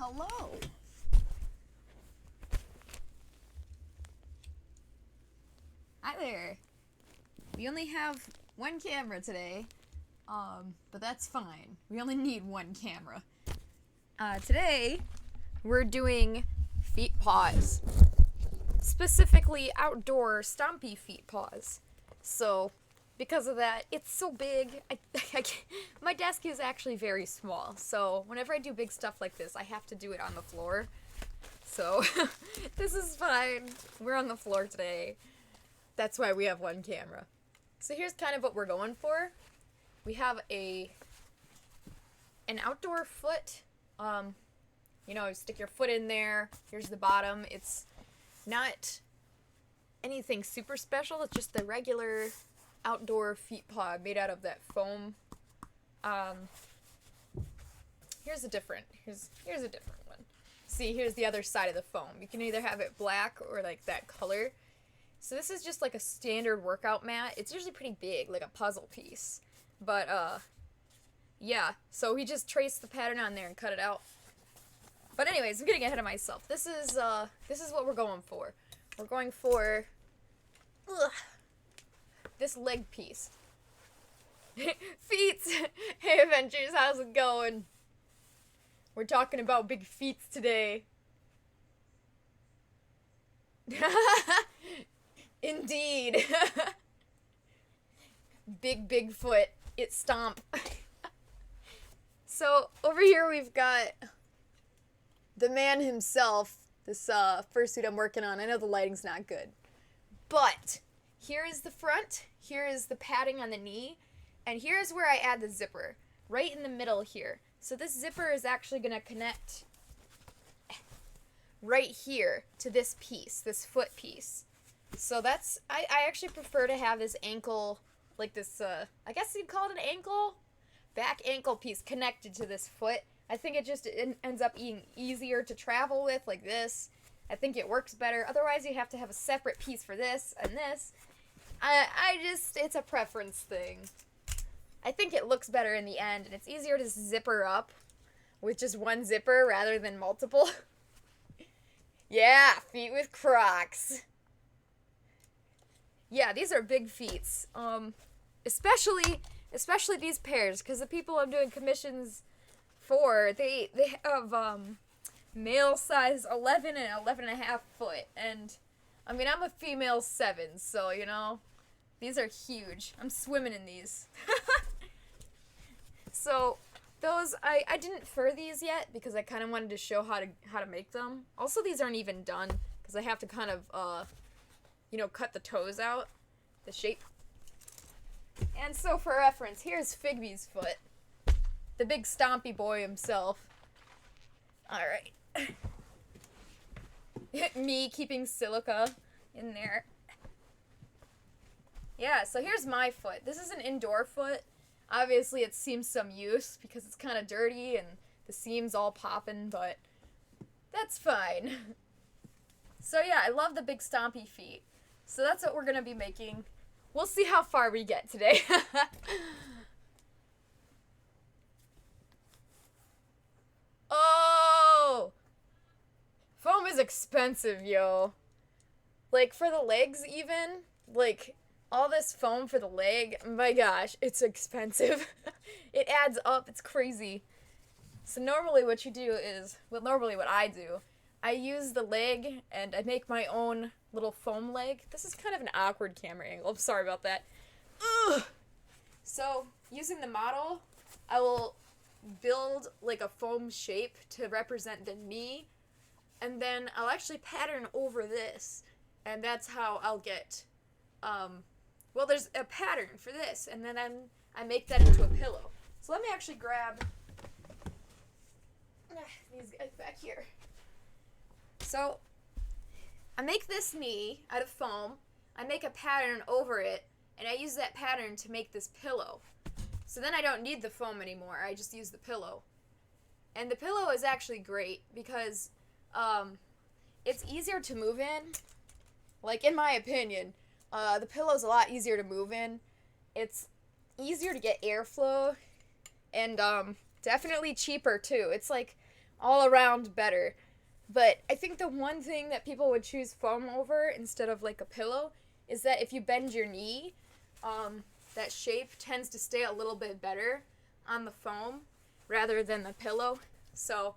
Hello. Hi there. We only have one camera today, but that's fine. We only need one camera. Today, we're doing feet paws. Specifically outdoor stompy feet paws. So, because of that, it's so big. My desk is actually very small, so whenever I do big stuff like this, I have to do it on the floor. So, this is fine. We're on the floor today. That's why we have one camera. So here's kind of what we're going for. We have an outdoor foot. Stick your foot in there. Here's the bottom. It's not anything super special. It's just the regular outdoor feet paw made out of that foam. Here's a different one. See, here's the other side of the foam. You can either have it black or like that color. So this is just like a standard workout mat. It's usually pretty big, like a puzzle piece. But yeah. So we just traced the pattern on there and cut it out. But anyways, I'm getting ahead of myself. This is what we're going for. We're going for this leg piece. Feet! Hey Adventures, how's it going? We're talking about big feet today. Indeed. Big foot. It stomp. So, over here we've got the man himself. This fursuit I'm working on. I know the lighting's not good. But, here is the front. Here is the padding on the knee. And here's where I add the zipper. Right in the middle here. So this zipper is actually going to connect right here to this piece. This foot piece. So that's, I actually prefer to have this ankle, like this, I guess you'd call it an ankle? Back ankle piece connected to this foot. I think it ends up being easier to travel with, like this. I think it works better. Otherwise, you have to have a separate piece for this and this. It's a preference thing. I think it looks better in the end, and it's easier to zipper up with just one zipper rather than multiple. Yeah, feet with Crocs. Yeah, these are big feet. Especially these pairs, because the people I'm doing commissions for, they have male size 11 and 11.5 foot, and I mean I'm a female 7, so these are huge. I'm swimming in these. So those I didn't fur these yet because I kind of wanted to show how to make them. Also, these aren't even done because I have to kind of cut the toes out, the shape. And so for reference, here's Figby's foot. The big stompy boy himself. Alright. Me keeping silica in there. Yeah, so here's my foot. This is an indoor foot. Obviously it's seen some use because it's kind of dirty and the seam's all popping, but that's fine. So yeah, I love the big stompy feet. So that's what we're going to be making. We'll see how far we get today. Oh! Foam is expensive, yo. Like, for the legs even, like, all this foam for the leg, my gosh, it's expensive. It adds up, it's crazy. So normally what you do is, what I do, I use the leg and I make my own little foam leg. This is kind of an awkward camera angle. I'm sorry about that. Ugh. So, using the model, I will build like a foam shape to represent the knee, and then I'll actually pattern over this, and that's how I'll get, there's a pattern for this, and then I make that into a pillow. So let me actually grab these guys back here. So, I make this knee out of foam, I make a pattern over it, and I use that pattern to make this pillow. So then I don't need the foam anymore, I just use the pillow. And the pillow is actually great because it's easier to move in. Like, in my opinion, the pillow's a lot easier to move in. It's easier to get airflow, and definitely cheaper too. It's like all around better. But I think the one thing that people would choose foam over instead of like a pillow is that if you bend your knee, that shape tends to stay a little bit better on the foam rather than the pillow. So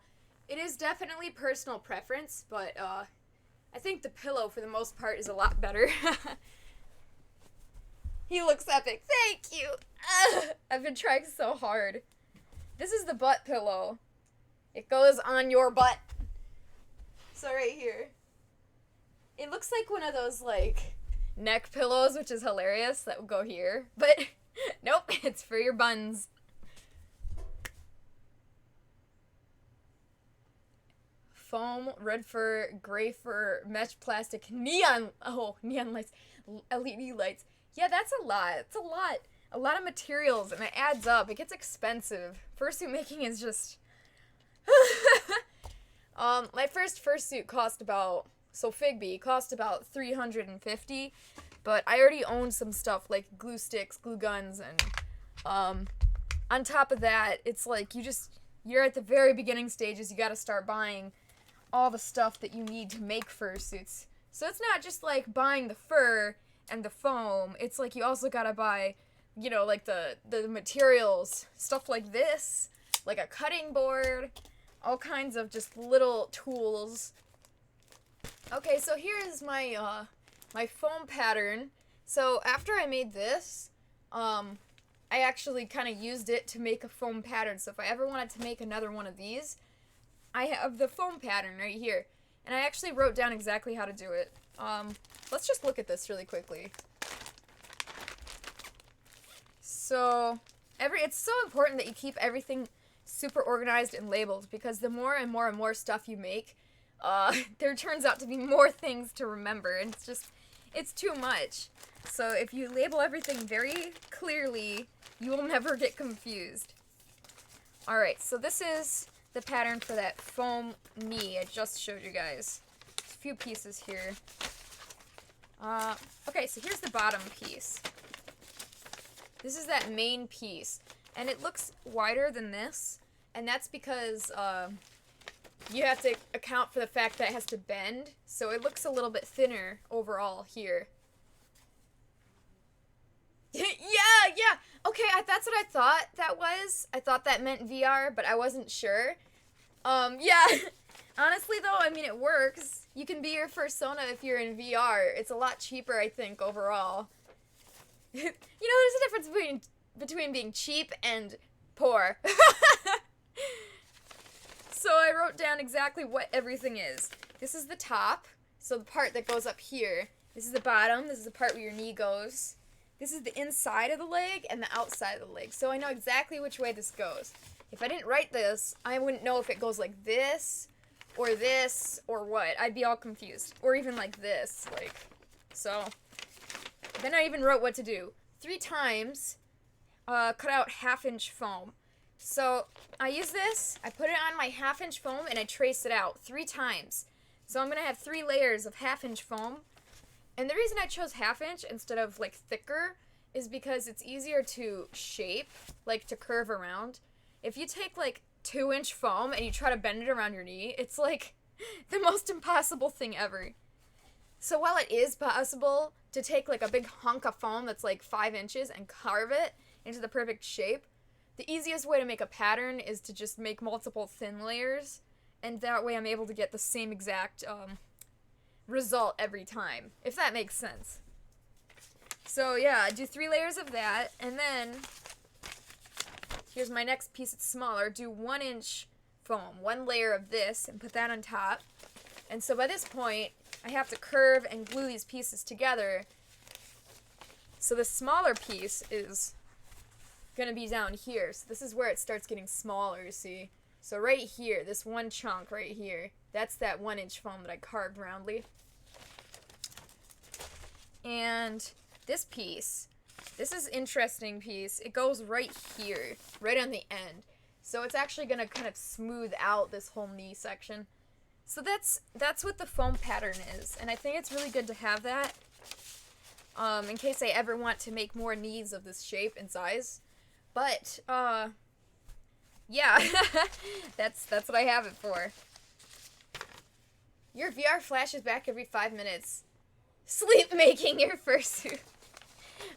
it is definitely personal preference, but I think the pillow for the most part is a lot better. He looks epic. Thank you. I've been trying so hard. This is the butt pillow. It goes on your butt. So right here. It looks like one of those like neck pillows, which is hilarious. That would go here. But nope, it's for your buns. Foam, red fur, gray fur, mesh plastic, neon lights, LED lights. Yeah, that's a lot. It's a lot. A lot of materials, and it adds up. It gets expensive. Fursuit making is just... my first fursuit cost about... So Figby cost about $350, but I already owned some stuff like glue sticks, glue guns, and on top of that, it's like you're at the very beginning stages. You gotta start buying all the stuff that you need to make fursuits. So it's not just like buying the fur and the foam. It's like you also gotta buy, like the materials, stuff like this, like a cutting board, all kinds of just little tools. Okay, so here is my my foam pattern. So after I made this, I actually kind of used it to make a foam pattern. So if I ever wanted to make another one of these, I have the foam pattern right here. And I actually wrote down exactly how to do it. Let's just look at this really quickly. So, it's so important that you keep everything super organized and labeled, because the more and more and more stuff you make, there turns out to be more things to remember, and it's too much. So if you label everything very clearly, you will never get confused. Alright, so this is the pattern for that foam knee I just showed you guys. There's a few pieces here. Okay, so here's the bottom piece. This is that main piece, and it looks wider than this, and that's because you have to account for the fact that it has to bend, so it looks a little bit thinner overall here. Yeah. Okay, that's what I thought that was. I thought that meant VR, but I wasn't sure. Yeah. Honestly, though, I mean, it works. You can be your fursona if you're in VR. It's a lot cheaper, I think, overall. There's a difference between being cheap and poor. So I wrote down exactly what everything is. This is the top, so the part that goes up here. This is the bottom. This is the part where your knee goes. This is the inside of the leg and the outside of the leg. So I know exactly which way this goes. If I didn't write this, I wouldn't know if it goes like this, or what. I'd be all confused. Or even like this, so. Then I even wrote what to do. 3 times, cut out 1/2-inch foam. So I use this, I put it on my 1/2-inch foam, and I trace it out 3 times. So I'm going to have 3 layers of 1/2-inch foam. And the reason I chose 1/2-inch instead of, thicker is because it's easier to shape, to curve around. If you take, 2-inch foam and you try to bend it around your knee, it's, the most impossible thing ever. So while it is possible to take, a big hunk of foam that's, 5 inches and carve it into the perfect shape, the easiest way to make a pattern is to just make multiple thin layers, and that way I'm able to get the same exact, result every time, if that makes sense. So yeah, do 3 layers of that, and then here's my next piece. It's smaller. Do 1-inch foam, 1 layer of this, and put that on top. And so by this point, I have to curve and glue these pieces together. So the smaller piece is gonna be down here. So this is where it starts getting smaller, you see. So right here, this one chunk right here, that's that 1-inch foam that I carved roundly. And this piece, this is interesting piece. It goes right here, right on the end. So it's actually gonna kind of smooth out this whole knee section. So that's what the foam pattern is, and I think it's really good to have that in case I ever want to make more knees of this shape and size. But Yeah, that's what I have it for. Your VR flashes back every 5 minutes. Sleep making your fursuit.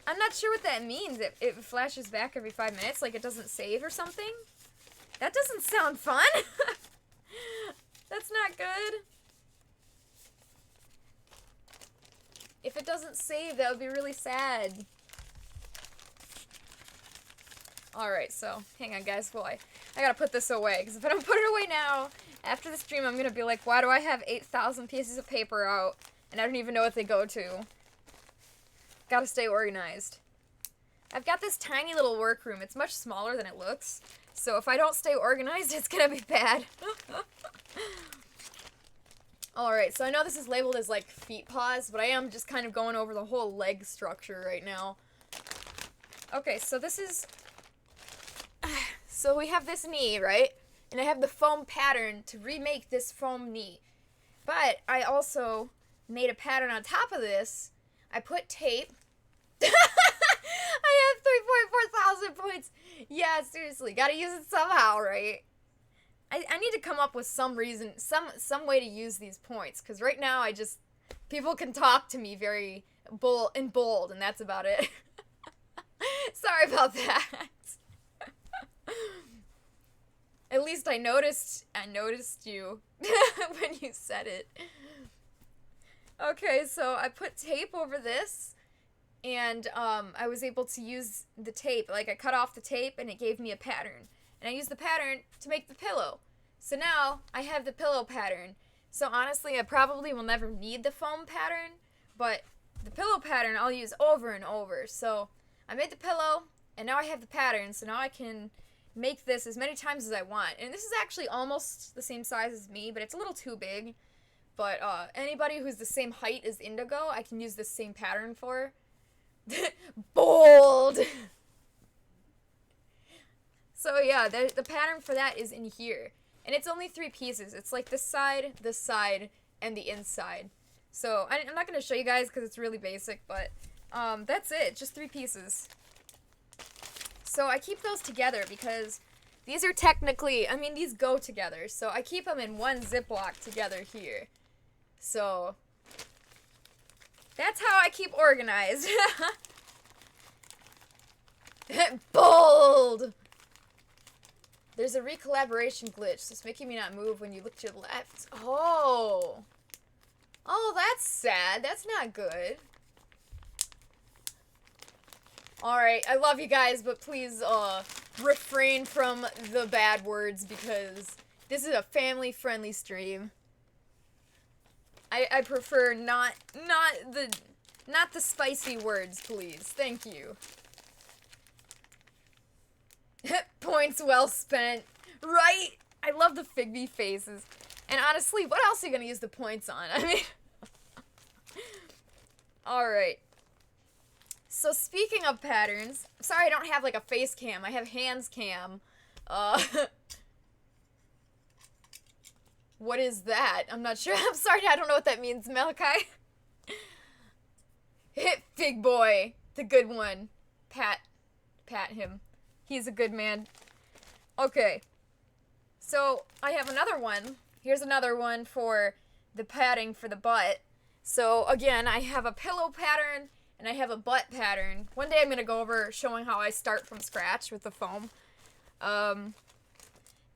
I'm not sure what that means. It flashes back every 5 minutes, like it doesn't save or something? That doesn't sound fun. That's not good. If it doesn't save, that would be really sad. Alright, so, hang on guys, well, I gotta put this away, because if I don't put it away now, after the stream I'm gonna be like, why do I have 8,000 pieces of paper out, and I don't even know what they go to? Gotta stay organized. I've got this tiny little workroom. It's much smaller than it looks, so if I don't stay organized, it's gonna be bad. Alright, so I know this is labeled as, like, feet paws, but I am just kind of going over the whole leg structure right now. Okay, so this is... So we have this knee, right? And I have the foam pattern to remake this foam knee. But I also made a pattern on top of this. I put tape. I have 3.4 thousand points. Yeah, seriously. Gotta use it somehow, right? I need to come up with some reason, some way to use these points. Because right now I just... People can talk to me very bold, and that's about it. Sorry about that. At least I noticed you when you said it. Okay, so I put tape over this, and I was able to use the tape. Like, I cut off the tape, and it gave me a pattern. And I used the pattern to make the pillow. So now, I have the pillow pattern. So honestly, I probably will never need the foam pattern, but the pillow pattern I'll use over and over. So, I made the pillow, and now I have the pattern, so now I can make this as many times as I want. And this is actually almost the same size as me, but it's a little too big. But anybody who's the same height as Indigo, I can use this same pattern for. Bold! So yeah, the pattern for that is in here. And it's only 3 pieces. It's like this side, and the inside. So I'm not going to show you guys because it's really basic, but that's it. Just 3 pieces. So I keep those together because these are technically, I mean, these go together. So I keep them in one Ziploc together here. So that's how I keep organized. Bold! There's a recollaboration glitch, so it's making me not move when you look to your left. Oh. Oh, that's sad. That's not good. Alright, I love you guys, but please, refrain from the bad words because this is a family-friendly stream. I prefer not the spicy words, please. Thank you. Points well spent. Right? I love the Figby faces. And honestly, what else are you gonna use the points on? I mean... Alright. So speaking of patterns, sorry I don't have like a face cam, I have hands cam. What is that? I'm not sure. I'm sorry, I don't know what that means, Malachi. Hit Fig Boy, the good one. Pat him. He's a good man. Okay. So, I have another one. Here's another one for the padding for the butt. So, again, I have a pillow pattern and I have a butt pattern. One day I'm going to go over showing how I start from scratch with the foam.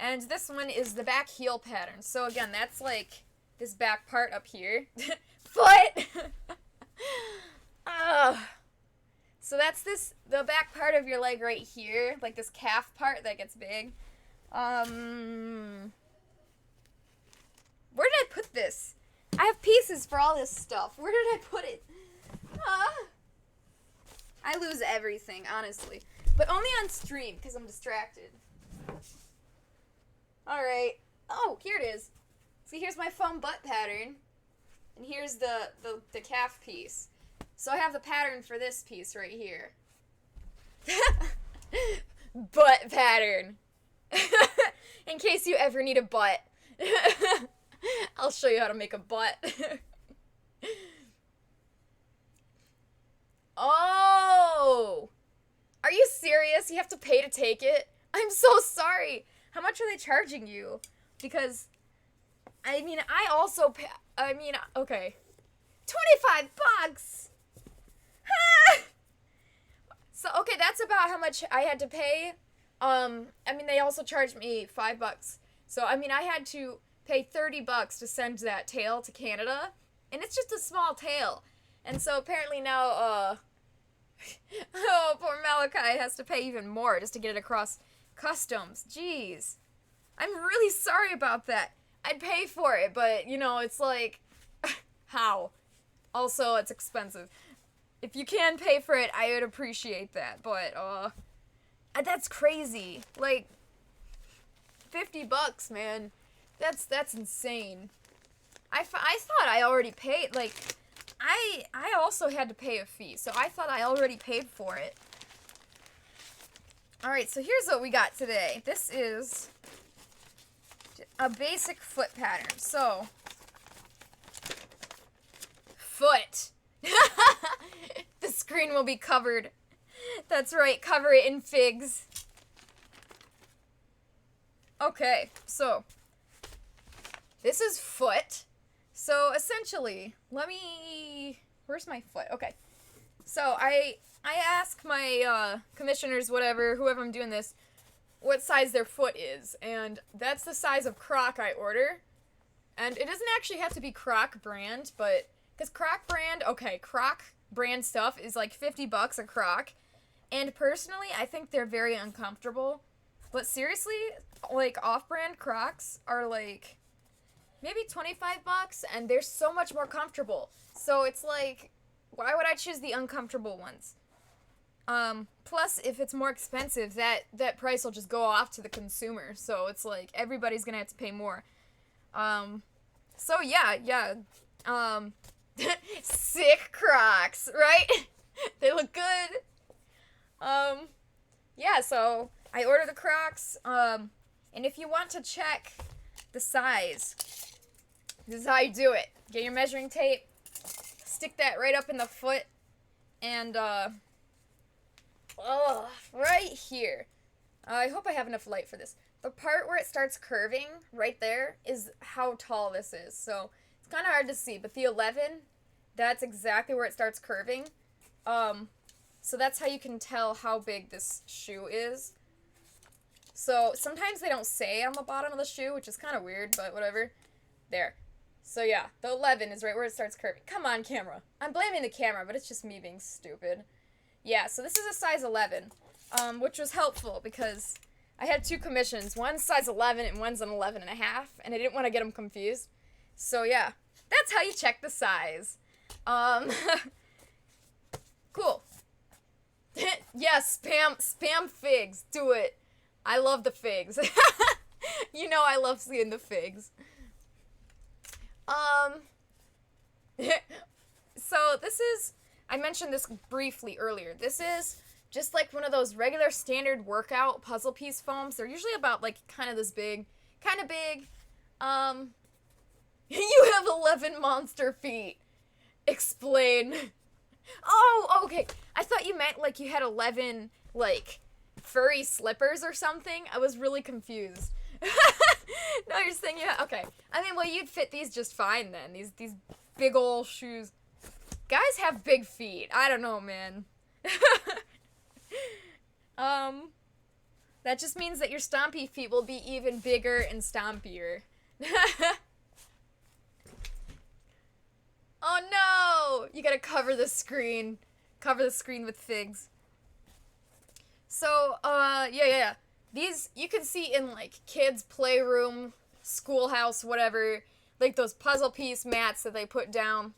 And this one is the back heel pattern. So again, that's like this back part up here. Foot! So that's the back part of your leg right here. Like this calf part that gets big. Where did I put this? I have pieces for all this stuff. Where did I put it? I lose everything, honestly. But only on stream, because I'm distracted. Alright. Oh, here it is. See, here's my foam butt pattern. And here's the calf piece. So I have the pattern for this piece right here. Butt pattern. In case you ever need a butt. I'll show you how to make a butt. Oh! Are you serious? You have to pay to take it? I'm so sorry. How much are they charging you? Because, I mean, I also pay, I mean, okay. $25! So, okay, that's about how much I had to pay. I mean, they also charged me $5. So, I mean, I had to pay $30 to send that tail to Canada. And it's just a small tail. And so apparently now, oh, poor Malachi has to pay even more just to get it across customs. Jeez. I'm really sorry about that. I'd pay for it, but, you know, it's like, how? Also, it's expensive. If you can pay for it, I would appreciate that, but, that's crazy. Like, $50, man. That's insane. I thought I already paid, like, I also had to pay a fee, so I thought I already paid for it. Alright, so here's what we got today. This is a basic foot pattern. So, foot. The screen will be covered. That's right, cover it in figs. Okay, so, this is foot. So, essentially, where's my foot? Okay. So, I ask my, commissioners, whatever, whoever I'm doing this, what size their foot is, and that's the size of Croc I order. And it doesn't actually have to be Croc brand, but, because Croc brand stuff is like $50 a Croc, and personally, I think they're very uncomfortable. But seriously, like, off-brand Crocs are like maybe $25, and they're so much more comfortable. So it's like, why would I choose the uncomfortable ones? Plus, if it's more expensive, that price will just go off to the consumer. So it's like, everybody's gonna have to pay more. So yeah. Sick Crocs, right? They look good. Yeah, so I order the Crocs, and if you want to check the size, this is how you do it. Get your measuring tape, stick that right up in the foot, and, right here. I hope I have enough light for this. The part where it starts curving, right there, is how tall this is. So, it's kind of hard to see, but the 11, that's exactly where it starts curving. So that's how you can tell how big this shoe is. So, sometimes they don't say on the bottom of the shoe, which is kind of weird, but whatever. There. So yeah, the 11 is right where it starts curving. Come on, camera. I'm blaming the camera, but it's just me being stupid. Yeah, so this is a size 11, which was helpful because I had two commissions. One's size 11 and one's an 11 and a half, and I didn't want to get them confused. So yeah, that's how you check the size. Cool. Yeah, spam figs. Do it. I love the figs. You know I love seeing the figs. So this is, I mentioned this briefly earlier. This is just like one of those regular standard workout puzzle piece foams. They're usually about like kind of this big, kind of big. You have 11 monster feet. Explain. Oh, okay. I thought you meant like you had 11 like furry slippers or something. I was really confused. No, you're saying yeah. Okay. I mean, well, you'd fit these just fine then. These big ol' shoes. Guys have big feet. I don't know, man. That just means that your stompy feet will be even bigger and stompier. Oh no! You gotta cover the screen. Cover the screen with figs. So, yeah. These, you can see in, like, kids' playroom, schoolhouse, whatever, like those puzzle piece mats that they put down,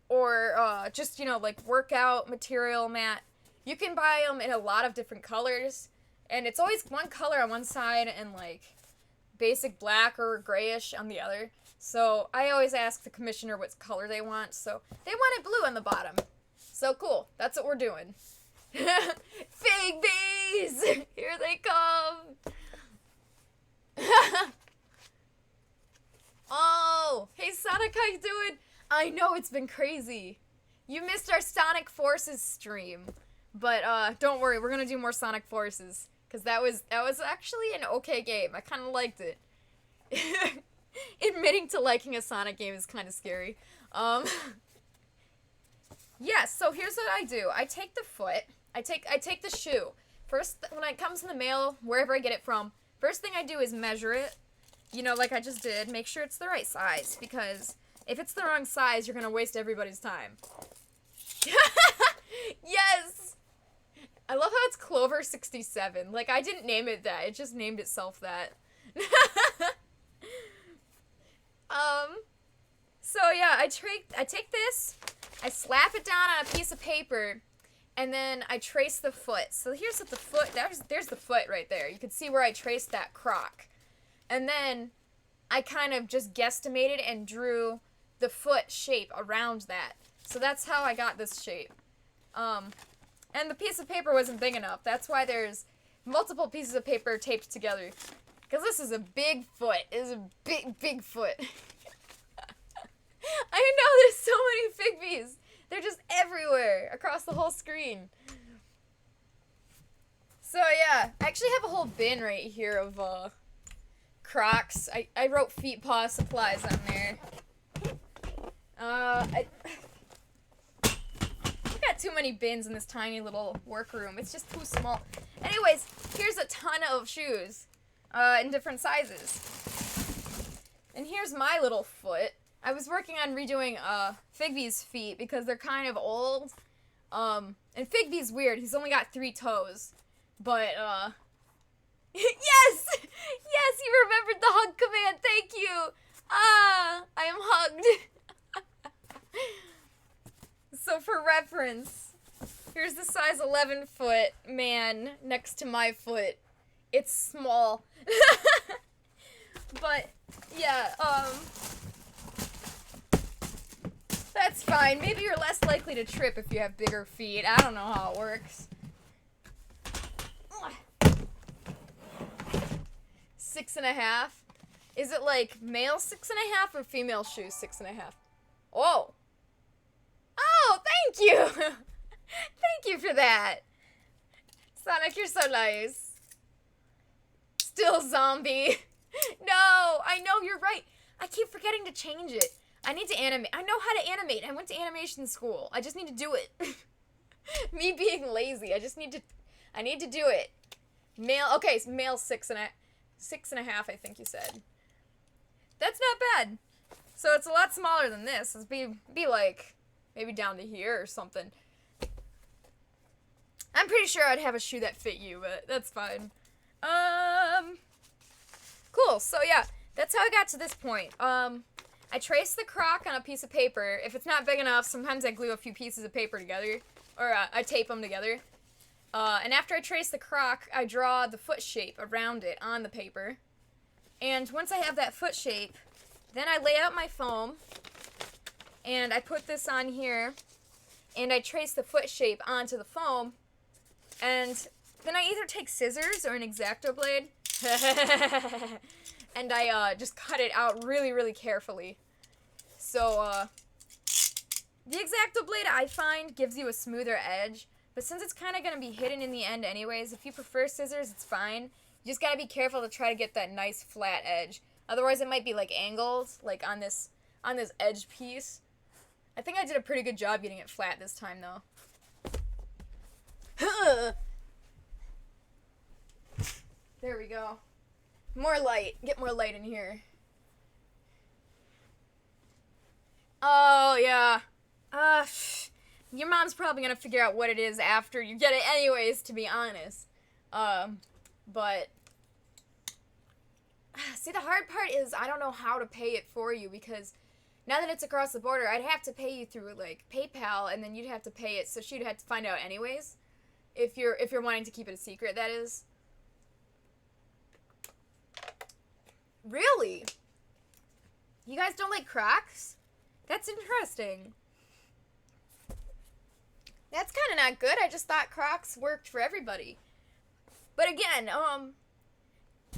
or, just, you know, like, workout material mat. You can buy them in a lot of different colors, and it's always one color on one side and, like, basic black or grayish on the other. So, I always ask the commissioner what color they want, so they wanted blue on the bottom. So, cool. That's what we're doing. Fig bees! Here they come! Oh! Hey, Sonic, how you doing? I know, it's been crazy. You missed our Sonic Forces stream. But, don't worry, we're gonna do more Sonic Forces. Because that was actually an okay game. I kind of liked it. Admitting to liking a Sonic game is kind of scary. Yeah, so here's what I do. I take the foot. I take the shoe. First, when it comes in the mail, wherever I get it from, first thing I do is measure it. You know, like I just did. Make sure it's the right size, because if it's the wrong size, you're going to waste everybody's time. Yes! I love how it's Clover 67. Like, I didn't name it that. It just named itself that. So yeah, I take this, I slap it down on a piece of paper, and then I trace the foot. So here's what the foot, there's the foot right there. You can see where I traced that croc. And then I kind of just guesstimated and drew the foot shape around that. So that's how I got this shape. And the piece of paper wasn't big enough. That's why there's multiple pieces of paper taped together. Because this is a big foot. It is a big foot. I know, there's so many Figbees. They're just everywhere across the whole screen. So yeah, I actually have a whole bin right here of Crocs. I wrote feetpaws supplies on there. I got too many bins in this tiny little workroom. It's just too small. Anyways, here's a ton of shoes in different sizes. And here's my little foot. I was working on redoing Figbee's feet because they're kind of old. And Figbee's weird. He's only got 3 toes. But, yes! Yes, you remembered the hug command. Thank you. Ah, I am hugged. So for reference, here's the size 11 foot man next to my foot. It's small. But, yeah, that's fine. Maybe you're less likely to trip if you have bigger feet. I don't know how it works. 6.5. Is it like male 6.5 or female shoes 6.5? Oh. Oh, thank you. Thank you for that. Sonic, you're so nice. Still zombie. No, I know, you're right. I keep forgetting to change it. I need to animate. I know how to animate. I went to animation school. I just need to do it. Me being lazy. I need to do it. Male, okay, it's male 6.5, I think you said. That's not bad. So it's a lot smaller than this. It'd be like, maybe down to here or something. I'm pretty sure I'd have a shoe that fit you, but that's fine. Cool, so yeah, that's how I got to this point. I trace the croc on a piece of paper. If it's not big enough, sometimes I glue a few pieces of paper together, or I tape them together. And after I trace the croc, I draw the foot shape around it on the paper. And once I have that foot shape, then I lay out my foam, and I put this on here, and I trace the foot shape onto the foam, and then I either take scissors or an X-Acto blade, and I just cut it out really, really carefully. So, the X-Acto blade, I find, gives you a smoother edge, but since it's kind of going to be hidden in the end anyways, if you prefer scissors, it's fine. You just got to be careful to try to get that nice flat edge. Otherwise, it might be like angled, like on this edge piece. I think I did a pretty good job getting it flat this time, though. There we go. More light. Get more light in here. Oh, yeah. Your mom's probably gonna figure out what it is after you get it anyways, to be honest. But see, the hard part is I don't know how to pay it for you, because now that it's across the border, I'd have to pay you through, like, PayPal, and then you'd have to pay it, so she'd have to find out anyways. If you're wanting to keep it a secret, that is. Really? You guys don't like Crocs? That's interesting. That's kind of not good. I just thought Crocs worked for everybody. But again,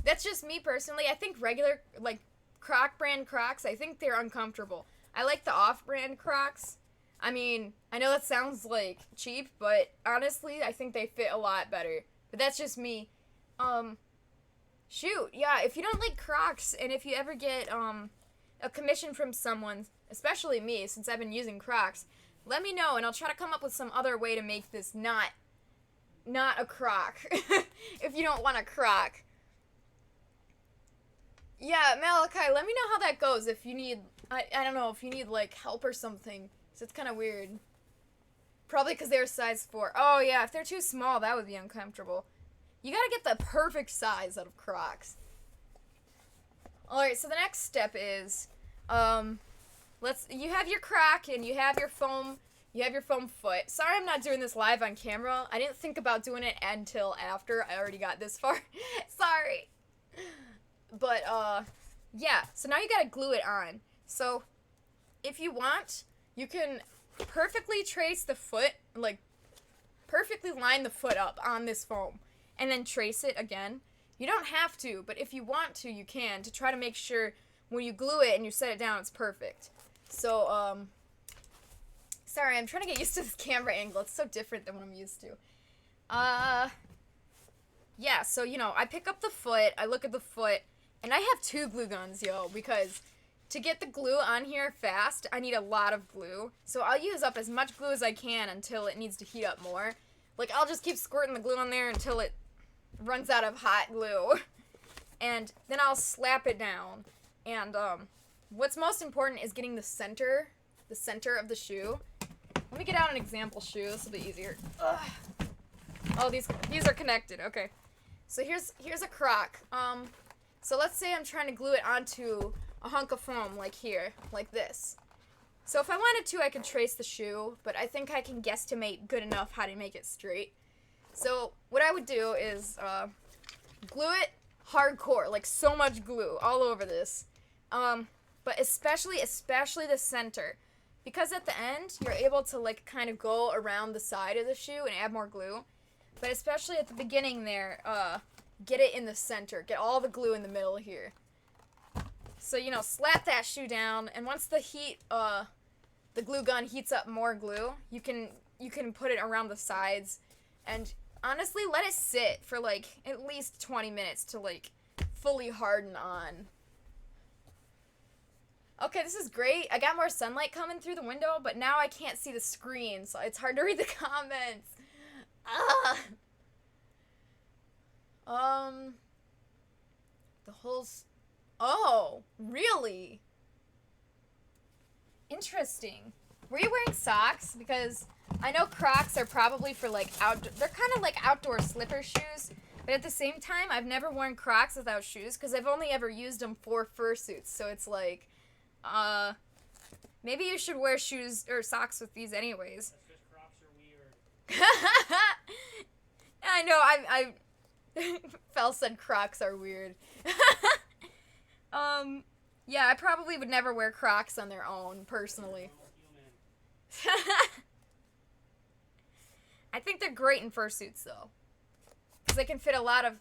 that's just me personally. I think regular, like, Croc brand Crocs, I think they're uncomfortable. I like the off-brand Crocs. I mean, I know that sounds, like, cheap, but honestly, I think they fit a lot better. But that's just me. Shoot, yeah, if you don't like Crocs, and if you ever get, a commission from someone, especially me, since I've been using Crocs, let me know, and I'll try to come up with some other way to make this not a Croc, if you don't want a Croc. Yeah, Malachi, let me know how that goes, if you need, I don't know, if you need, like, help or something, so it's kind of weird. Probably because they're size 4. Oh, yeah, if they're too small, that would be uncomfortable. You gotta get the perfect size out of Crocs. Alright, so the next step is, you have your Croc and you have your foam foot. Sorry I'm not doing this live on camera. I didn't think about doing it until after I already got this far. Sorry. But, yeah, so now you gotta glue it on. So, if you want, you can perfectly trace the foot, like, perfectly line the foot up on this foam, and then trace it again. You don't have to, but if you want to, you can, to try to make sure when you glue it and you set it down, it's perfect. So, sorry, I'm trying to get used to this camera angle. It's so different than what I'm used to. Yeah, so, you know, I pick up the foot, I look at the foot, and I have 2 glue guns, yo, because to get the glue on here fast, I need a lot of glue. So I'll use up as much glue as I can until it needs to heat up more. Like, I'll just keep squirting the glue on there until it runs out of hot glue. And then I'll slap it down. And, what's most important is getting the center of the shoe. Let me get out an example shoe. This will be easier. Ugh. Oh, these are connected. Okay. So here's a Croc. So let's say I'm trying to glue it onto a hunk of foam, like here, like this. So if I wanted to, I could trace the shoe, but I think I can guesstimate good enough how to make it straight. So what I would do is glue it hardcore, like so much glue all over this. But especially the center, because at the end you're able to like kind of go around the side of the shoe and add more glue. But especially at the beginning there, get it in the center. Get all the glue in the middle here. So, you know, slap that shoe down, and once the glue gun heats up more glue, you can put it around the sides, and honestly, let it sit for like at least 20 minutes to like fully harden on. Okay, this is great. I got more sunlight coming through the window, but now I can't see the screen, so it's hard to read the comments. The whole... Oh, really? Interesting. Were you wearing socks? Because I know Crocs are probably for like they're kind of like outdoor slipper shoes, but at the same time, I've never worn Crocs without shoes because I've only ever used them for fursuits. So it's like, maybe you should wear shoes or socks with these anyways. That's because Crocs are weird. I know, Fel said Crocs are weird. Yeah, I probably would never wear Crocs on their own, personally. I think they're great in fursuits, though. Because they can fit a lot of...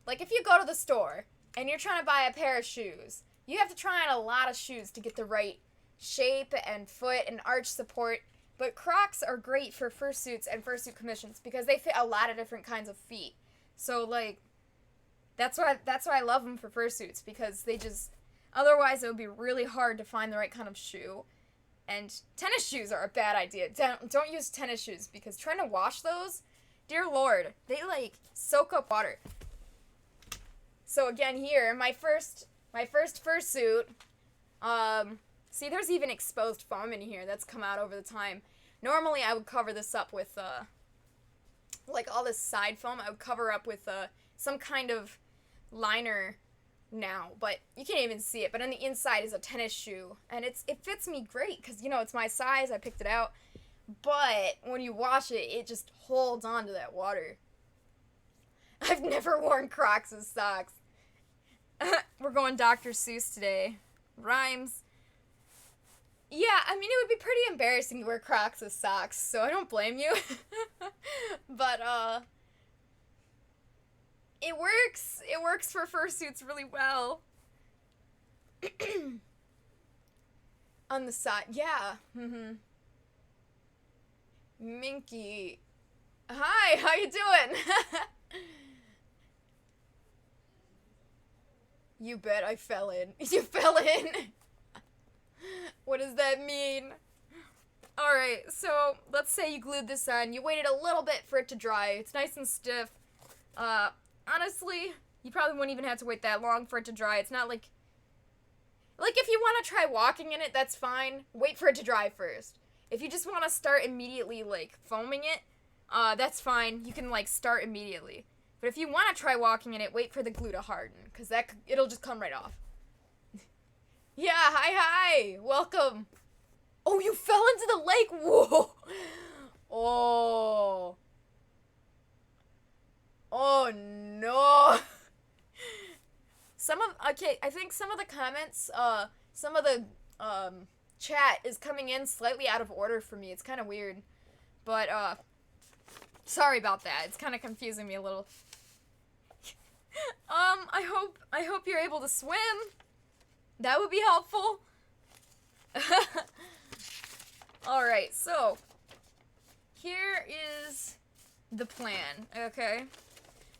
Like, if you go to the store, and you're trying to buy a pair of shoes, you have to try on a lot of shoes to get the right shape and foot and arch support. But Crocs are great for fursuits and fursuit commissions, because they fit a lot of different kinds of feet. So, like... That's why I love them for fursuits, because they just... Otherwise, it would be really hard to find the right kind of shoe. And tennis shoes are a bad idea. Don't use tennis shoes, because trying to wash those, dear Lord, they, like, soak up water. So, again, here, my first fursuit, see, there's even exposed foam in here that's come out over the time. Normally, I would cover this up with, like, all this side foam, I would cover up with, some kind of liner now, but you can't even see it. But on the inside is a tennis shoe, and it fits me great because, you know, it's my size. I picked it out, but when you wash it, it just holds on to that water. I've never worn Crocs as socks. We're going Dr. Seuss today. Rhymes. Yeah, I mean, it would be pretty embarrassing to wear Crocs as socks, so I don't blame you. But it works. It works for fursuits really well. On the side, yeah. Minky. Hi, how you doing? You bet I fell in. You fell in! What does that mean? Alright, so let's say you glued this on. You waited a little bit for it to dry. It's nice and stiff. Honestly, you probably wouldn't even have to wait that long for it to dry. It's not like... Like, if you want to try walking in it, that's fine. Wait for it to dry first. If you just want to start immediately, like, foaming it, that's fine. You can, like, start immediately. But if you want to try walking in it, wait for the glue to harden, because it'll just come right off. Yeah, hi! Welcome! Oh, you fell into the lake! Whoa! Oh. Oh, no! I think some of the comments, some of the, chat is coming in slightly out of order for me. It's kind of weird. But, sorry about that. It's kind of confusing me a little. I hope you're able to swim. That would be helpful. Alright, so, here is the plan, okay?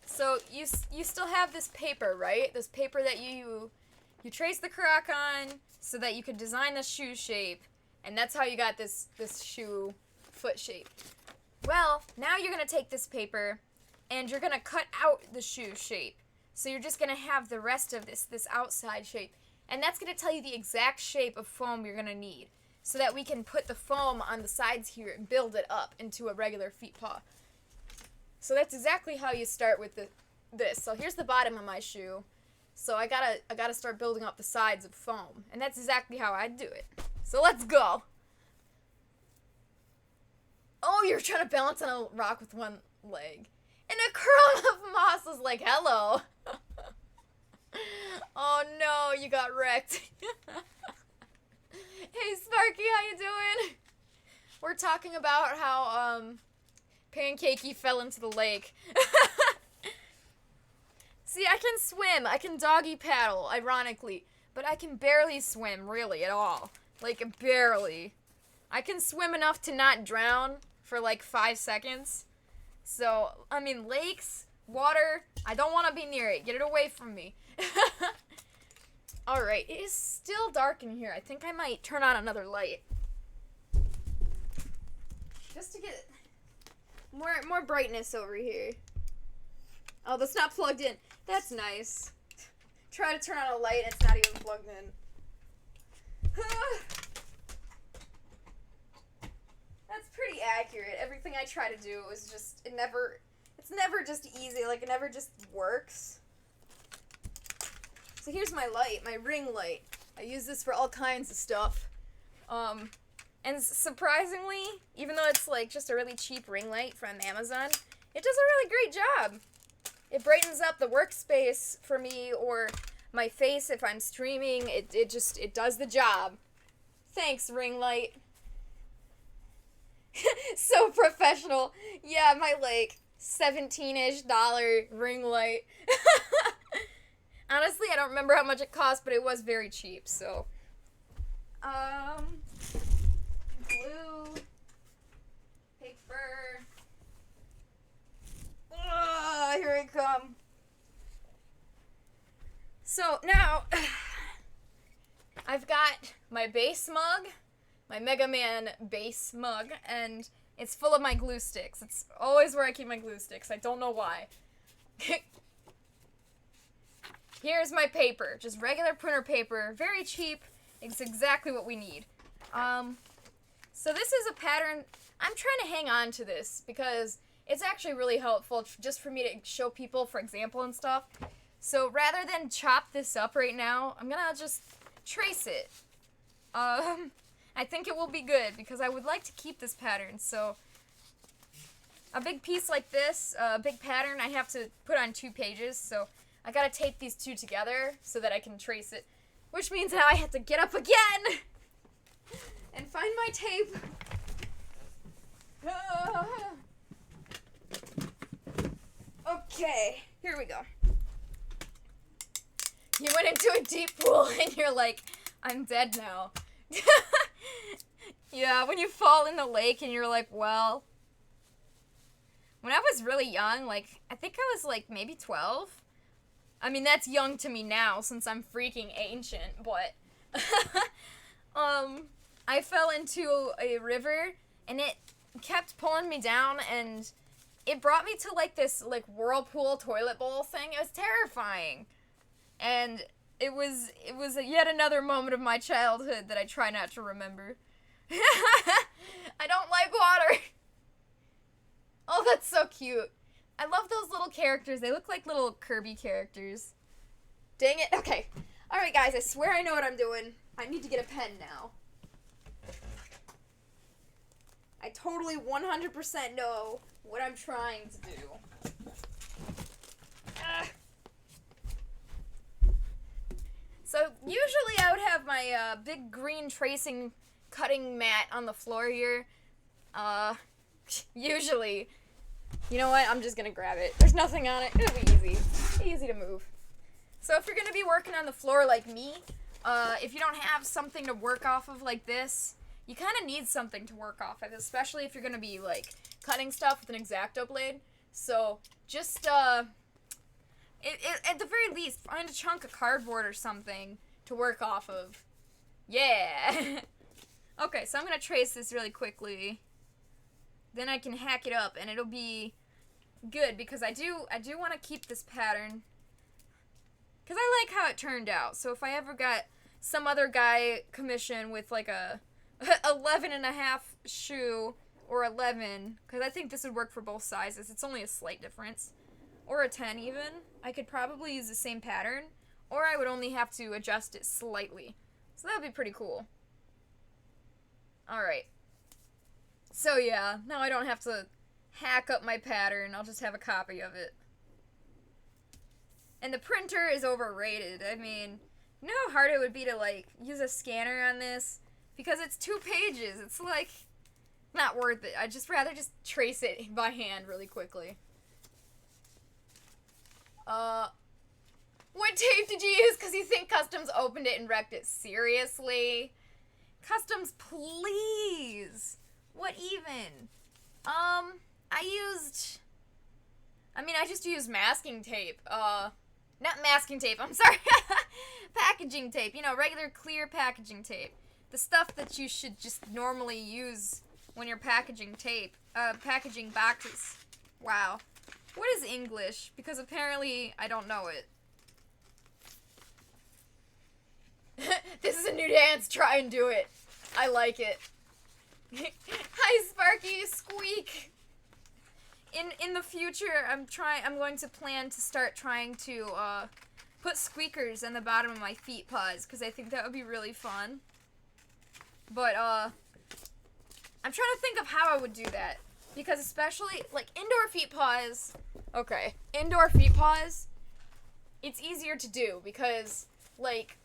So, you still have this paper, right? This paper that you trace the croc on so that you could design the shoe shape, and that's how you got this shoe foot shape. Well, now you're going to take this paper, and you're going to cut out the shoe shape. So you're just going to have the rest of this outside shape. And that's going to tell you the exact shape of foam you're going to need, so that we can put the foam on the sides here and build it up into a regular feet paw. So that's exactly how you start with this. So here's the bottom of my shoe. So I gotta start building up the sides of foam. And that's exactly how I do it. So let's go. Oh, you're trying to balance on a rock with one leg. And a crown of moss is like, hello. Oh no, you got wrecked. Hey Sparky, how you doing? We're talking about how, Pancakey fell into the lake. See, I can swim. I can doggy paddle, ironically. But I can barely swim, really, at all. Like, barely. I can swim enough to not drown for, like, 5 seconds. So, I mean, lakes, water, I don't want to be near it. Get it away from me. Alright, it is still dark in here. I think I might turn on another light. Just to get more brightness over here. Oh, that's not plugged in. That's nice. Try to turn on a light and it's not even plugged in. That's pretty accurate. Everything I try to do is just, it's never just easy. Like, it never just works. So here's my light, my ring light. I use this for all kinds of stuff. And surprisingly, even though it's like just a really cheap ring light from Amazon, it does a really great job. It brightens up the workspace for me or my face if I'm streaming. It does the job. Thanks, ring light. So professional. Yeah, my like $17-ish ring light. Honestly, I don't remember how much it cost, but it was very cheap, so. Glue. Paper. Here I come. So, now, I've got my base mug, my Mega Man base mug, and it's full of my glue sticks. It's always where I keep my glue sticks. I don't know why. Here's my paper. Just regular printer paper. Very cheap. It's exactly what we need. So this is a pattern. I'm trying to hang on to this because it's actually really helpful just for me to show people, for example, and stuff. So rather than chop this up right now, I'm gonna just trace it. I think it will be good because I would like to keep this pattern. So a big piece like this, a big pattern, I have to put on 2 pages. So I gotta tape these 2 together so that I can trace it. Which means now I have to get up again and find my tape. Okay, here we go. You went into a deep pool and you're like, I'm dead now. Yeah, when you fall in the lake and you're like, well. When I was really young, like, I think I was like maybe 12. I mean, that's young to me now since I'm freaking ancient, but I fell into a river and it kept pulling me down and it brought me to like this like whirlpool toilet bowl thing. It was terrifying. And it was yet another moment of my childhood that I try not to remember. I don't like water. Oh, that's so cute. I love those little characters. They look like little Kirby characters. Dang it. Okay. Alright, guys. I swear I know what I'm doing. I need to get a pen now. I totally 100% know what I'm trying to do. So, usually I would have my big green tracing cutting mat on the floor here. Usually. You know what? I'm just gonna grab it. There's nothing on it. It'll be easy. Easy to move. So if you're gonna be working on the floor like me, if you don't have something to work off of like this, you kind of need something to work off of, especially if you're gonna be like cutting stuff with an X-Acto blade. So just at the very least, find a chunk of cardboard or something to work off of. Yeah. Okay, so I'm gonna trace this really quickly. Then I can hack it up, and it'll be good, because I do want to keep this pattern, because I like how it turned out. So if I ever got some other guy commission with, like, a 11.5 shoe, or 11, because I think this would work for both sizes. It's only a slight difference. Or a 10, even. I could probably use the same pattern, or I would only have to adjust it slightly. So that would be pretty cool. Alright. So yeah, now I don't have to hack up my pattern, I'll just have a copy of it. And the printer is overrated. I mean, you know how hard it would be to, like, use a scanner on this? Because it's 2 pages, it's, like, not worth it. I'd just rather just trace it by hand really quickly. What tape did you use? Because you think Customs opened it and wrecked it. Seriously? Customs, please! What even? I just used masking tape. Not masking tape, I'm sorry. Packaging tape, you know, regular clear packaging tape. The stuff that you should just normally use when you're packaging tape. Packaging boxes. Wow. What is English? Because apparently I don't know it. This is a new dance, try and do it. I like it. Hi, Sparky, squeak. In the future, I'm going to plan to start trying to put squeakers in the bottom of my feet paws, because I think that would be really fun. But I'm trying to think of how I would do that, because especially like indoor feet paws. Okay, indoor feet paws. It's easier to do because like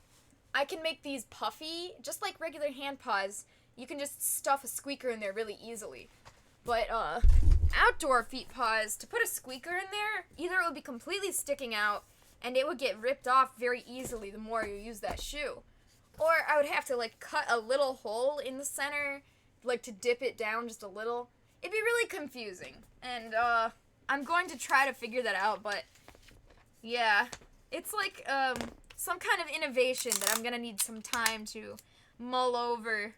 I can make these puffy, just like regular hand paws. You can just stuff a squeaker in there really easily. But, outdoor feet paws, to put a squeaker in there, either it would be completely sticking out, and it would get ripped off very easily the more you use that shoe. Or I would have to, like, cut a little hole in the center, like, to dip it down just a little. It'd be really confusing. And, I'm going to try to figure that out, but, yeah. It's like, some kind of innovation that I'm gonna need some time to mull over.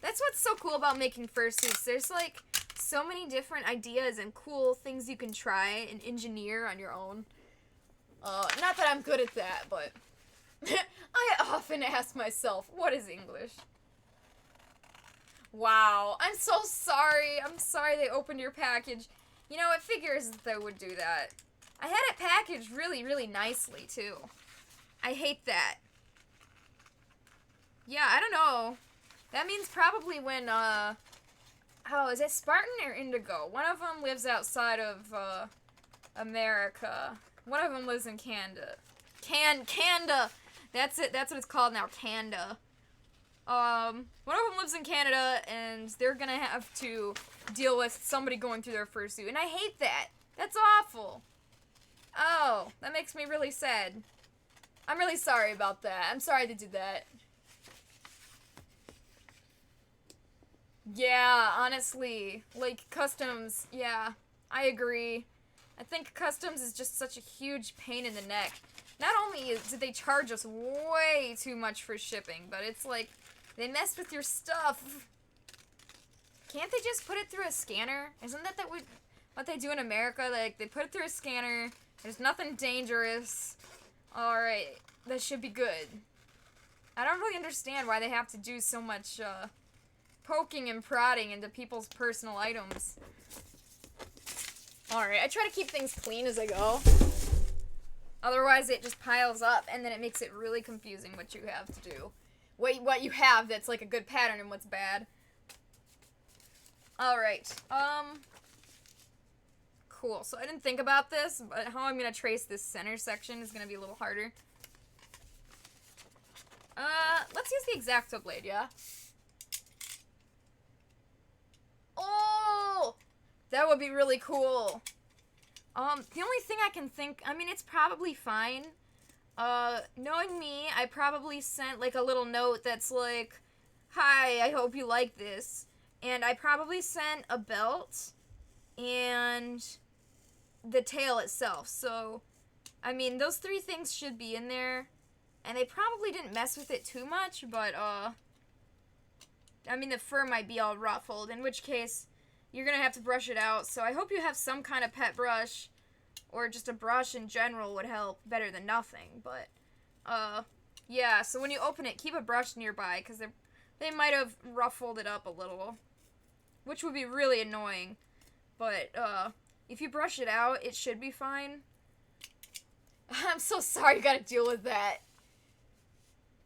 That's what's so cool about making fursuits. There's, like, so many different ideas and cool things you can try and engineer on your own. Not that I'm good at that, but I often ask myself, what is English? Wow, I'm so sorry. I'm sorry they opened your package. You know, it figures that they would do that. I had it packaged really, really nicely, too. I hate that. Yeah, I don't know. That means probably when, oh, is it Spartan or Indigo? One of them lives outside of, America. One of them lives in Canada. Canada! That's it, that's what it's called now, Canada. One of them lives in Canada, and they're gonna have to deal with somebody going through their fursuit, and I hate that! That's awful! Oh, that makes me really sad. I'm really sorry about that. I'm sorry they did that. Yeah, honestly, like, Customs, yeah, I agree. I think customs is just such a huge pain in the neck. Not only did they charge us way too much for shipping, but it's like, they mess with your stuff. Can't they just put it through a scanner? Isn't that what they do in America? Like, they put it through a scanner, there's nothing dangerous. Alright, that should be good. I don't really understand why they have to do so much, poking and prodding into people's personal items. Alright, I try to keep things clean as I go. Otherwise, it just piles up, and then it makes it really confusing what you have to do. What you have that's like a good pattern and what's bad. Alright, cool. So I didn't think about this, but how I'm gonna trace this center section is gonna be a little harder. Let's use the X-Acto blade, yeah? Oh! That would be really cool. The only thing I can think, I mean, it's probably fine. Knowing me, I probably sent, like, a little note that's like, hi, I hope you like this. And I probably sent a belt and the tail itself. So, I mean, those 3 things should be in there. And they probably didn't mess with it too much, but, I mean, the fur might be all ruffled, in which case, you're gonna have to brush it out. So I hope you have some kind of pet brush, or just a brush in general would help better than nothing. But, yeah, so when you open it, keep a brush nearby, because they might have ruffled it up a little, which would be really annoying. But, if you brush it out, it should be fine. I'm so sorry you gotta deal with that.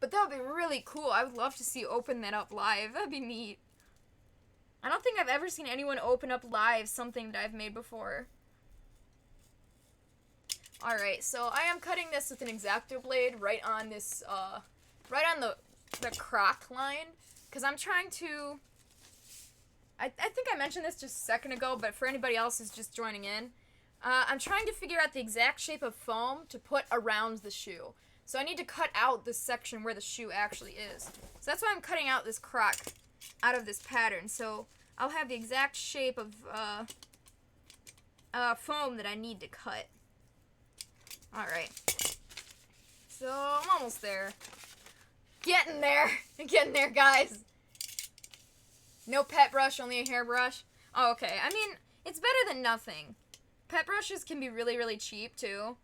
But that would be really cool. I would love to see you open that up live. That'd be neat. I don't think I've ever seen anyone open up live something that I've made before. Alright, so I am cutting this with an X-Acto blade right on this, right on the croc line. Because I'm trying to... I think I mentioned this just a second ago, but for anybody else who's just joining in, I'm trying to figure out the exact shape of foam to put around the shoe. So I need to cut out this section where the shoe actually is. So that's why I'm cutting out this croc out of this pattern. So I'll have the exact shape of foam that I need to cut. Alright. So I'm almost there. Getting there. Getting there, guys. No pet brush, only a hairbrush. Oh, okay. I mean, it's better than nothing. Pet brushes can be really, really cheap, too.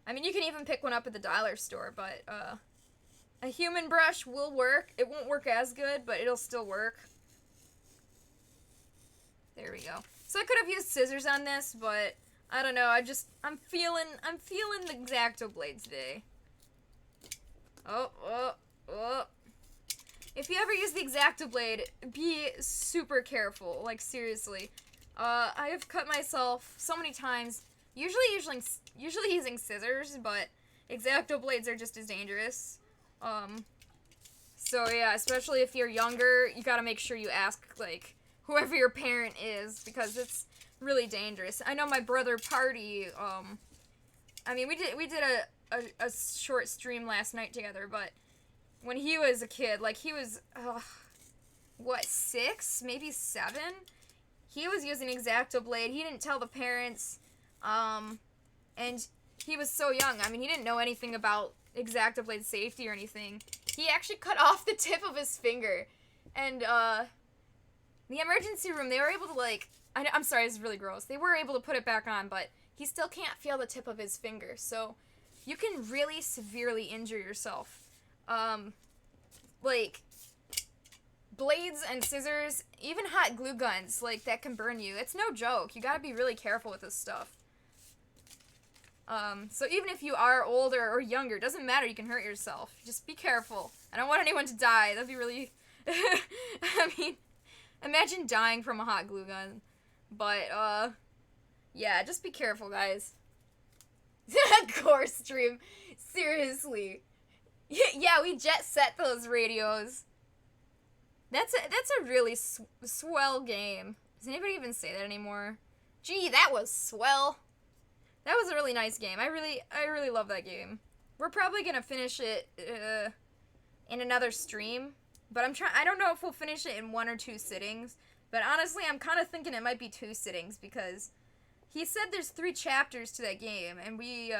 I mean, you can even pick one up at the dollar store, but, a human brush will work. It won't work as good, but it'll still work. There we go. So I could have used scissors on this, but I don't know. I'm feeling the X-Acto blade today. Oh. If you ever use the X-Acto blade, be super careful. Like, seriously. I have cut myself so many times. Usually using scissors, but X-Acto blades are just as dangerous. So yeah, especially if you're younger, you gotta make sure you ask, like, whoever your parent is, because it's really dangerous. I know my brother Party, I mean, we did a short stream last night together, but when he was a kid, like, he was, what, 6? Maybe 7? He was using X-Acto blade. He didn't tell the parents, and he was so young. I mean, he didn't know anything about X-Acto blade safety or anything. He actually cut off the tip of his finger, and, the emergency room, they were able to, like, I'm sorry, this is really gross. They were able to put it back on, but he still can't feel the tip of his finger, so you can really severely injure yourself. Like, blades and scissors, even hot glue guns, like, that can burn you. It's no joke. You gotta be really careful with this stuff. So even if you are older or younger, it doesn't matter, you can hurt yourself. Just be careful. I don't want anyone to die. That'd be really... I mean, imagine dying from a hot glue gun. But, yeah, just be careful, guys. Core stream. Seriously. Yeah, we jet set those radios. That's a really swell game. Does anybody even say that anymore? Gee, that was swell. That was a really nice game. I really love that game. We're probably gonna finish it in another stream, but I don't know if we'll finish it in 1 or 2 sittings. But honestly, I'm kind of thinking it might be 2 sittings because he said there's 3 chapters to that game, and we,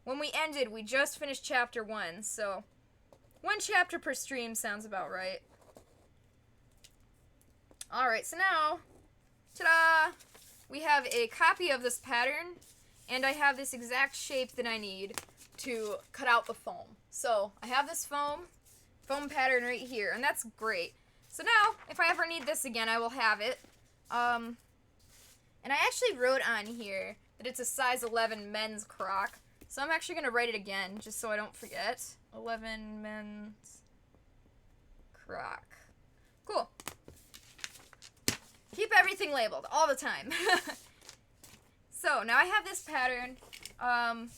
when we ended, we just finished chapter 1, so 1 chapter per stream sounds about right. Alright, so now, ta-da! We have a copy of this pattern, and I have this exact shape that I need to cut out the foam. So, I have this foam pattern right here, and that's great. So now, if I ever need this again, I will have it. And I actually wrote on here that it's a size 11 men's croc. So I'm actually going to write it again, just so I don't forget. 11 men's croc. Cool. Keep everything labeled all the time. So, now I have this pattern. I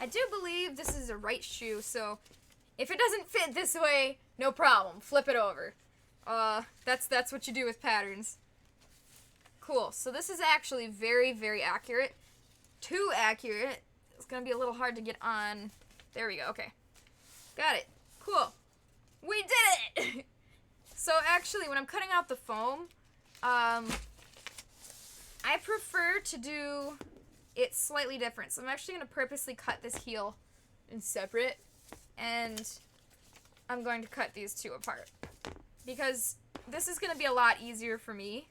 do believe this is a right shoe, so if it doesn't fit this way, no problem. Flip it over. That's what you do with patterns. Cool. So this is actually very, very accurate. Too accurate. It's going to be a little hard to get on. There we go. Okay. Got it. Cool. We did it! So actually, when I'm cutting out the foam, I prefer to do it slightly different. So I'm actually going to purposely cut this heel in separate, and I'm going to cut these 2 apart. Because this is going to be a lot easier for me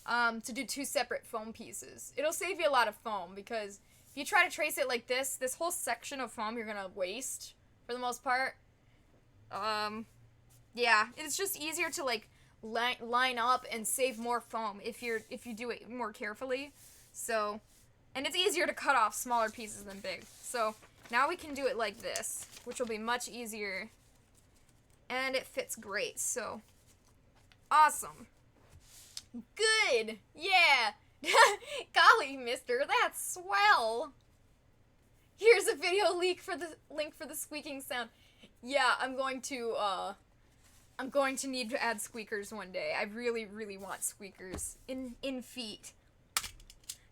to do 2 separate foam pieces. It'll save you a lot of foam, because if you try to trace it like this whole section of foam you're going to waste for the most part. Yeah, it's just easier to like line up and save more foam if you do it more carefully. So, and it's easier to cut off smaller pieces than big. So, now we can do it like this, which will be much easier. And it fits great, so awesome. Good. Yeah. Golly, mister, that's swell. Here's a video link for the squeaking sound. Yeah, I'm going to need to add squeakers one day. I really, really want squeakers in feet.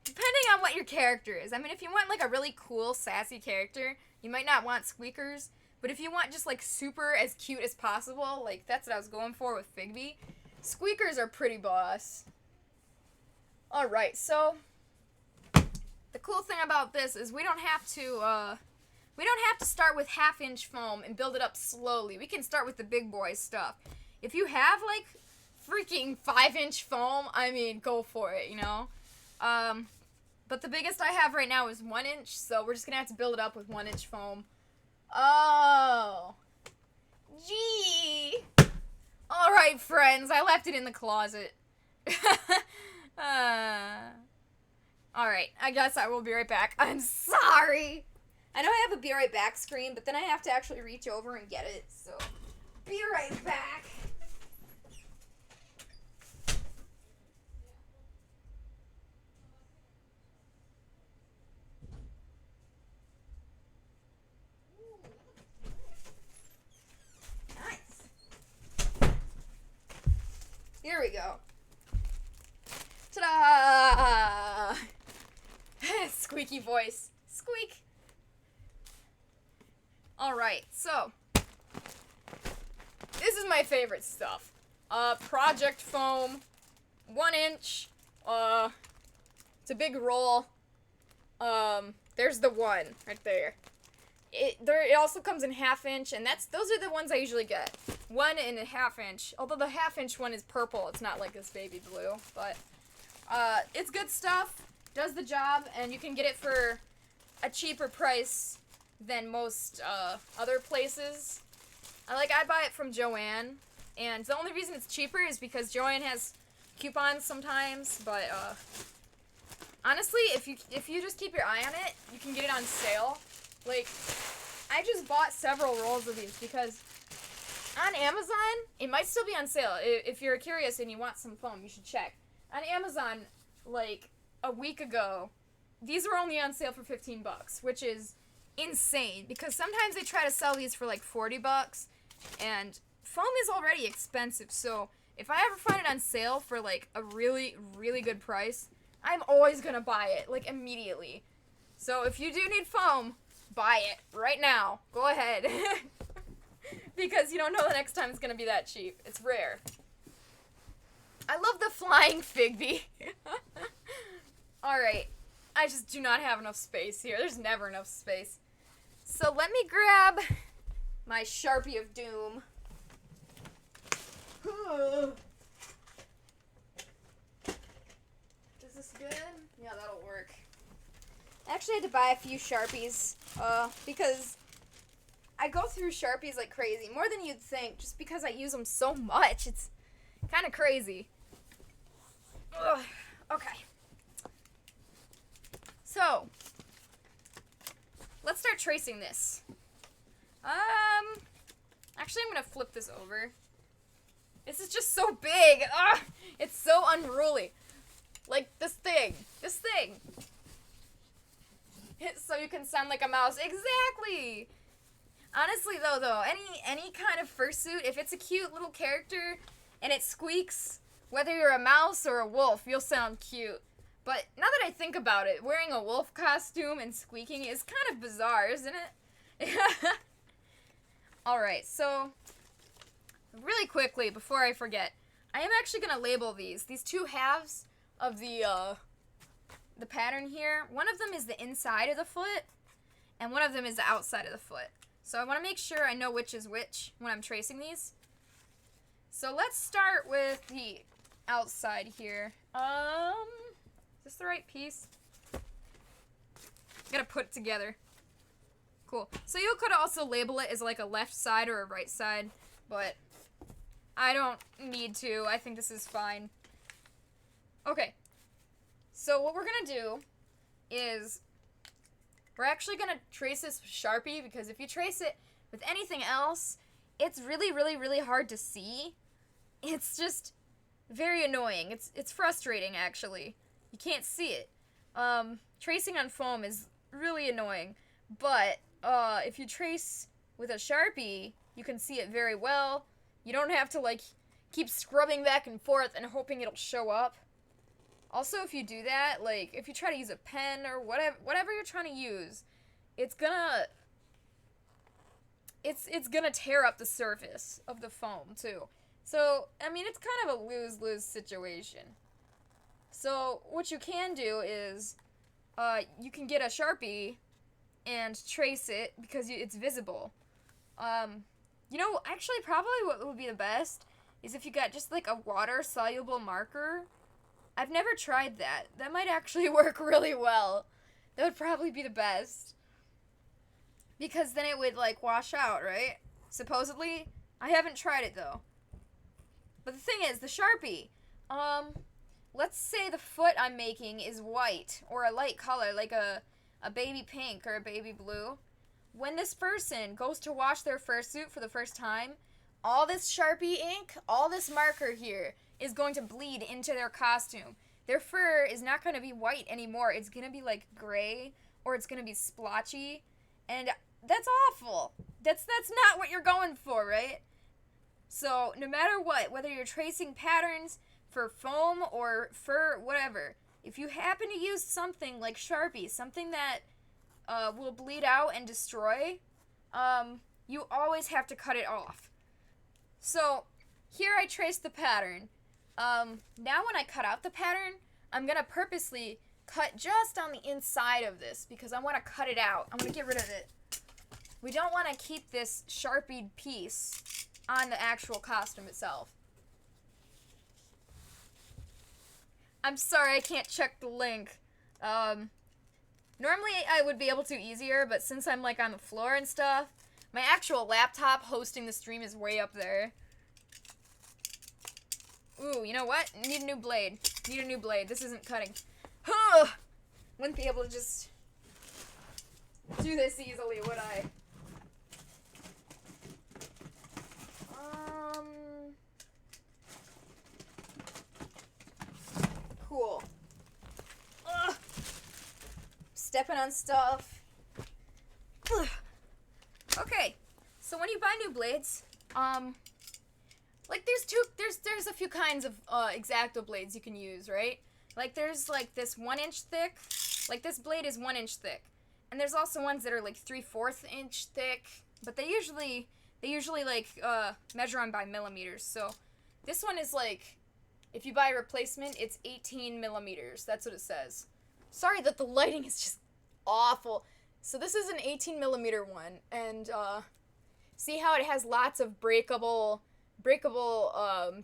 Depending on what your character is. I mean, if you want like a really cool, sassy character, you might not want squeakers. But if you want just like super as cute as possible, like that's what I was going for with Figby, squeakers are pretty boss. Alright, so the cool thing about this is we don't have to start with 1/2-inch foam and build it up slowly. We can start with the big boy stuff. If you have like freaking 5-inch foam, I mean, go for it, you know? But the biggest I have right now is 1 inch, so we're just gonna have to build it up with 1-inch foam. Oh. Gee. Alright, friends, I left it in the closet. Alright, I guess I will be right back. I'm sorry. I know I have a be right back screen, but then I have to actually reach over and get it, so be right back. Nice. Here we go. Ta-da! Squeaky voice. Squeak. Alright, so this is my favorite stuff. Project foam, 1 inch, it's a big roll. There's the one right there. It also comes in 1/2 inch, and those are the ones I usually get. 1 and a 1/2 inch. Although the 1/2 inch one is purple, it's not like this baby blue, but it's good stuff, does the job, and you can get it for a cheaper price than most other places. I buy it from Joann, and the only reason it's cheaper is because Joann has coupons sometimes, but honestly, if you just keep your eye on it, you can get it on sale. Like, I just bought several rolls of these because on Amazon, it might still be on sale. If you're curious and you want some foam, you should check. On Amazon, like a week ago, these were only on sale for $15, which is insane because sometimes they try to sell these for like $40, and foam is already expensive. So if I ever find it on sale for like a really, really good price, I'm always gonna buy it like immediately. So if you do need foam, buy it right now. Go ahead. Because you don't know the next time it's gonna be that cheap. It's rare. I love the flying Figby. Alright. I just do not have enough space here. There's never enough space. So let me grab my Sharpie of Doom. Is this good? Yeah, that'll work. I actually had to buy a few Sharpies, because I go through Sharpies like crazy. More than you'd think, just because I use them so much. It's kind of crazy. Ugh. Okay. So, let's start tracing this. Actually, I'm gonna flip this over. This is just so big. Ugh, it's so unruly. Like this thing. So you can sound like a mouse. Exactly. Honestly, though, any kind of fursuit, if it's a cute little character and it squeaks, whether you're a mouse or a wolf, you'll sound cute. But now that I think about it, wearing a wolf costume and squeaking is kind of bizarre, isn't it? Alright, so really quickly, before I forget, I am actually going to label these two halves of the pattern here. One of them is the inside of the foot, and one of them is the outside of the foot. So I want to make sure I know which is which when I'm tracing these. So let's start with the outside here. Is this the right piece? Gotta put it together. Cool. So you could also label it as like a left side or a right side, but I don't need to. I think this is fine. Okay. So what we're gonna do is we're actually gonna trace this with Sharpie, because if you trace it with anything else, it's really hard to see. It's just very annoying. It's frustrating, actually. You can't see it. Tracing on foam is really annoying, but if you trace with a Sharpie, you can see it very well. You don't have to like keep scrubbing back and forth and hoping it'll show up. Also, if you do that, like if you try to use a pen or whatever you're trying to use, it's gonna tear up the surface of the foam too. So, I mean, it's kind of a lose-lose situation. So, what you can do is, you can get a Sharpie and trace it because it's visible. You know, actually, probably what would be the best is if you got just like a water-soluble marker. I've never tried that. That might actually work really well. That would probably be the best. Because then it would, like, wash out, right? Supposedly. I haven't tried it, though. But the thing is, the Sharpie, let's say the foot I'm making is white, or a light color, like a baby pink or a baby blue. When this person goes to wash their fursuit for the first time, all this Sharpie ink, all this marker here, is going to bleed into their costume. Their fur is not going to be white anymore. It's going to be, like, gray, or it's going to be splotchy, and that's awful. That's not what you're going for, right? So, no matter what, whether you're tracing patterns for foam or fur, whatever, if you happen to use something like Sharpie, something that will bleed out and destroy, you always have to cut it off. So, here I traced the pattern. Now when I cut out the pattern, I'm going to purposely cut just on the inside of this because I want to cut it out. I'm going to get rid of it. We don't want to keep this Sharpied piece on the actual costume itself. I'm sorry, I can't check the link. Normally I would be able to easier, but since I'm like on the floor and stuff, my actual laptop hosting the stream is way up there. Ooh, you know what? Need a new blade. Need a new blade. This isn't cutting. Huh! Wouldn't be able to just do this easily, would I? Cool. Ugh. Stepping on stuff. Ugh. Okay, so when you buy new blades, like there's a few kinds of X-Acto blades you can use, right? Like there's like this 1 inch thick, like this blade is 1 inch thick, and there's also ones that are like 3/4 inch thick, but they usually like measure on by millimeters. So this one is like, if you buy a replacement, it's 18 millimeters. That's what it says. Sorry that the lighting is just awful. So this is an 18mm one, and see how it has lots of breakable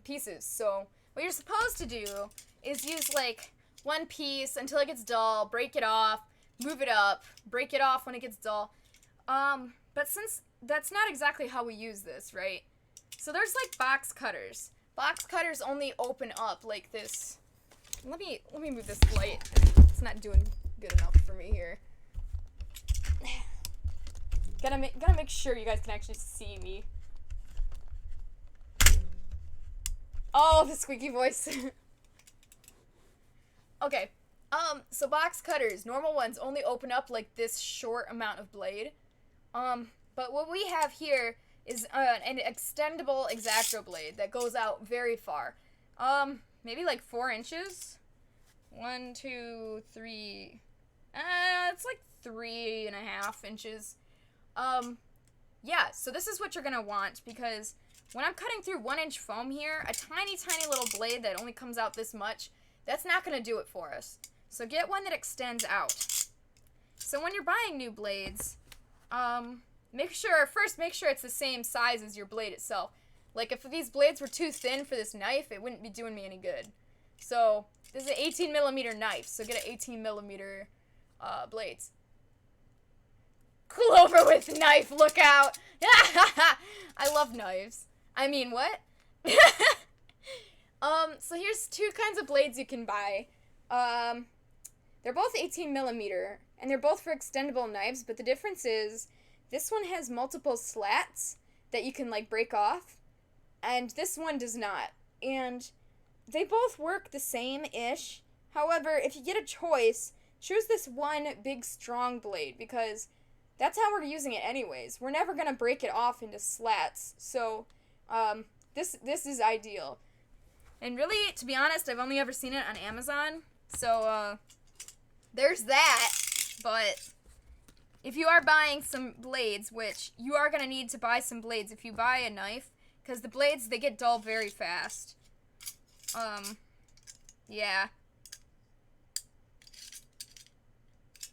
pieces. So what you're supposed to do is use like one piece until it gets dull, break it off, move it up, break it off when it gets dull. But since that's not exactly how we use this, right? So there's like box cutters. Box cutters only open up like this. Let me move this light. It's not doing good enough for me here. Gotta make sure you guys can actually see me. Oh, the squeaky voice. Okay. So box cutters, normal ones, only open up like this short amount of blade. But what we have here is an extendable X-Acto blade that goes out very far. Maybe like 4 inches. 1, 2, 3. It's like 3.5 inches. Yeah, so this is what you're gonna want, because when I'm cutting through 1-inch foam here, a tiny little blade that only comes out this much, that's not gonna do it for us. So get one that extends out. So when you're buying new blades, make sure it's the same size as your blade itself. Like if these blades were too thin for this knife, it wouldn't be doing me any good. So this is an 18mm knife, so get an 18mm blades. Clover with knife, look out! I love knives. I mean, what? So here's 2 kinds of blades you can buy. They're both 18mm, and they're both for extendable knives, but the difference is this one has multiple slats that you can, like, break off, and this one does not. And they both work the same-ish. However, if you get a choice, choose this one big, strong blade, because that's how we're using it anyways. We're never going to break it off into slats, so this is ideal. And really, to be honest, I've only ever seen it on Amazon, so there's that. But if you are buying some blades, which you are going to need to buy some blades if you buy a knife, because the blades, they get dull very fast. Yeah.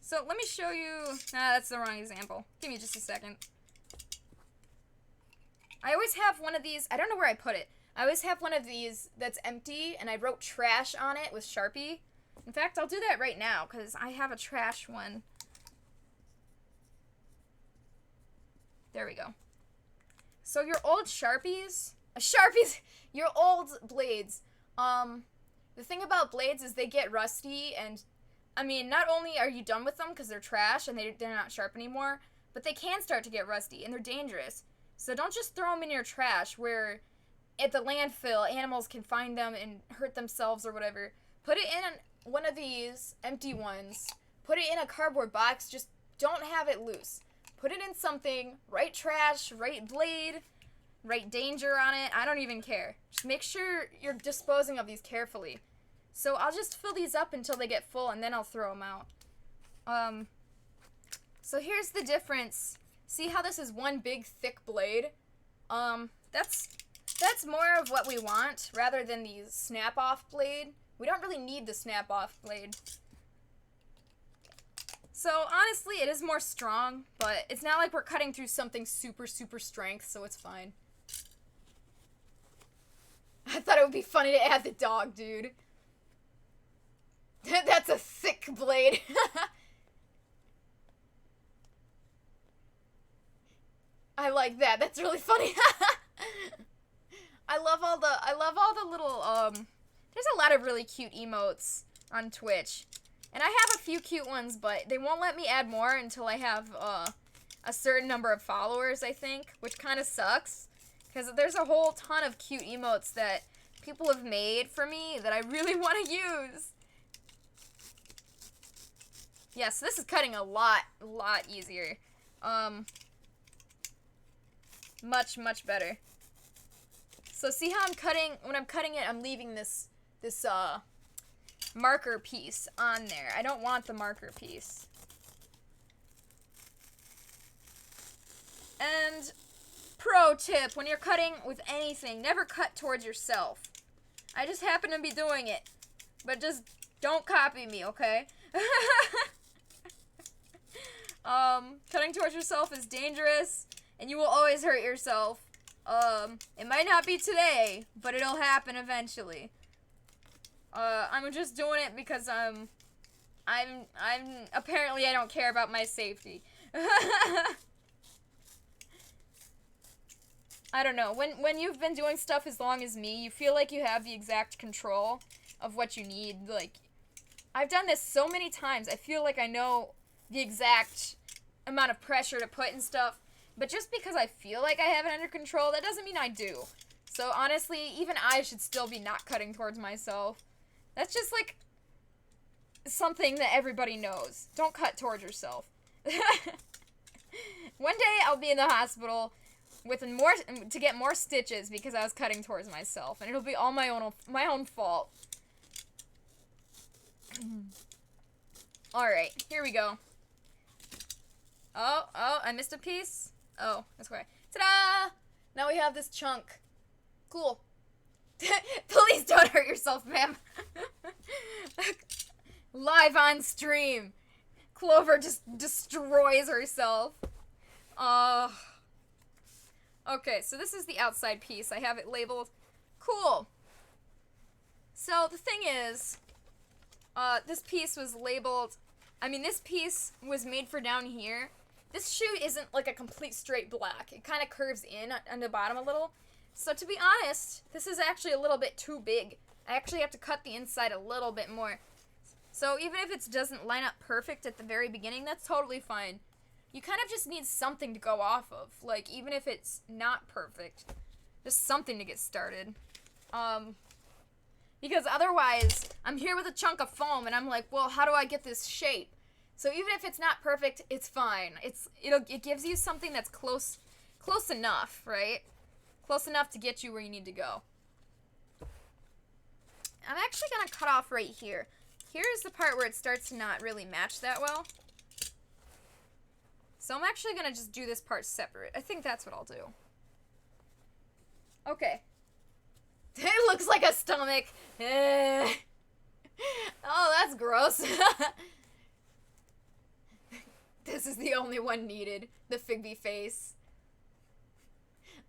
So let me show you. That's the wrong example. Give me just a second. I always have one of these. I don't know where I put it. I always have one of these that's empty, and I wrote trash on it with Sharpie. In fact, I'll do that right now, because I have a trash one. There we go. So your old your old blades, the thing about blades is they get rusty, and I mean, not only are you done with them because they're trash and they're not sharp anymore, but they can start to get rusty, and they're dangerous. So don't just throw them in your trash where at the landfill animals can find them and hurt themselves or whatever. Put it in one of these empty ones. Put it in a cardboard box. Just don't have it loose. Put it in something. Write trash, write blade, write danger on it. I don't even care. Just make sure you're disposing of these carefully. So I'll just fill these up until they get full, and then I'll throw them out. So here's the difference. See how this is one big thick blade? That's more of what we want rather than the snap-off blade. We don't really need the snap-off blade. So honestly, it is more strong, but it's not like we're cutting through something super strength, so it's fine. I thought it would be funny to add the dog, dude. That's a thick blade. I like that. That's really funny. I love all the little, there's a lot of really cute emotes on Twitch. And I have a few cute ones, but they won't let me add more until I have, a certain number of followers, I think, which kind of sucks. Because there's a whole ton of cute emotes that people have made for me that I really want to use. Yeah, so this is cutting a lot easier. Much better. So see how I'm cutting, when I'm cutting it, I'm leaving this marker piece on there. I don't want the marker piece. And pro tip, when you're cutting with anything, never cut towards yourself. I just happen to be doing it, but just don't copy me, okay? Cutting towards yourself is dangerous, and you will always hurt yourself. It might not be today, but it'll happen eventually. I'm just doing it because apparently I don't care about my safety. I don't know. When you've been doing stuff as long as me, you feel like you have the exact control of what you need. Like, I've done this so many times. I feel like I know the exact amount of pressure to put in stuff. But just because I feel like I have it under control, that doesn't mean I do. So honestly, even I should still be not cutting towards myself. That's just like something that everybody knows. Don't cut towards yourself. One day I'll be in the hospital with to get more stitches because I was cutting towards myself, and it'll be all my own fault. All right, here we go. Oh, I missed a piece. Oh, that's okay. Ta-da! Now we have this chunk. Cool. Please don't hurt yourself, ma'am. Live on stream. Clover just destroys herself. Okay, so this is the outside piece. I have it labeled. Cool. So the thing is, this piece was labeled, this piece was made for down here. This shoe isn't like a complete straight black. It kind of curves in on the bottom a little. So to be honest, this is actually a little bit too big. I actually have to cut the inside a little bit more. So even if it doesn't line up perfect at the very beginning, that's totally fine. You kind of just need something to go off of. Like, even if it's not perfect, just something to get started. Because otherwise, I'm here with a chunk of foam, and I'm like, well, how do I get this shape? So even if it's not perfect, it's fine. It gives you something that's close enough, right? Close enough to get you where you need to go. I'm actually gonna cut off right here. Here's the part where it starts to not really match that well. So I'm actually gonna just do this part separate. I think that's what I'll do. Okay. It looks like a stomach. Oh, that's gross. This is the only one needed. The Figby face.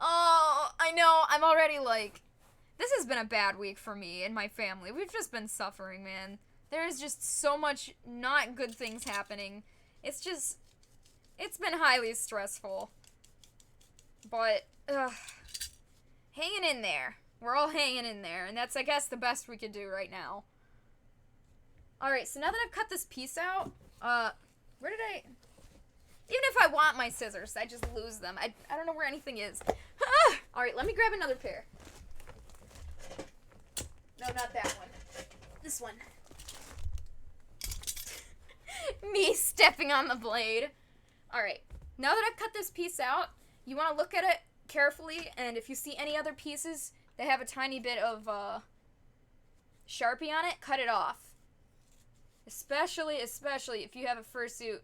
Oh, I know. I'm already like... This has been a bad week for me and my family. We've just been suffering, man. There's just so much not good things happening. It's been highly stressful. But, hanging in there. We're all hanging in there. And that's, I guess, the best we could do right now. Alright, so now that I've cut this piece out, where did I... Even if I want my scissors, I just lose them. I don't know where anything is. Alright, let me grab another pair. No, not that one. This one. Me stepping on the blade. Alright, now that I've cut this piece out, you want to look at it carefully, and if you see any other pieces that have a tiny bit of Sharpie on it, cut it off. Especially if you have a fursuit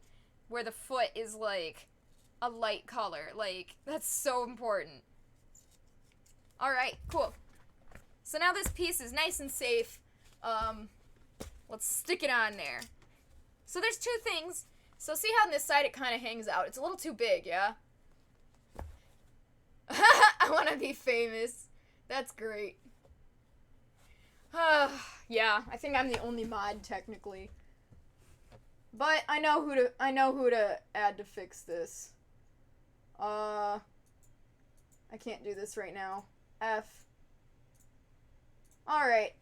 where the foot is like a light color. Like, that's so important. Alright, cool. So now this piece is nice and safe. Let's stick it on there. So there's two things. So see how on this side it kind of hangs out? It's a little too big, yeah? I want to be famous. That's great. Yeah, I think I'm the only mod technically. But I know who to add to fix this. I can't do this right now. F. Alright.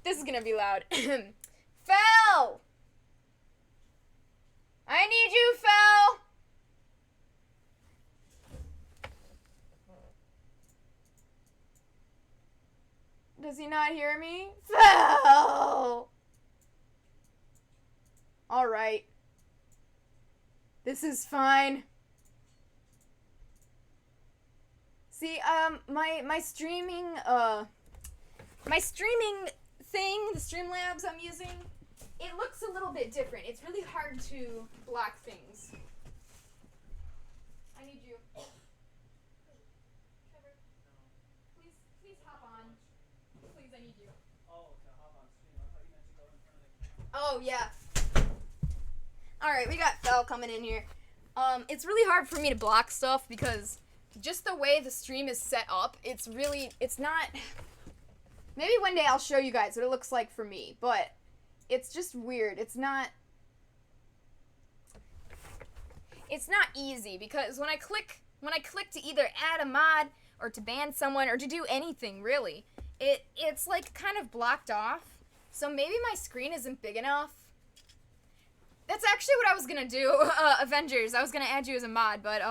This is gonna be loud. Fel! I need you, Fel! Does he not hear me? Fel! Alright. This is fine. See, my streaming thing, the Streamlabs I'm using, it looks a little bit different. It's really hard to block things. I need you. Trevor, please hop on. Please, I need you. Oh, to hop on stream. I thought you meant to go in front of the camera. Oh, yeah. Alright, we got Fel coming in here. It's really hard for me to block stuff because just the way the stream is set up, it's not... Maybe one day I'll show you guys what it looks like for me, but it's just weird. It's not easy because when I click to either add a mod or to ban someone or to do anything really, it's like kind of blocked off. So maybe my screen isn't big enough. That's actually what I was gonna do, Avengers. I was gonna add you as a mod, but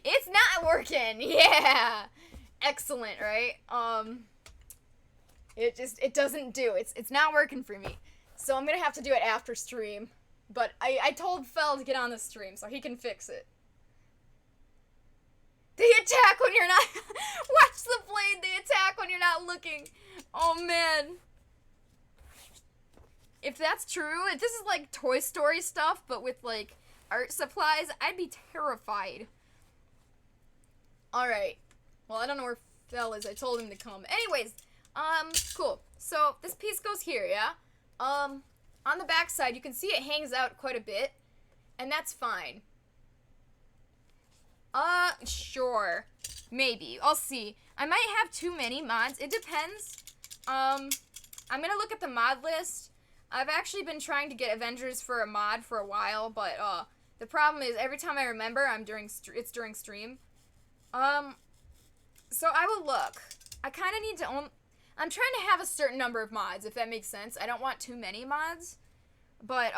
it's not working. Yeah, excellent, right? It doesn't do. It's not working for me. So I'm gonna have to do it after stream. But I told Fel to get on the stream so he can fix it. They attack when you're not... Watch the blade. They attack when you're not looking. Oh, man. If that's true, if this is like Toy Story stuff, but with like art supplies, I'd be terrified. Alright. Well, I don't know where Fel is. I told him to come. Anyways, cool. So, this piece goes here, yeah? On the back side, you can see it hangs out quite a bit, and that's fine. Sure. Maybe. I'll see. I might have too many mods. It depends. I'm gonna look at the mod list. I've actually been trying to get Avengers for a mod for a while, but, the problem is every time I remember, it's during stream. So I will look. I kind of need to I'm trying to have a certain number of mods, if that makes sense. I don't want too many mods. But,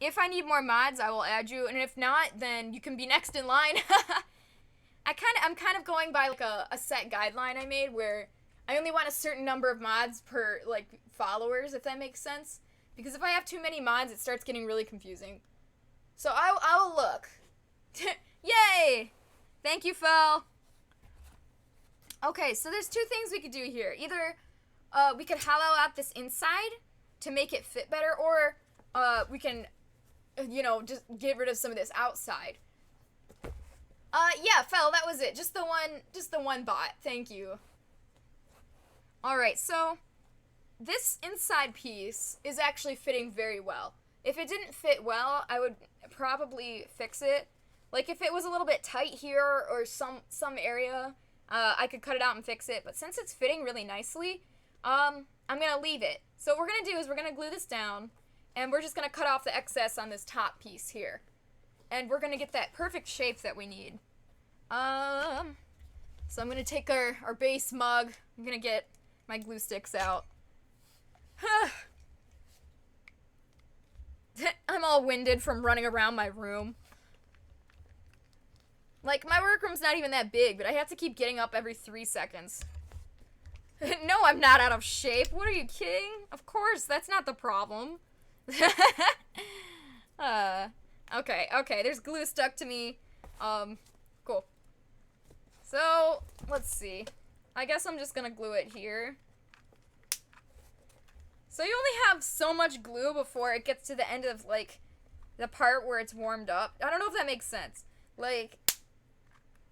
if I need more mods, I will add you. And if not, then you can be next in line. I'm kind of going by, like, a set guideline I made where I only want a certain number of mods per, like, followers, if that makes sense. Because if I have too many mods, it starts getting really confusing. So I will look. Yay! Thank you, Fel. Okay, so there's two things we could do here. Either we could hollow out this inside to make it fit better, or we can, you know, just get rid of some of this outside. Yeah, Fel, that was it. Just the one bot. Thank you. Alright, so this inside piece is actually fitting very well. If it didn't fit well, I would probably fix it. Like, if it was a little bit tight here or some area, I could cut it out and fix it. But since it's fitting really nicely, I'm going to leave it. So what we're going to do is we're going to glue this down, and we're just going to cut off the excess on this top piece here. And we're going to get that perfect shape that we need. So I'm going to take our base mug. I'm going to get my glue sticks out. I'm all winded from running around my room. Like, my workroom's not even that big, but I have to keep getting up every 3 seconds. No, I'm not out of shape. What are you kidding? Of course, that's not the problem. Okay, there's glue stuck to me. Cool. So, let's see. I guess I'm just gonna glue it here. So you only have so much glue before it gets to the end of, like, the part where it's warmed up. I don't know if that makes sense. Like,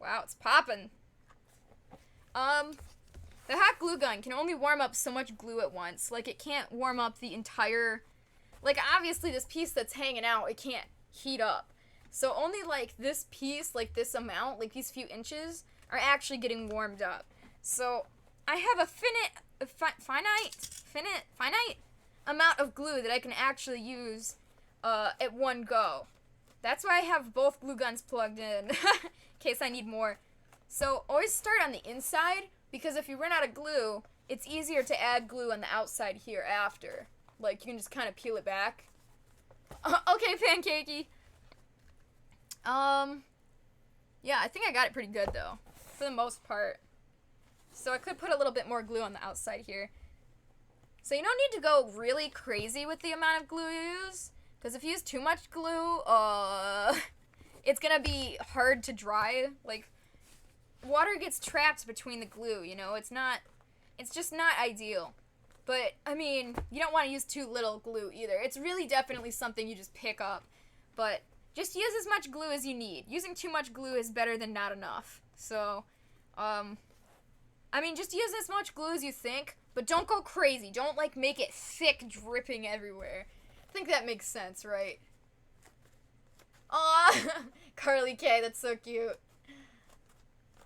wow, it's popping. The hot glue gun can only warm up so much glue at once. Like, it can't warm up the entire... Like, obviously, this piece that's hanging out, it can't heat up. So only, like, this piece, like, this amount, like, these few inches, are actually getting warmed up. So, I have a finite amount of glue that I can actually use, at one go. That's why I have both glue guns plugged in, in case I need more. So, always start on the inside, because if you run out of glue, it's easier to add glue on the outside here after. Like, you can just kind of peel it back. Okay, Pancakey. Yeah, I think I got it pretty good, though, for the most part. So I could put a little bit more glue on the outside here. So you don't need to go really crazy with the amount of glue you use, because if you use too much glue, it's gonna be hard to dry. Like, water gets trapped between the glue, you know? It's just not ideal. But, I mean, you don't want to use too little glue either. It's really definitely something you just pick up. But just use as much glue as you need. Using too much glue is better than not enough. So, I mean, just use as much glue as you think, but don't go crazy. Don't, like, make it thick, dripping everywhere. I think that makes sense, right? Aw, Carly K, that's so cute.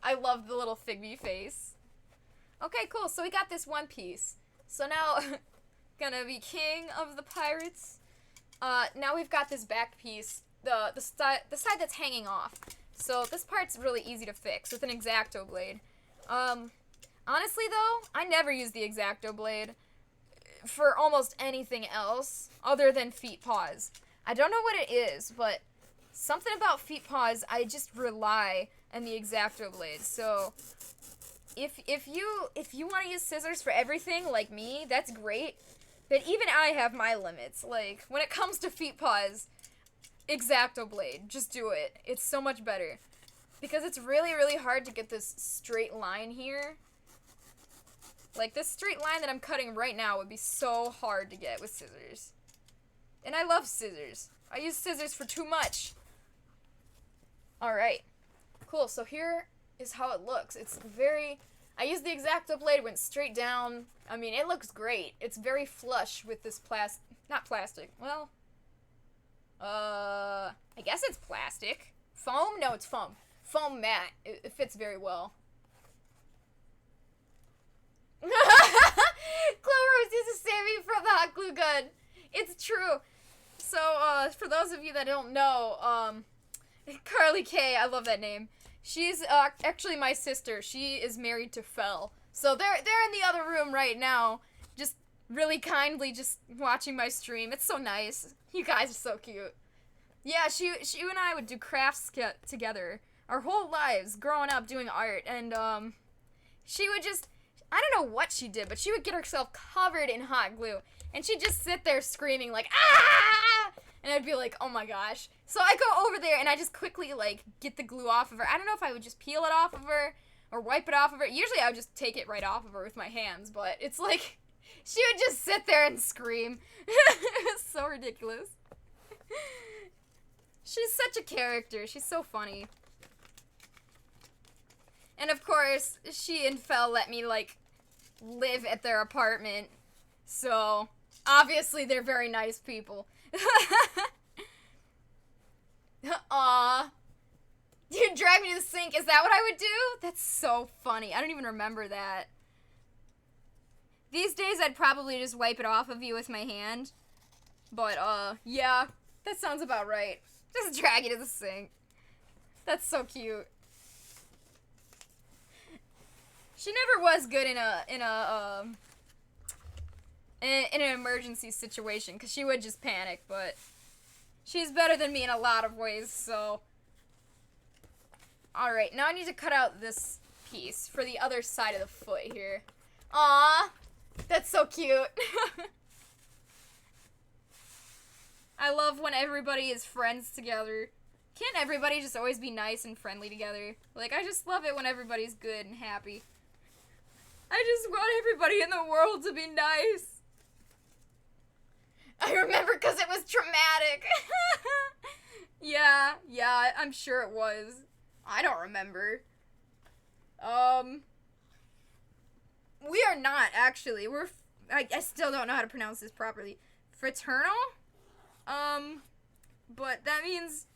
I love the little Figby face. Okay, cool. So we got this one piece. So now, gonna be king of the pirates. Now we've got this back piece, the side that's hanging off. So this part's really easy to fix with an X-Acto blade. Honestly though, I never use the X-Acto blade for almost anything else other than feetpaws. I don't know what it is, but something about feetpaws, I just rely on the X-Acto blade. So if you want to use scissors for everything like me, that's great. But even I have my limits. Like when it comes to feetpaws, X-Acto blade, just do it. It's so much better. Because it's really, really hard to get this straight line here. Like, this straight line that I'm cutting right now would be so hard to get with scissors. And I love scissors. I use scissors for too much. Alright. Cool, so here is how it looks. It's very... I used the X-Acto blade, went straight down. I mean, it looks great. It's very flush with this not plastic. Well... I guess it's plastic. Foam? No, it's foam. Foam mat. It fits very well. Clover was used to save me from the hot glue gun. It's true. So, for those of you that don't know, Carly K, I love that name. She's actually my sister. She is married to Fel. So they're in the other room right now, just really kindly just watching my stream. It's so nice. You guys are so cute. Yeah, she and I would do crafts together our whole lives growing up doing art, and she would just, I don't know what she did, but she would get herself covered in hot glue, and she'd just sit there screaming like, ah! And I'd be like, oh my gosh. So I go over there and I just quickly like get the glue off of her. I don't know if I would just peel it off of her or wipe it off of her. Usually I would just take it right off of her with my hands, but it's like, she would just sit there and scream. It's so ridiculous. She's such a character. She's so funny. And of course, she and Fel let me, like, live at their apartment. So, obviously, they're very nice people. Aw. You'd drag me to the sink. Is that what I would do? That's so funny. I don't even remember that. These days, I'd probably just wipe it off of you with my hand. But, yeah. That sounds about right. Just drag you to the sink. That's so cute. She never was good in an emergency situation, because she would just panic, but she's better than me in a lot of ways, so. Alright, now I need to cut out this piece for the other side of the foot here. Aww, that's so cute. I love when everybody is friends together. Can't everybody just always be nice and friendly together? Like, I just love it when everybody's good and happy. I just want everybody in the world to be nice. I remember because it was traumatic. Yeah, I'm sure it was. I don't remember. We are not, actually. I still don't know how to pronounce this properly. Fraternal? But that means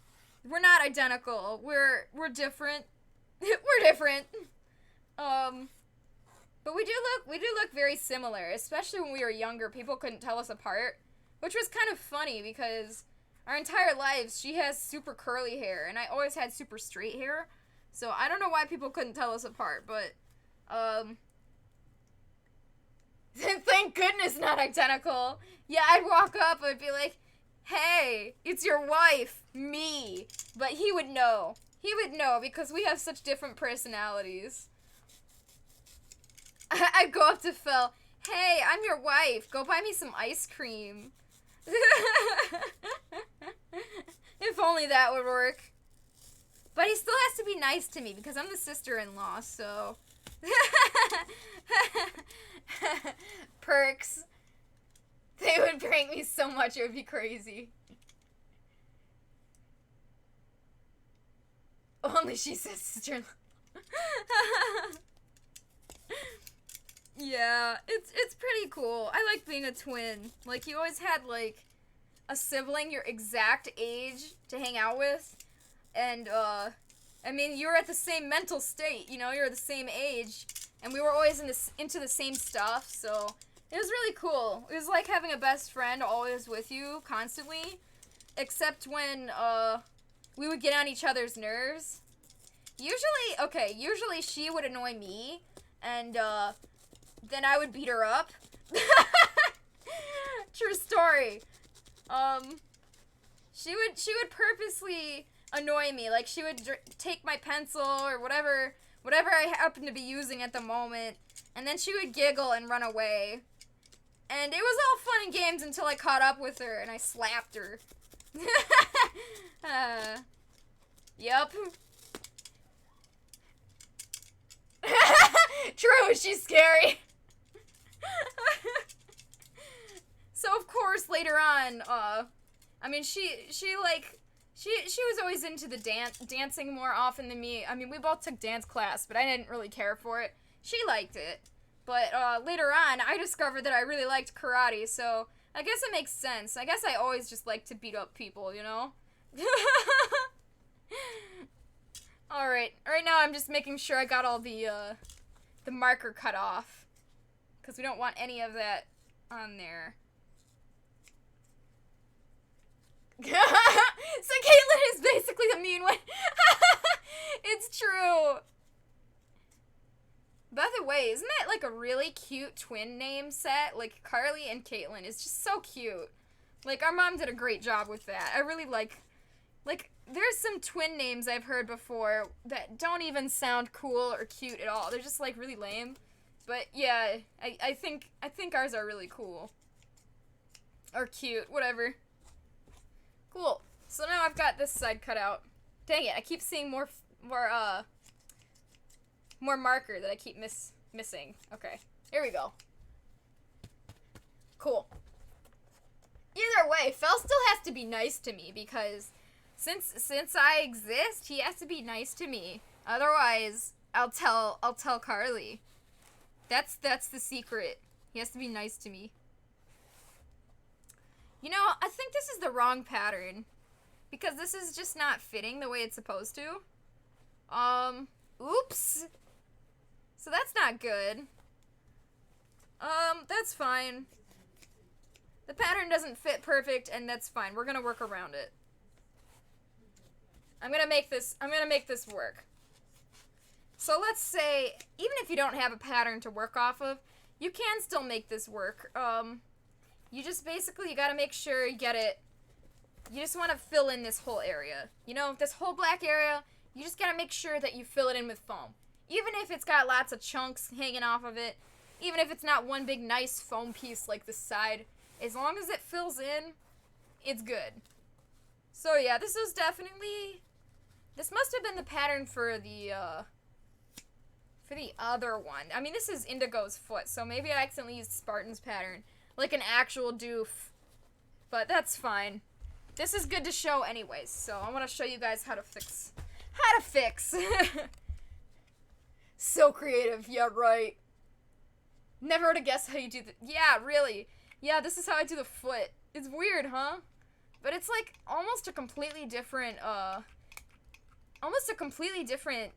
we're not identical. We're different. We're different. But we do look very similar, especially when we were younger. People couldn't tell us apart, which was kind of funny because our entire lives she has super curly hair and I always had super straight hair. So I don't know why people couldn't tell us apart, but thank goodness not identical. Yeah, I'd walk up and I'd be like, "Hey, it's your wife, me." But he would know. He would know because we have such different personalities. I'd go up to Phil, "Hey, I'm your wife. Go buy me some ice cream." If only that would work. But he still has to be nice to me because I'm the sister-in-law, so. Perks. They would prank me so much, it would be crazy. Only she says sister-in-law. Yeah, it's pretty cool. I like being a twin. Like, you always had, like, a sibling your exact age to hang out with, and I mean, you were at the same mental state, you know, you're the same age, and we were always into the same stuff, so it was really cool. It was like having a best friend always with you, constantly, except when, we would get on each other's nerves. Usually she would annoy me, and, then I would beat her up. True story. She would purposely annoy me. Like, she would take my pencil or whatever I happened to be using at the moment, and then she would giggle and run away. And it was all fun and games until I caught up with her and I slapped her. Yep. True, she's scary. So of course later on, I mean she was always into the dancing more often than me. I mean, we both took dance class, but I didn't really care for it. She liked it. But later on, I discovered that I really liked karate, so I guess it makes sense. I guess I always just like to beat up people, you know? Alright, right now I'm just making sure I got all the marker cut off, because we don't want any of that on there. So Caitlin is basically the mean one. It's true. By the way, isn't that like a really cute twin name set? Like Carly and Caitlin is just so cute. Like, our mom did a great job with that. I really like, there's some twin names I've heard before that don't even sound cool or cute at all. They're just like really lame. But yeah, I think ours are really cool. Or cute, whatever. Cool. So now I've got this side cut out. Dang it, I keep seeing more marker that I keep missing. Okay, here we go. Cool. Either way, Fel still has to be nice to me, because since I exist, he has to be nice to me. Otherwise, I'll tell Carly. That's the secret. He has to be nice to me. You know, I think this is the wrong pattern, because this is just not fitting the way it's supposed to. Oops. So that's not good. That's fine. The pattern doesn't fit perfect, and that's fine. We're gonna work around it. I'm gonna make this work. So let's say, even if you don't have a pattern to work off of, you can still make this work. You just basically, you gotta make sure you get it. You just want to fill in this whole area. You know, this whole black area, you just gotta make sure that you fill it in with foam. Even if it's got lots of chunks hanging off of it, even if it's not one big nice foam piece like this side, as long as it fills in, it's good. So yeah, this must have been the pattern for the other one. I mean, this is Indigo's foot, so maybe I accidentally used Spartan's pattern, like an actual doof. But that's fine. This is good to show anyways, so I want to show you guys how to fix. So creative, yeah, right. Never would have guessed how you do yeah, really. Yeah, this is how I do the foot. It's weird, huh? But it's like almost a completely different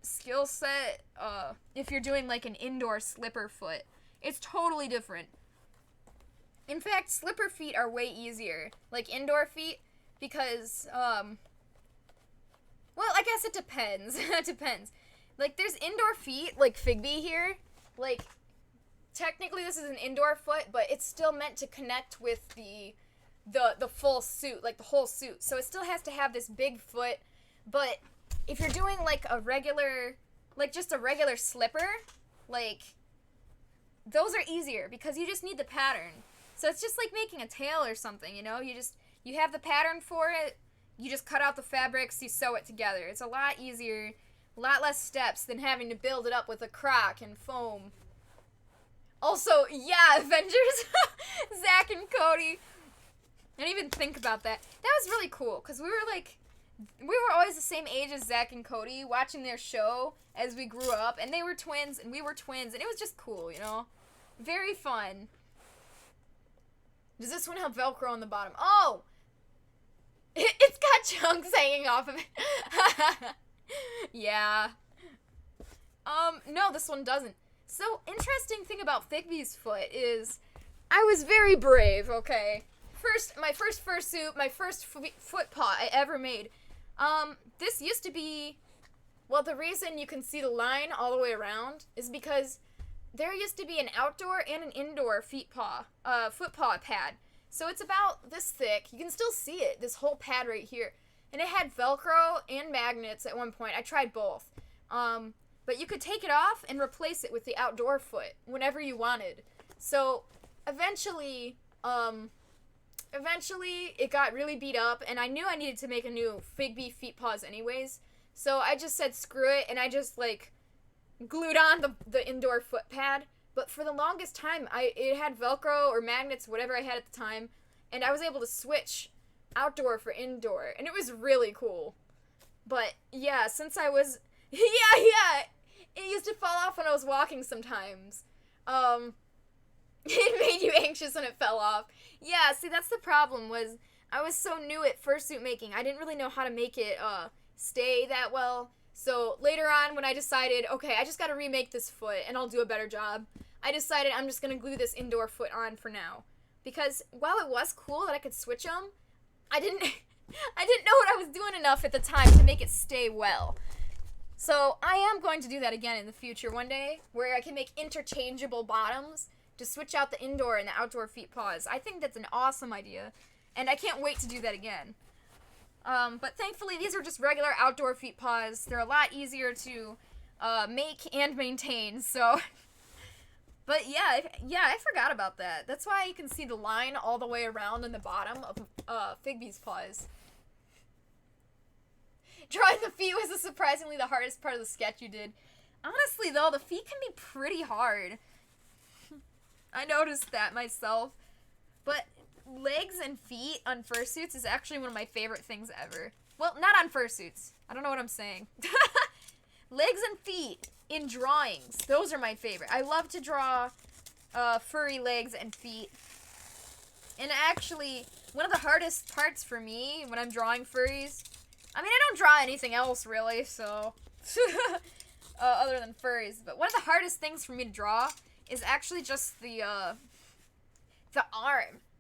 skill set if you're doing like an indoor slipper foot. It's totally different. In fact, slipper feet are way easier, like indoor feet, because well, I guess it depends. It depends. Like, there's indoor feet, like Figbee here. Like, technically this is an indoor foot, but it's still meant to connect with the full suit, like the whole suit. So it still has to have this big foot, but if you're doing like a regular, like just a regular slipper, like, those are easier because you just need the pattern. So it's just like making a tail or something, you know? You have the pattern for it, you just cut out the fabrics, you sew it together. It's a lot easier, a lot less steps than having to build it up with a crock and foam. Also, yeah, Avengers, Zach and Cody. I didn't even think about that. That was really cool, because we were always the same age as Zach and Cody, watching their show as we grew up, and they were twins, and we were twins, and it was just cool, you know? Very fun. Does this one have Velcro on the bottom? Oh! It's got chunks hanging off of it. Yeah. No, this one doesn't. So, interesting thing about Figby's foot is I was very brave, okay? My first fursuit, my first foot paw I ever made. This used to be, well, the reason you can see the line all the way around is because there used to be an outdoor and an indoor foot paw pad. So it's about this thick. You can still see it, this whole pad right here. And it had Velcro and magnets at one point. I tried both. But you could take it off and replace it with the outdoor foot whenever you wanted. So eventually it got really beat up, and I knew I needed to make a new Figby feet paws anyways. So I just said screw it, and I just like glued on the indoor foot pad. But for the longest time, it had Velcro or magnets, whatever I had at the time, and I was able to switch outdoor for indoor, and it was really cool. But yeah, since I was yeah, it used to fall off when I was walking sometimes. It made you anxious when it fell off. Yeah, see, that's the problem, was I was so new at fursuit making. I didn't really know how to make it stay that well. So later on, when I decided, okay, I just gotta remake this foot and I'll do a better job, I decided I'm just gonna glue this indoor foot on for now. Because while it was cool that I could switch them, I didn't know what I was doing enough at the time to make it stay well. So I am going to do that again in the future one day, where I can make interchangeable bottoms to switch out the indoor and the outdoor feet paws. I think that's an awesome idea, and I can't wait to do that again. But thankfully, these are just regular outdoor feet paws. They're a lot easier to make and maintain, so... But yeah, I forgot about that. That's why you can see the line all the way around in the bottom of Figby's paws. Drawing the feet was surprisingly the hardest part of the sketch you did. Honestly, though, the feet can be pretty hard. I noticed that myself. But legs and feet on fursuits is actually one of my favorite things ever. Well, not on fursuits. I don't know what I'm saying. Legs and feet in drawings. Those are my favorite. I love to draw furry legs and feet. And actually, one of the hardest parts for me when I'm drawing furries... I mean, I don't draw anything else, really, so... other than furries. But one of the hardest things for me to draw is actually just the arm.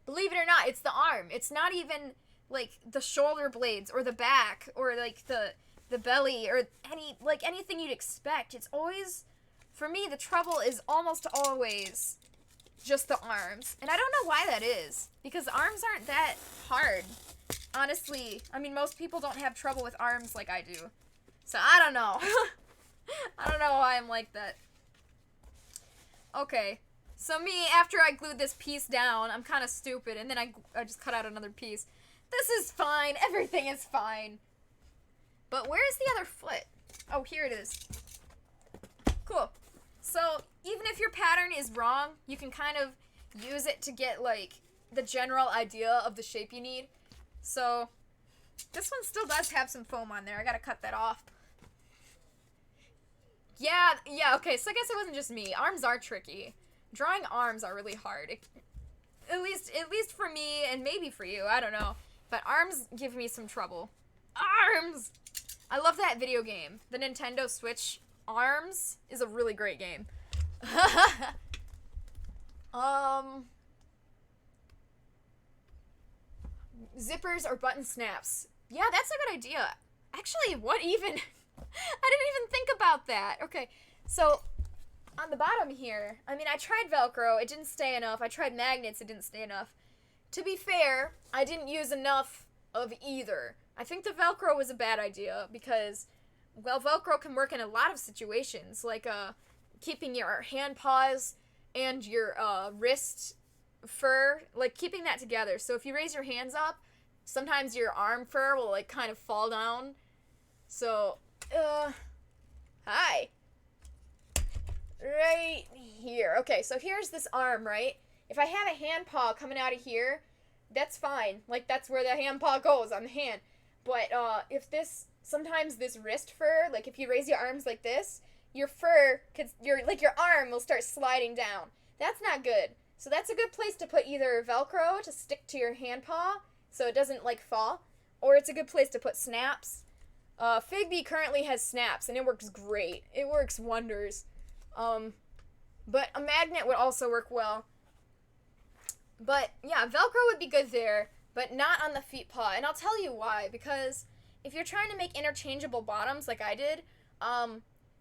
Believe it or not, it's the arm. It's not even, like, the shoulder blades or the back or, like, the belly or anything you'd expect. It's always, for me, the trouble is almost always just the arms. And I don't know why that is, because arms aren't that hard. Honestly, I mean, most people don't have trouble with arms like I do. So, I don't know. I don't know why I'm like that. Okay. So me, after I glued this piece down, I'm kind of stupid, and then I just cut out another piece. This is fine. Everything is fine. But where's the other foot? Oh, here it is. Cool. So, even if your pattern is wrong, you can kind of use it to get, like, the general idea of the shape you need. So, this one still does have some foam on there. I gotta cut that off. Yeah, okay, so I guess it wasn't just me. Arms are tricky. Drawing arms are really hard. At least for me, and maybe for you, I don't know. But arms give me some trouble. Arms! I love that video game. The Nintendo Switch Arms is a really great game. Zippers or button snaps. Yeah, that's a good idea. Actually, what even? I didn't even think about that. Okay, so on the bottom here, I mean, I tried Velcro. It didn't stay enough. I tried magnets. It didn't stay enough. To be fair, I didn't use enough of either. I think the Velcro was a bad idea because, well, Velcro can work in a lot of situations, like keeping your hand paws and your wrist fur, like keeping that together. So if you raise your hands up, sometimes your arm fur will like kind of fall down. So, hi. Right here. Okay, so here's this arm, right? If I have a hand paw coming out of here, that's fine. Like, that's where the hand paw goes, on the hand. But, if sometimes this wrist fur, like, if you raise your arms like this, your fur, your arm will start sliding down. That's not good. So that's a good place to put either Velcro to stick to your hand paw, so it doesn't, like, fall, or it's a good place to put snaps. Figby currently has snaps, and it works great. It works wonders. But a magnet would also work well. But, yeah, Velcro would be good there, but not on the feet paw. And I'll tell you why. Because if you're trying to make interchangeable bottoms like I did,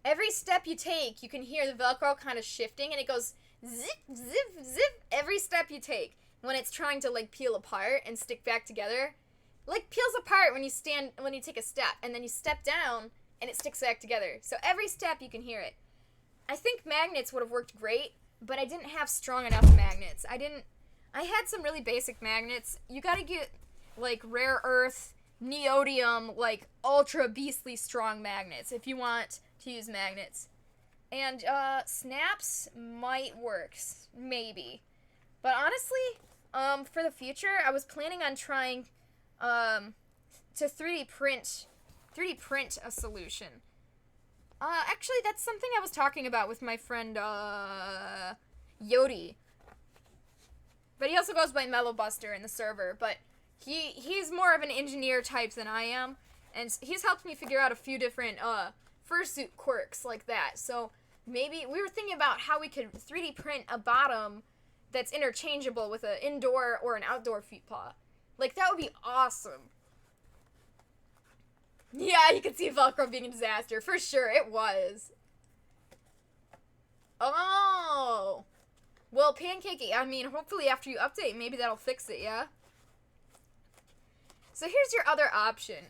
every step you take, you can hear the Velcro kind of shifting, and it goes zip, zip, zip every step you take. When it's trying to, like, peel apart and stick back together. Like, peels apart when you take a step, and then you step down, and it sticks back together. So every step you can hear it. I think magnets would have worked great, but I didn't have strong enough magnets. I had some really basic magnets. You gotta get, like, rare earth, neodymium, like, ultra beastly strong magnets if you want to use magnets. And, snaps might work. Maybe. But honestly, for the future, I was planning on trying, to 3D print a solution. Actually, that's something I was talking about with my friend, Yodi. But he also goes by Mellow Buster in the server, but he's more of an engineer type than I am, and he's helped me figure out a few different, fursuit quirks like that. So, maybe, we were thinking about how we could 3D print a bottom that's interchangeable with an indoor or an outdoor feet paw. Like, that would be awesome. Yeah, you can see Velcro being a disaster. For sure, it was. Oh. Well, Pancakey, I mean, hopefully after you update, maybe that'll fix it, yeah? So here's your other option.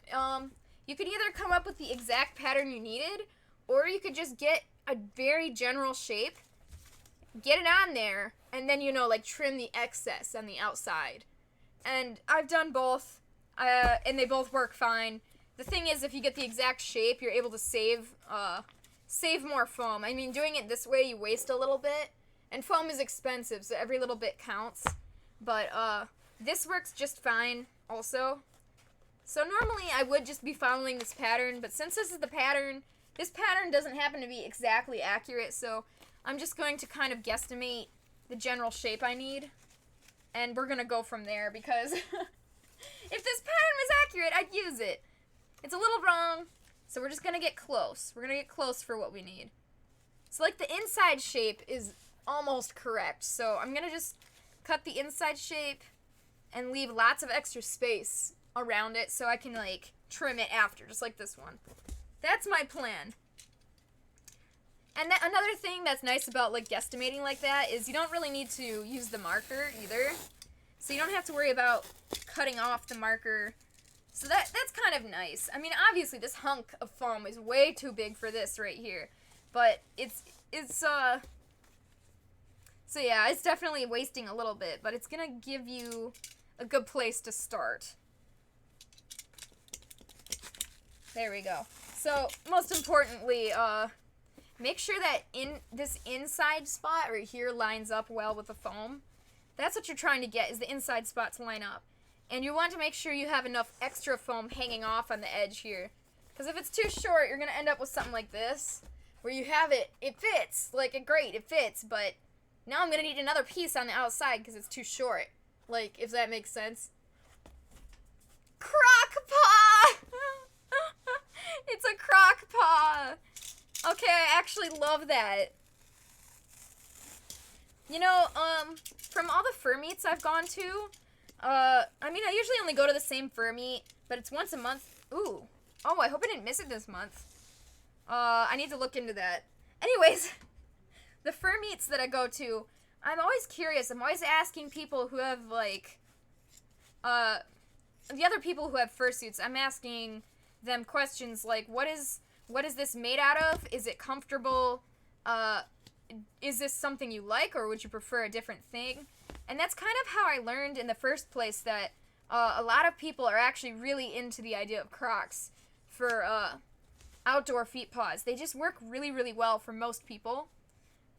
You could either come up with the exact pattern you needed, or you could just get a very general shape, get it on there, and then, you know, like, trim the excess on the outside. And I've done both, and they both work fine. The thing is, if you get the exact shape, you're able to save more foam. I mean, doing it this way, you waste a little bit, and foam is expensive, so every little bit counts. But, this works just fine, also. So normally, I would just be following this pattern, but since this is the pattern, this pattern doesn't happen to be exactly accurate, so I'm just going to kind of guesstimate the general shape I need. And we're gonna go from there, because if this pattern was accurate, I'd use it. It's a little wrong, so we're just gonna get close. We're gonna get close for what we need. So, like, the inside shape is almost correct, so I'm gonna just cut the inside shape and leave lots of extra space around it so I can, like, trim it after, just like this one. That's my plan. And another thing that's nice about, like, guesstimating like that is you don't really need to use the marker either. So you don't have to worry about cutting off the marker. So that's kind of nice. I mean, obviously this hunk of foam is way too big for this right here. But so yeah, it's definitely wasting a little bit, but it's gonna give you a good place to start. There we go. So, most importantly, make sure that this inside spot right here lines up well with the foam. That's what you're trying to get, is the inside spot to line up. And you want to make sure you have enough extra foam hanging off on the edge here. Because if it's too short, you're going to end up with something like this, where you have it fits, like, great, it fits, but now I'm going to need another piece on the outside because it's too short. Like, if that makes sense. Croc paw! It's a croc paw! Okay, I actually love that. You know, from all the fur meets I've gone to, I mean, I usually only go to the same fur meet, but it's once a month. Ooh. Oh, I hope I didn't miss it this month. I need to look into that. Anyways, the fur meets that I go to, I'm always curious. I'm always asking people who have, like, the other people who have fursuits, I'm asking them questions like, what is this made out of? Is it comfortable? Is this something you like, or would you prefer a different thing? And that's kind of how I learned in the first place that a lot of people are actually really into the idea of Crocs for outdoor feet paws. They just work really, really well for most people.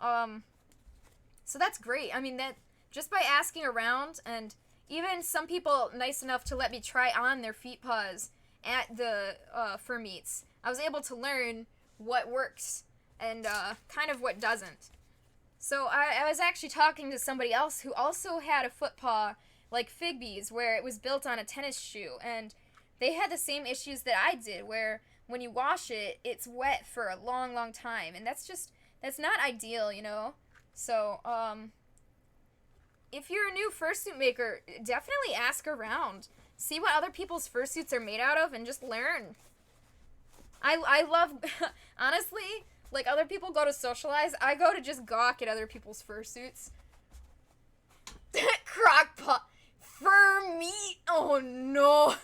So that's great. I mean, that just by asking around, and even some people nice enough to let me try on their feet paws at the fur meets, I was able to learn what works and kind of what doesn't. So I was actually talking to somebody else who also had a foot paw like Figby's, where it was built on a tennis shoe, and they had the same issues that I did, where when you wash it, it's wet for a long, long time, and that's not ideal, you know? So, if you're a new fursuit maker, definitely ask around. See what other people's fursuits are made out of, and just learn. I love, honestly, like, other people go to socialize, I go to just gawk at other people's fursuits. Crockpot. Fur meat. Oh, no.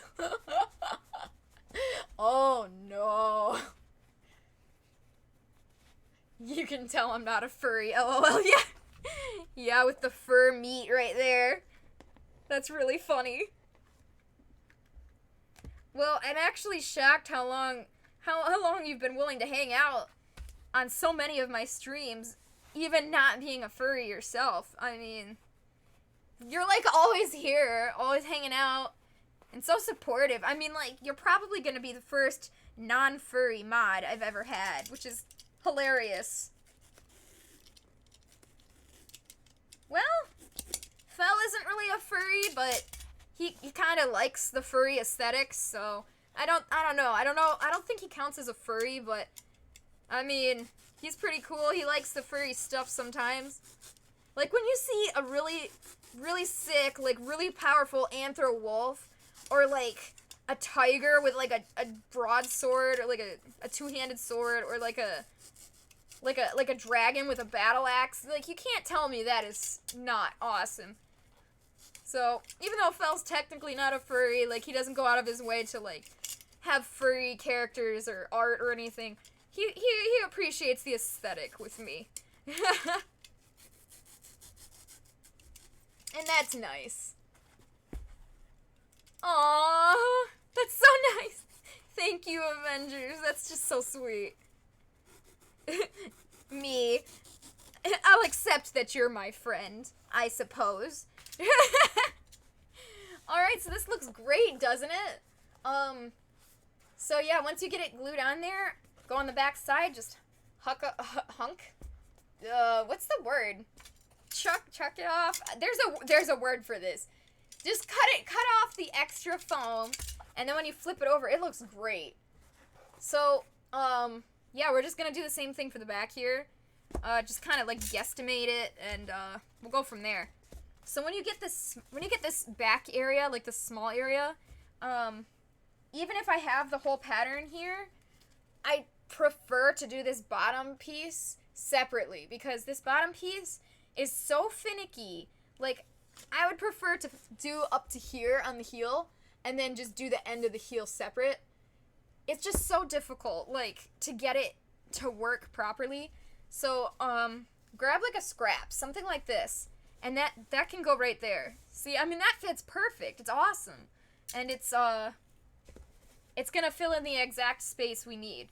Oh, no. You can tell I'm not a furry. LOL, yeah. Yeah, with the fur meat right there. That's really funny. Well, I'm actually shocked how long you've been willing to hang out on so many of my streams, even not being a furry yourself. I mean, you're like always here, always hanging out, and so supportive. I mean, like, you're probably gonna be the first non-furry mod I've ever had, which is hilarious. Well, Fel isn't really a furry, but he kind of likes the furry aesthetics, so I don't know. I don't think he counts as a furry, but I mean, he's pretty cool. He likes the furry stuff sometimes. Like, when you see a really, really sick, like, really powerful anthro wolf, or, like, a tiger with, like, a broadsword, or, like, a two-handed sword, or, like a dragon with a battle axe, like, you can't tell me that is not awesome. So, even though Fel's technically not a furry, like, he doesn't go out of his way to, like, have furry characters or art or anything, he appreciates the aesthetic with me. And that's nice. Aww, that's so nice. Thank you, Avengers. That's just so sweet. Me. I'll accept that you're my friend, I suppose. Alright, so this looks great, doesn't it? So yeah, once you get it glued on there, go on the back side, just hunk. What's the word? Chuck it off. There's a word for this. Just cut off the extra foam, and then when you flip it over, it looks great. So, yeah, we're just gonna do the same thing for the back here. Just kind of like guesstimate it, and we'll go from there. So when you get this back area, like the small area, even if I have the whole pattern here, I prefer to do this bottom piece separately, because this bottom piece is so finicky. Like, I would prefer to do up to here on the heel, and then just do the end of the heel separate. It's just so difficult, like, to get it to work properly. So, grab like a scrap, something like this, and that can go right there. See, I mean, that fits perfect. It's awesome. And it's gonna fill in the exact space we need.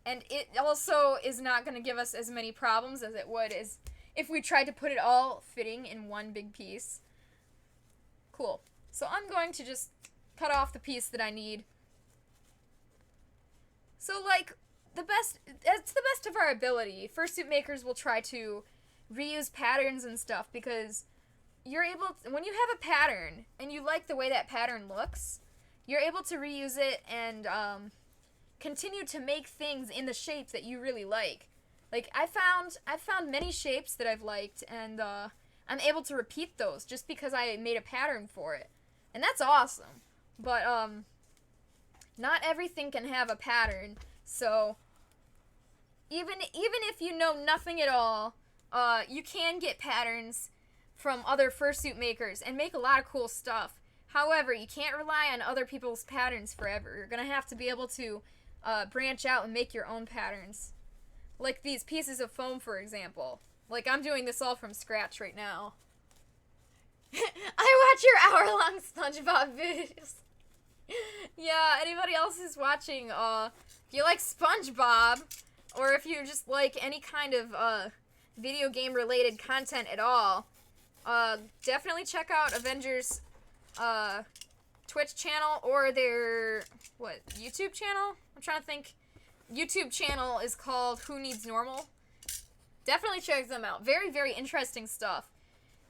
And it also is not gonna give us as many problems as it would as if we tried to put it all fitting in one big piece. Cool. So I'm going to just cut off the piece that I need. So, like, it's the best of our ability. Fursuit makers will try to reuse patterns and stuff, because you're able to, when you have a pattern and you like the way that pattern looks, you're able to reuse it and continue to make things in the shape that you really like. Like, I've found many shapes that I've liked, and I'm able to repeat those just because I made a pattern for it. And that's awesome. But not everything can have a pattern. So even if you know nothing at all, you can get patterns from other fursuit makers and make a lot of cool stuff. However, you can't rely on other people's patterns forever. You're gonna have to be able to branch out and make your own patterns. Like these pieces of foam, for example. Like, I'm doing this all from scratch right now. I watch your hour-long SpongeBob videos. Yeah, anybody else who's watching, if you like SpongeBob, or if you just like any kind of video game-related content at all, definitely check out Avengers' Twitch channel, or their, YouTube channel? I'm trying to think. YouTube channel is called Who Needs Normal. Definitely check them out. Very, very interesting stuff.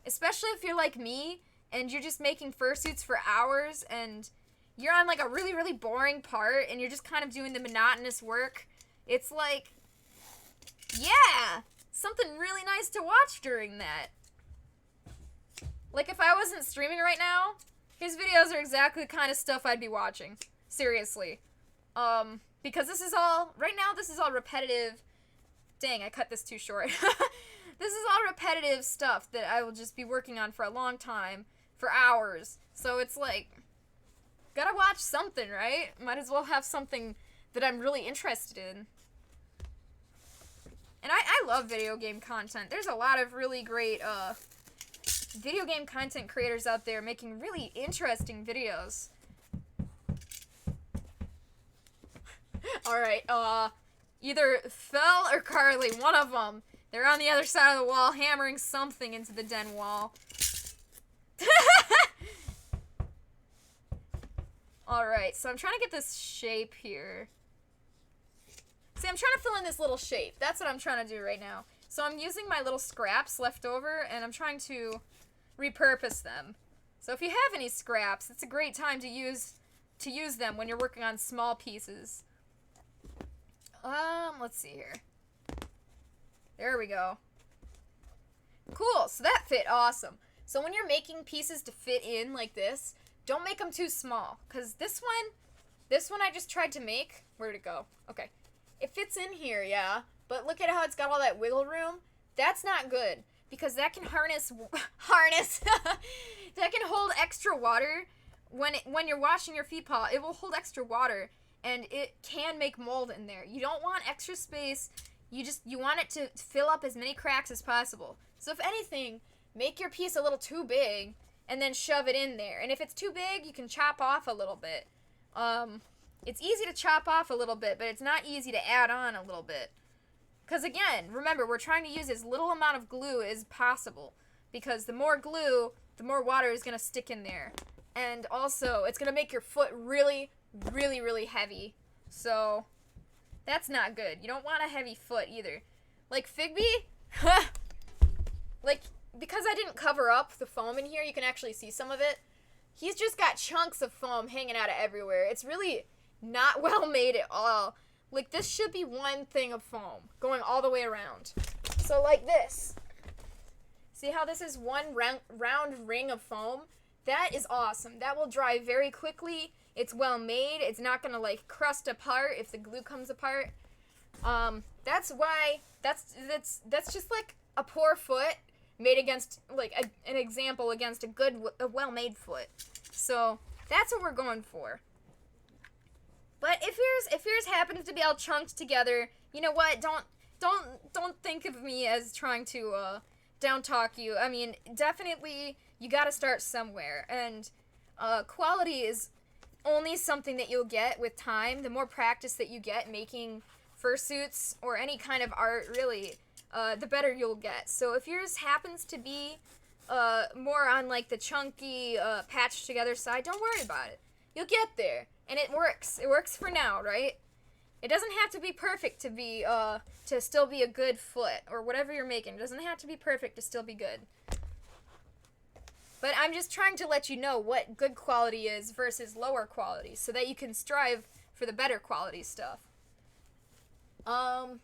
Especially if you're like me, and you're just making fursuits for hours, and you're on like a really, really boring part and you're just kind of doing the monotonous work, it's like, yeah, something really nice to watch during that. Like if I wasn't streaming right now, his videos are exactly the kind of stuff I'd be watching. Seriously. Because this is all, right now this is all repetitive. Dang, I cut this too short. This is all repetitive stuff that I will just be working on for a long time, for hours. So it's like, gotta watch something, right? Might as well have something that I'm really interested in. And I love video game content. There's a lot of really great, video game content creators out there making really interesting videos. Alright, either Phil or Carly, one of them. They're on the other side of the wall hammering something into the den wall. Alright, so I'm trying to get this shape here. See, I'm trying to fill in this little shape. That's what I'm trying to do right now. So I'm using my little scraps left over, and I'm trying to repurpose them. So if you have any scraps, it's a great time to use them when you're working on small pieces. Let's see here. There we go. Cool, so that fit awesome. So when you're making pieces to fit in like this, don't make them too small. Because this one I just tried to make. Where'd it go? Okay. It fits in here, yeah. But look at how it's got all that wiggle room. That's not good. Because that can harness, that can hold extra water. When you're washing your feet paw, it will hold extra water. And it can make mold in there. You don't want extra space. You want it to fill up as many cracks as possible. So if anything, make your piece a little too big and then shove it in there. And if it's too big, you can chop off a little bit. It's easy to chop off a little bit, but it's not easy to add on a little bit. Because again, remember, we're trying to use as little amount of glue as possible. Because the more glue, the more water is going to stick in there. And also, it's going to make your foot really, really, really heavy. So, that's not good. You don't want a heavy foot either. Like Figby, like, because I didn't cover up the foam in here, you can actually see some of it. He's just got chunks of foam hanging out of everywhere. It's really not well made at all. Like, this should be one thing of foam going all the way around. So, like this. See how this is one round ring of foam? That is awesome. That will dry very quickly. It's well made. It's not going to, like, crust apart if the glue comes apart. That's why, that's just, like, a poor foot made against, like, an example against a well-made foot. So, that's what we're going for. But if yours happens to be all chunked together, you know what? Don't think of me as trying to down talk you. I mean, definitely you got to start somewhere, and quality is only something that you'll get with time. The more practice that you get making fursuits or any kind of art, really, the better you'll get. So if yours happens to be more on like the chunky, patched together side, don't worry about it. You'll get there. And it works. It works for now, right? It doesn't have to be perfect to be, to still be a good foot, or whatever you're making. It doesn't have to be perfect to still be good. But I'm just trying to let you know what good quality is versus lower quality, so that you can strive for the better quality stuff. Oh,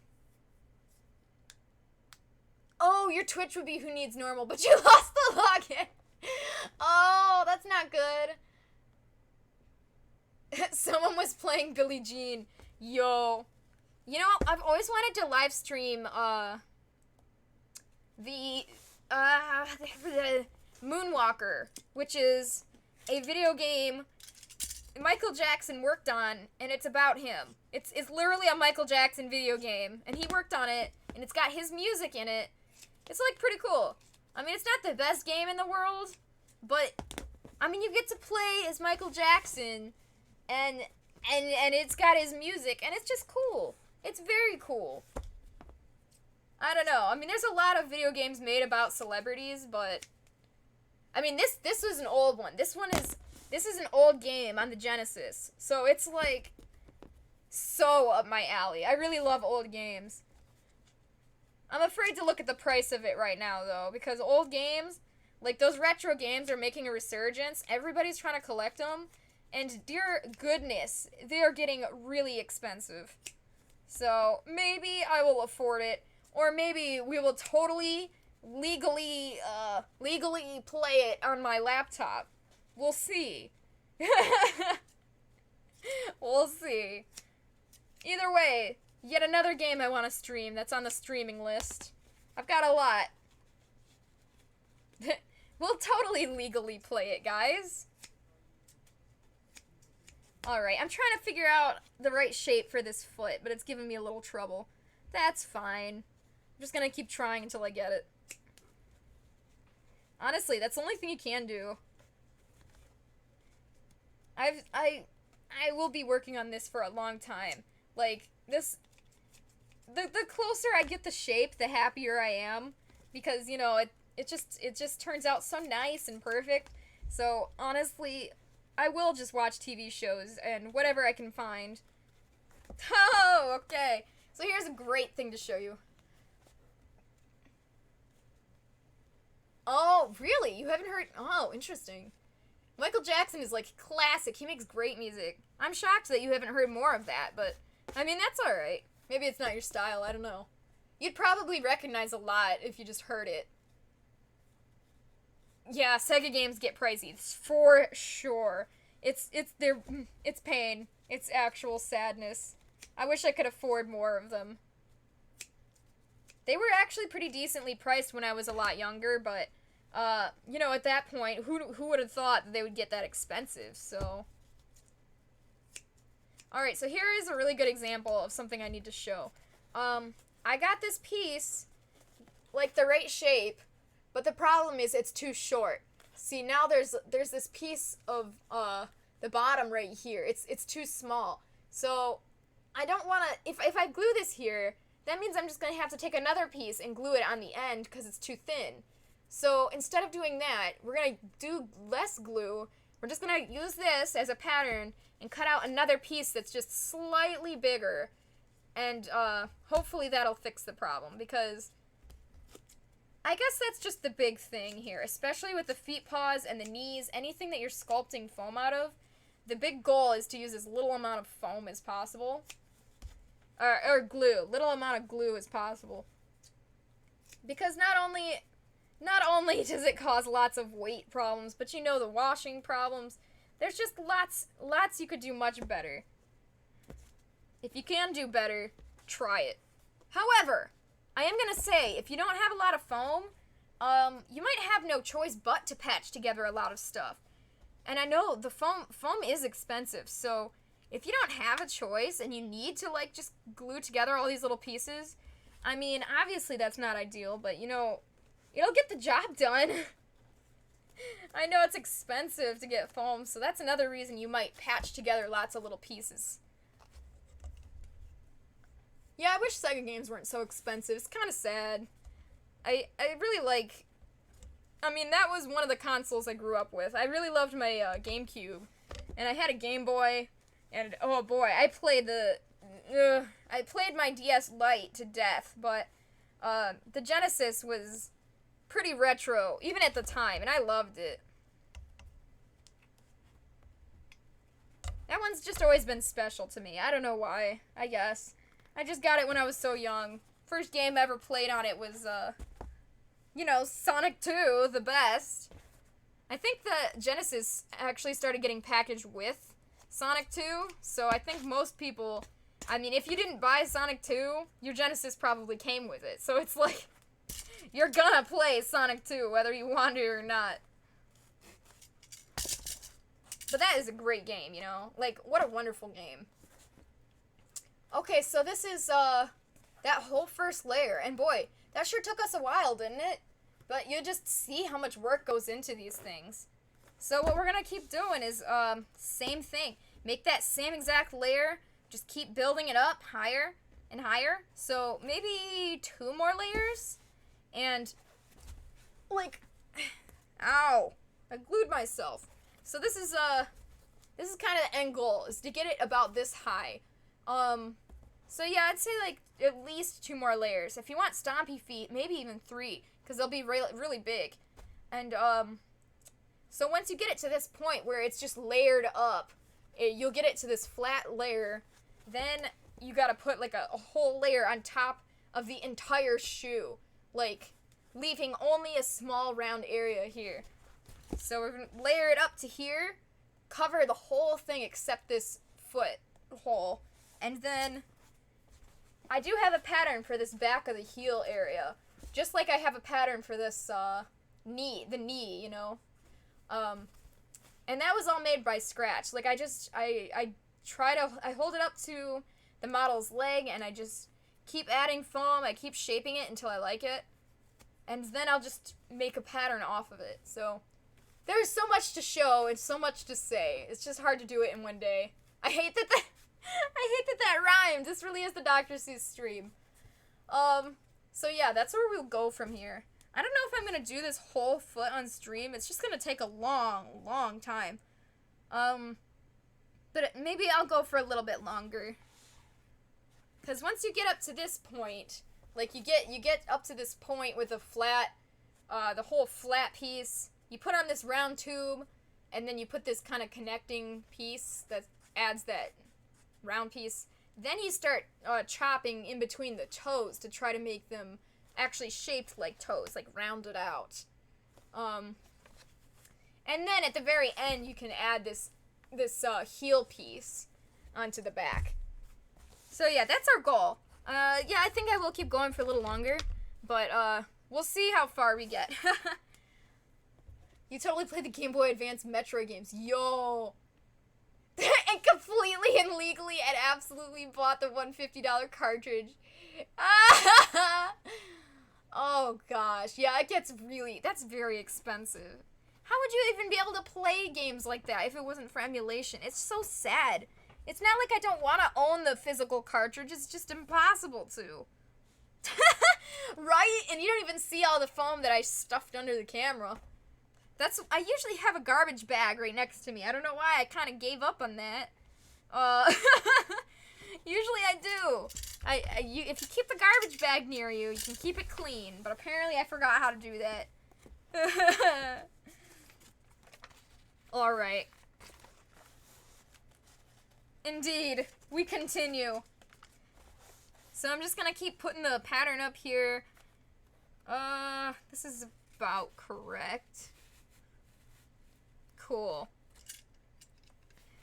your Twitch would be Who Needs Normal, but you lost the login. Oh, that's not good. Someone was playing Billie Jean. Yo. You know, I've always wanted to live stream, the Moonwalker, which is a video game Michael Jackson worked on, and it's about him. It's literally a Michael Jackson video game, and he worked on it, and it's got his music in it. It's, like, pretty cool. I mean, it's not the best game in the world, but, I mean, you get to play as Michael Jackson, and it's got his music, and it's just cool. It's very cool. I don't know. I mean, there's a lot of video games made about celebrities, but I mean, this was an old one. This is an old game on the Genesis. So it's like so up my alley. I really love old games. I'm afraid to look at the price of it right now though, because old games, like those retro games are making a resurgence. Everybody's trying to collect them. And dear goodness, they are getting really expensive. So maybe I will afford it, or maybe we will totally legally play it on my laptop. We'll see. We'll see. Either way, yet another game I want to stream that's on the streaming list. I've got a lot. We'll totally legally play it, guys. Alright, I'm trying to figure out the right shape for this foot, but it's giving me a little trouble. That's fine. I'm just gonna keep trying until I get it. Honestly, that's the only thing you can do. I will be working on this for a long time. Like, this... The closer I get the shape, the happier I am. Because, you know, it just turns out so nice and perfect. So, honestly, I will just watch TV shows and whatever I can find. Oh, okay. So here's a great thing to show you. Oh, really? You haven't heard... Oh, interesting. Michael Jackson is, like, classic. He makes great music. I'm shocked that you haven't heard more of that, but, I mean, that's alright. Maybe it's not your style, I don't know. You'd probably recognize a lot if you just heard it. Yeah, Sega games get pricey, for sure. It's pain. It's actual sadness. I wish I could afford more of them. They were actually pretty decently priced when I was a lot younger, but, you know, at that point, who would have thought that they would get that expensive, so... Alright, so here is a really good example of something I need to show. I got this piece, like the right shape, but the problem is it's too short. See, now there's this piece of, the bottom right here. It's too small. So, I don't want to... If I glue this here, that means I'm just going to have to take another piece and glue it on the end because it's too thin. So, instead of doing that, we're going to do less glue. We're just going to use this as a pattern and cut out another piece that's just slightly bigger. And, hopefully that'll fix the problem, because I guess that's just the big thing here, especially with the feet paws and the knees, anything that you're sculpting foam out of. The big goal is to use as little amount of foam as possible. Or glue. Little amount of glue as possible. Because not only does it cause lots of weight problems, but you know, the washing problems. There's just lots you could do much better. If you can do better, try it. However, I am gonna say, if you don't have a lot of foam, you might have no choice but to patch together a lot of stuff. And I know the foam is expensive, so if you don't have a choice and you need to, like, just glue together all these little pieces, I mean, obviously that's not ideal, but, you know, it'll get the job done. I know it's expensive to get foam, so that's another reason you might patch together lots of little pieces. Yeah, I wish Sega games weren't so expensive. It's kind of sad. I really like... I mean, that was one of the consoles I grew up with. I really loved my GameCube. And I had a Game Boy, and oh boy, I played my DS Lite to death, but the Genesis was pretty retro, even at the time, and I loved it. That one's just always been special to me. I don't know why, I guess. I just got it when I was so young. First game I ever played on it was, you know, Sonic 2, the best. I think the Genesis actually started getting packaged with Sonic 2, so I think most people... I mean, if you didn't buy Sonic 2, your Genesis probably came with it. So it's like, you're gonna play Sonic 2, whether you want to or not. But that is a great game, you know? Like, what a wonderful game. Okay, so this is, that whole first layer. And boy, that sure took us a while, didn't it? But you just see how much work goes into these things. So what we're gonna keep doing is, same thing. Make that same exact layer. Just keep building it up higher and higher. So maybe 2 more layers. And, like, ow, I glued myself. So this is kind of the end goal, is to get it about this high. So yeah, I'd say, like, at least 2 more layers. If you want stompy feet, maybe even 3, because they'll be really big. And, So once you get it to this point where it's just layered up, you'll get it to this flat layer, then you gotta put like a whole layer on top of the entire shoe, like leaving only a small round area here. So we're gonna layer it up to here, cover the whole thing except this foot hole, and then I do have a pattern for this back of the heel area, just like I have a pattern for this knee, you know. And that was all made by scratch. Like I hold it up to the model's leg and I just keep adding foam, I keep shaping it until I like it, and then I'll just make a pattern off of it. So there's so much to show and so much to say. It's just hard to do it in one day. I hate that that rhymed. This really is the Dr. Seuss stream. So yeah, that's where we'll go from here. I don't know if I'm gonna do this whole foot on stream. It's just gonna take a long time. But maybe I'll go for a little bit longer. Cause once you get up to this point, like you get up to this point with a flat, the whole flat piece. You put on this round tube, and then you put this kind of connecting piece that adds that round piece. Then you start chopping in between the toes to try to make them actually shaped like toes, like rounded out. And then at the very end, you can add this heel piece onto the back. So yeah, that's our goal. Yeah, I think I will keep going for a little longer, but we'll see how far we get. You totally played the Game Boy Advance Metroid games. Yo! And completely and legally and absolutely bought the $150 cartridge. Oh gosh. Yeah, that's very expensive. How would you even be able to play games like that if it wasn't for emulation? It's so sad. It's not like I don't want to own the physical cartridge. It's just impossible to. Right? And you don't even see all the foam that I stuffed under the camera. I usually have a garbage bag right next to me. I don't know why I kind of gave up on that. Usually I do. If you keep the garbage bag near you, you can keep it clean. But apparently I forgot how to do that. Alright. Indeed. We continue. So I'm just gonna keep putting the pattern up here. This is about correct. Cool.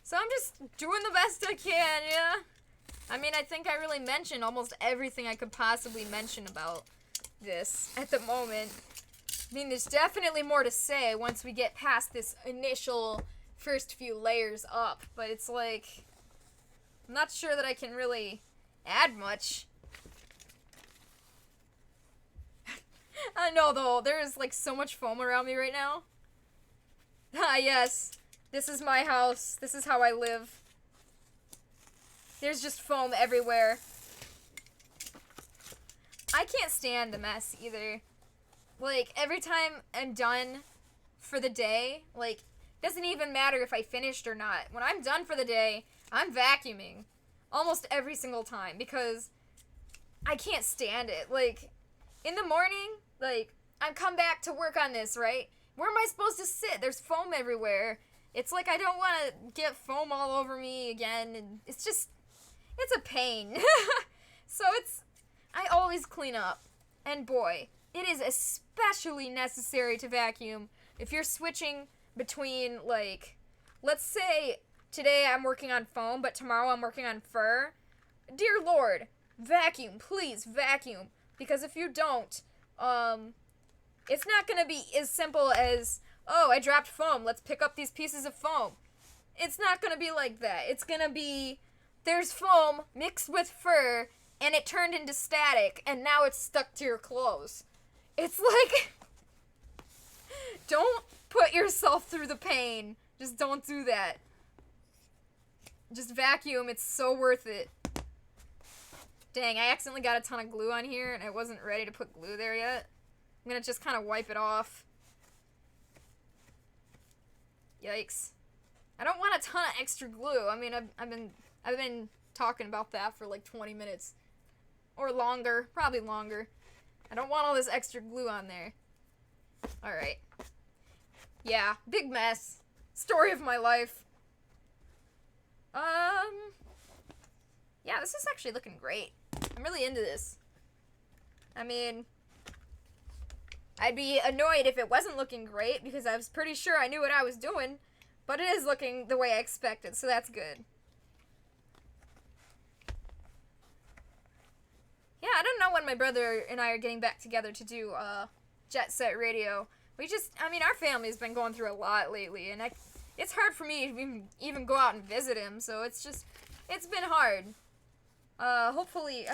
So I'm just doing the best I can, yeah? I mean, I think I really mentioned almost everything I could possibly mention about this at the moment. I mean, there's definitely more to say once we get past this initial first few layers up, but it's like, I'm not sure that I can really add much. I know, though, there is like so much foam around me right now. Ah, yes. This is my house. This is how I live. There's just foam everywhere. I can't stand the mess either. Like, every time I'm done for the day, like, doesn't even matter if I finished or not. When I'm done for the day, I'm vacuuming. Almost every single time, because I can't stand it. Like, in the morning, like, I come back to work on this, right? Where am I supposed to sit? There's foam everywhere. It's like I don't want to get foam all over me again. And it's just, it's a pain. So I always clean up. And boy, it is especially necessary to vacuum if you're switching between, like, let's say today I'm working on foam, but tomorrow I'm working on fur. Dear Lord, vacuum, please vacuum. Because if you don't, it's not going to be as simple as, oh, I dropped foam, let's pick up these pieces of foam. It's not going to be like that. It's going to be, there's foam mixed with fur, and it turned into static, and now it's stuck to your clothes. It's like, don't put yourself through the pain. Just don't do that. Just vacuum, it's so worth it. Dang, I accidentally got a ton of glue on here, and I wasn't ready to put glue there yet. I'm gonna just kind of wipe it off. Yikes. I don't want a ton of extra glue. I mean, I've been talking about that for like 20 minutes. Or longer. Probably longer. I don't want all this extra glue on there. Alright. Yeah, big mess. Story of my life. Yeah, this is actually looking great. I'm really into this. I mean, I'd be annoyed if it wasn't looking great because I was pretty sure I knew what I was doing, but it is looking the way I expected, so that's good. Yeah, I don't know when my brother and I are getting back together to do Jet Set Radio. I mean, our family's been going through a lot lately, and it's hard for me to even go out and visit him, so it's been hard. Hopefully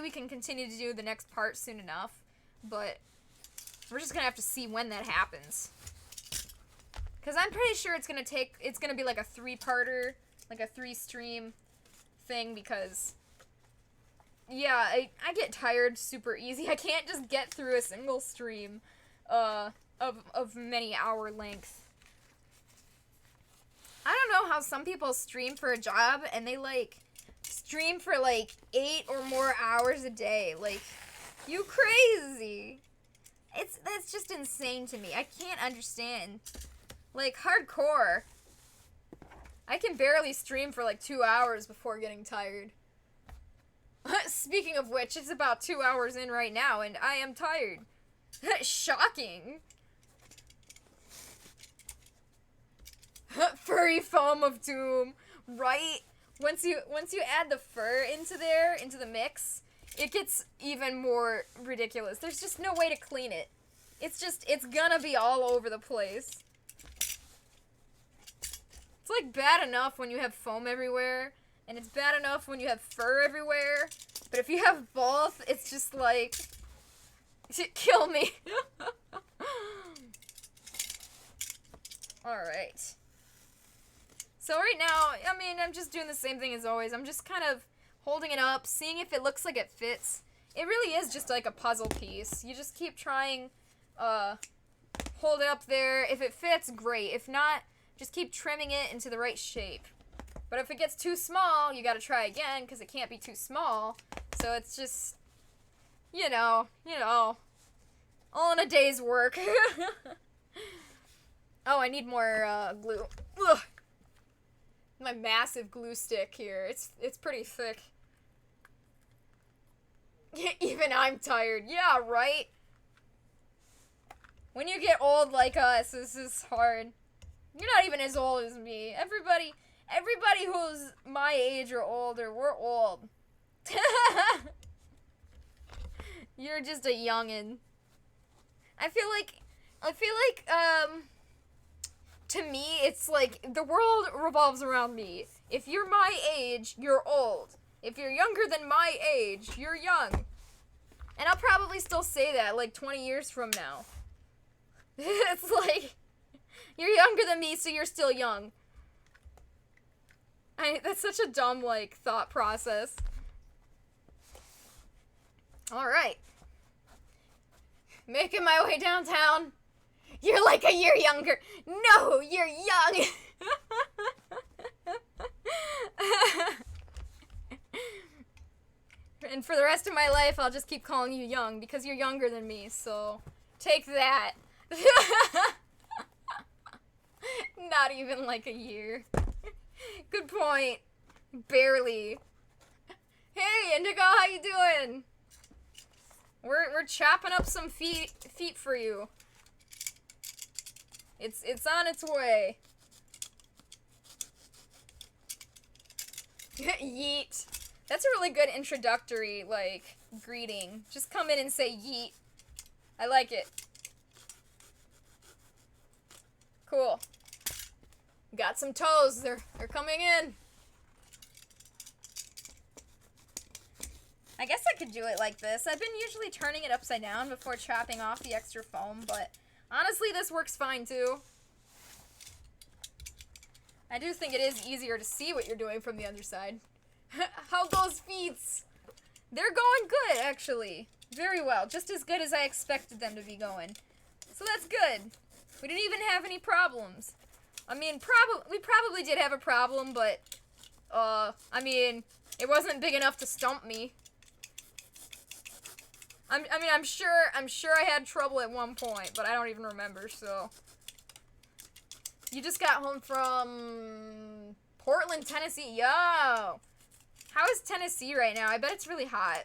we can continue to do the next part soon enough, but we're just gonna have to see when that happens. Because I'm pretty sure it's gonna be like a 3-parter, like a 3-stream thing, because, yeah, I get tired super easy. I can't just get through a single stream, of many hour length. I don't know how some people stream for a job, and they, like, stream for, like, 8 or more hours a day. Like, you crazy. That's just insane to me. I can't understand. Like, hardcore. I can barely stream for, like, 2 hours before getting tired. Speaking of which, it's about 2 hours in right now, and I am tired. Shocking. Furry foam of doom, right? Once you add the fur into the mix, it gets even more ridiculous. There's just no way to clean it. It's gonna be all over the place. It's like bad enough when you have foam everywhere, and it's bad enough when you have fur everywhere, but if you have both, it's just like, kill me. Alright. So right now, I mean, I'm just doing the same thing as always. I'm just kind of holding it up, seeing if it looks like it fits. It really is just like a puzzle piece. You just keep trying, hold it up there. If it fits, great. If not, just keep trimming it into the right shape. But if it gets too small, you gotta try again, because it can't be too small. So it's just, you know, all in a day's work. Oh, I need more, glue. Ugh. My massive glue stick here. It's pretty thick. Even I'm tired. Yeah, right? When you get old like us, this is hard. You're not even as old as me. Everybody who's my age or older, we're old. You're just a youngin'. I feel like, to me, it's like, the world revolves around me. If you're my age, you're old. If you're younger than my age, you're young. And I'll probably still say that, like, 20 years from now. It's like, you're younger than me, so you're still young. That's such a dumb, like, thought process. Alright. Making my way downtown. You're like a year younger. No, you're young. And for the rest of my life, I'll just keep calling you young because you're younger than me, so take that. Not even like a year. Good point. Barely. Hey, Indigo, how you doing? We're chopping up some feet for you. It's on its way. Yeet. That's a really good introductory, like, greeting. Just come in and say yeet. I like it. Cool. Got some toes. They're coming in. I guess I could do it like this. I've been usually turning it upside down before chopping off the extra foam, but honestly, this works fine too. I do think it is easier to see what you're doing from the other side. How goes feets? They're going good, actually. Very well. Just as good as I expected them to be going. So that's good. We didn't even have any problems. I mean, we probably did have a problem, but, I mean, it wasn't big enough to stump me. I'm sure I had trouble at one point, but I don't even remember, so. You just got home from Portland, Tennessee. Yo! How is Tennessee right now? I bet it's really hot.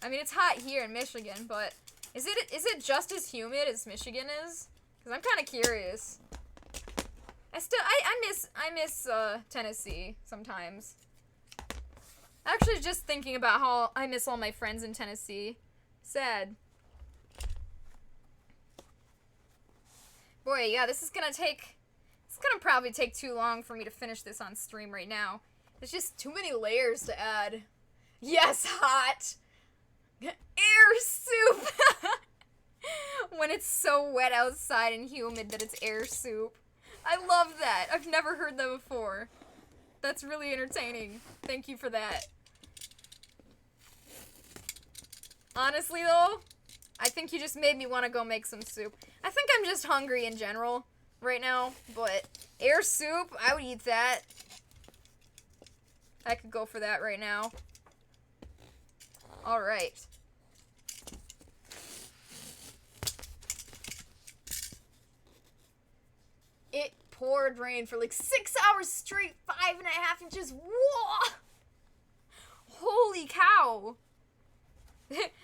I mean, it's hot here in Michigan, but is it just as humid as Michigan is? Because I'm kind of curious. I miss Tennessee sometimes. Actually, just thinking about how I miss all my friends in Tennessee. Sad. Boy, yeah, this is gonna probably take too long for me to finish this on stream right now. There's just too many layers to add. Yes, hot! Air soup! When it's so wet outside and humid that it's air soup. I love that. I've never heard that before. That's really entertaining. Thank you for that. Honestly, though, I think you just made me want to go make some soup. I think I'm just hungry in general right now, but air soup, I would eat that. I could go for that right now. Alright. It poured rain for like 6 hours straight, 5.5 inches. Whoa! Holy cow!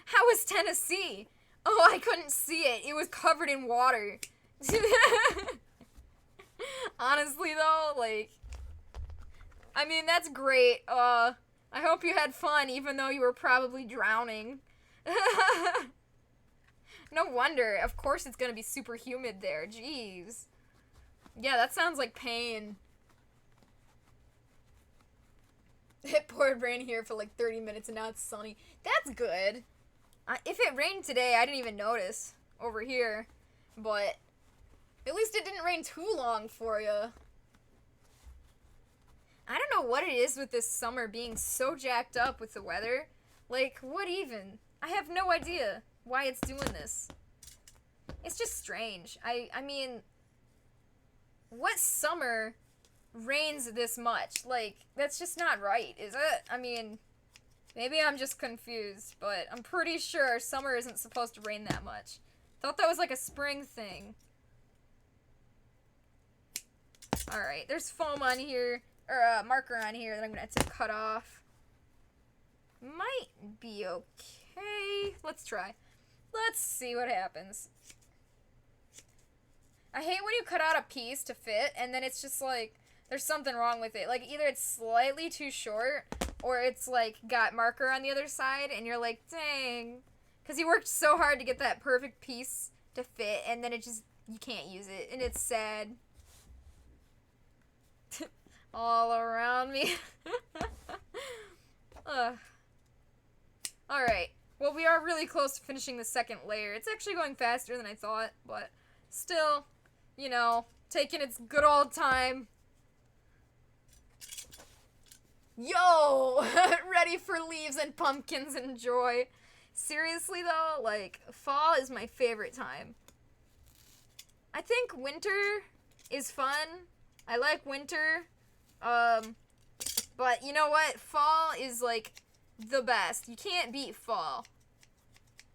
How was Tennessee? Oh, I couldn't see it. It was covered in water. Honestly, though, like, I mean, that's great. I hope you had fun, even though you were probably drowning. No wonder. Of course it's gonna be super humid there. Jeez. Yeah, that sounds like pain. It poured rain here for like 30 minutes and now it's sunny. That's good. If it rained today, I didn't even notice over here. But at least it didn't rain too long for you. I don't know what it is with this summer being so jacked up with the weather. Like, what even? I have no idea why it's doing this. It's just strange. I mean, what summer rains this much? Like, that's just not right, is it? I mean, maybe I'm just confused, but I'm pretty sure summer isn't supposed to rain that much. Thought that was like a spring thing. Alright, there's foam on here, or a marker on here that I'm gonna have to cut off. Might be okay. Let's try. Let's see what happens. I hate when you cut out a piece to fit, and then it's just like, there's something wrong with it. Like, either it's slightly too short, or it's like, got marker on the other side, and you're like, dang. Because you worked so hard to get that perfect piece to fit, and then it just, you can't use it, and it's sad. All around me. Ugh. Alright. Well, we are really close to finishing the second layer. It's actually going faster than I thought, but still, you know, taking its good old time. Yo! Ready for leaves and pumpkins and joy. Seriously, though, like, fall is my favorite time. I think winter is fun. I like winter. But you know what? Fall is, like, the best. You can't beat fall.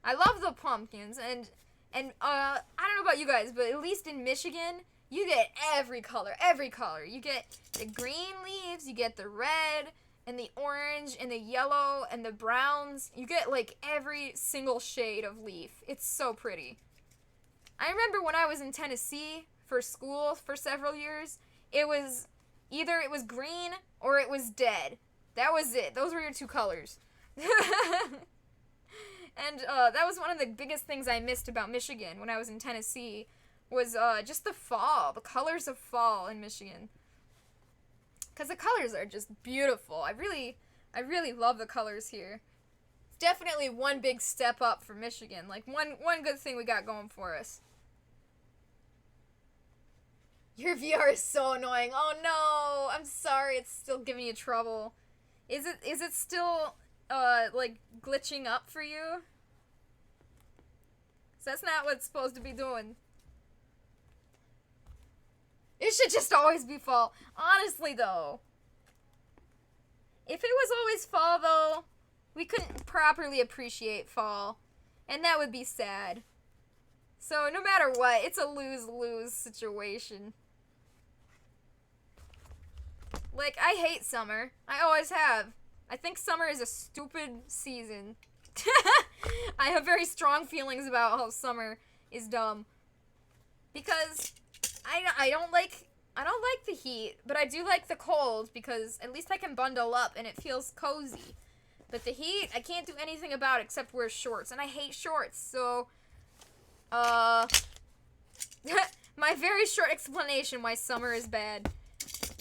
I love the pumpkins, and I don't know about you guys, but at least in Michigan, you get every color. You get the green leaves, you get the red, and the orange, and the yellow, and the browns. You get, like, every single shade of leaf. It's so pretty. I remember when I was in Tennessee for school for several years, either it was green or it was dead. That was it. Those were your two colors. And that was one of the biggest things I missed about Michigan when I was in Tennessee, was just the fall, the colors of fall in Michigan. Because the colors are just beautiful. I really love the colors here. It's definitely one big step up for Michigan. Like, one good thing we got going for us. Your VR is so annoying. Oh no, I'm sorry, it's still giving you trouble. Is it still, like, glitching up for you? 'Cause that's not what it's supposed to be doing. It should just always be fall. Honestly, though. If it was always fall, though, we couldn't properly appreciate fall. And that would be sad. So, no matter what, it's a lose-lose situation. Like, I hate summer. I always have. I think summer is a stupid season. I have very strong feelings about how summer is dumb. Because I don't like the heat, but I do like the cold because at least I can bundle up and it feels cozy. But the heat, I can't do anything about except wear shorts, and I hate shorts. So my very short explanation why summer is bad.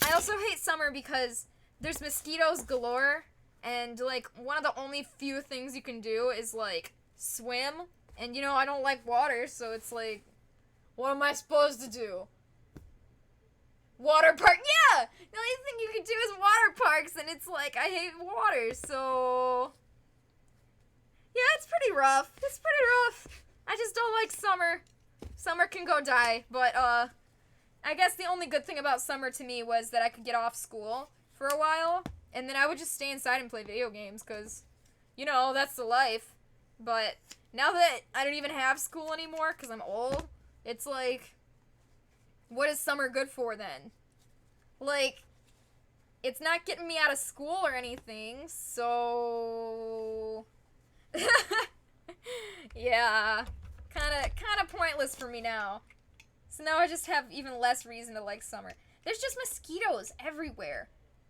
I also hate summer because there's mosquitoes galore, and, like, one of the only few things you can do is, like, swim. And, you know, I don't like water, so it's like, what am I supposed to do? Water park? Yeah! The only thing you can do is water parks, and it's like, I hate water, so... Yeah, it's pretty rough. It's pretty rough. I just don't like summer. Summer can go die, but, I guess the only good thing about summer to me was that I could get off school for a while, and then I would just stay inside and play video games, because, you know, that's the life. But now that I don't even have school anymore, because I'm old, it's like, what is summer good for then? Like, it's not getting me out of school or anything, so... yeah, kinda pointless for me now. So now I just have even less reason to like summer. There's just mosquitoes everywhere.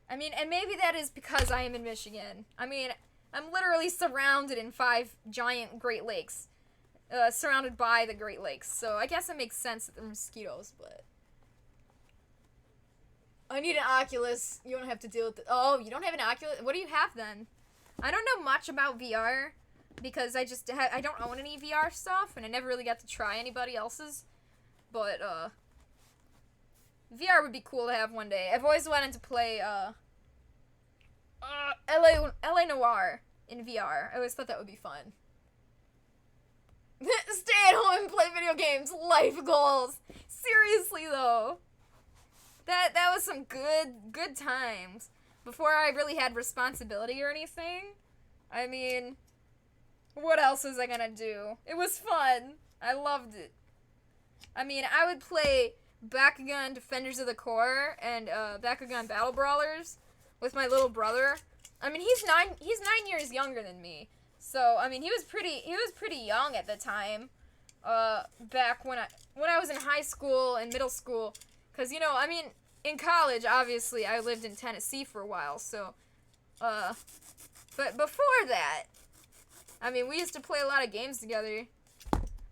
I mean, and maybe that is because I am in Michigan. I mean, I'm literally surrounded in 5 giant Great Lakes. Surrounded by the Great Lakes. So I guess it makes sense that there are mosquitoes, but... I need an Oculus. You don't have to deal with it. Oh, you don't have an Oculus? What do you have then? I don't know much about VR because I don't own any VR stuff, and I never really got to try anybody else's. But, VR would be cool to have one day. I've always wanted to play, LA Noire in VR. I always thought that would be fun. Stay at home and play video games. Life goals. Seriously, though. That was some good times. Before I really had responsibility or anything. I mean, what else was I gonna do? It was fun. I loved it. I mean, I would play Bakugan Defenders of the Core and Bakugan Battle Brawlers with my little brother. I mean, he's 9 years younger than me. So, I mean, he was pretty young at the time. Back when I was in high school and middle school, cuz you know, I mean, in college, obviously, I lived in Tennessee for a while. So, but before that, I mean, we used to play a lot of games together.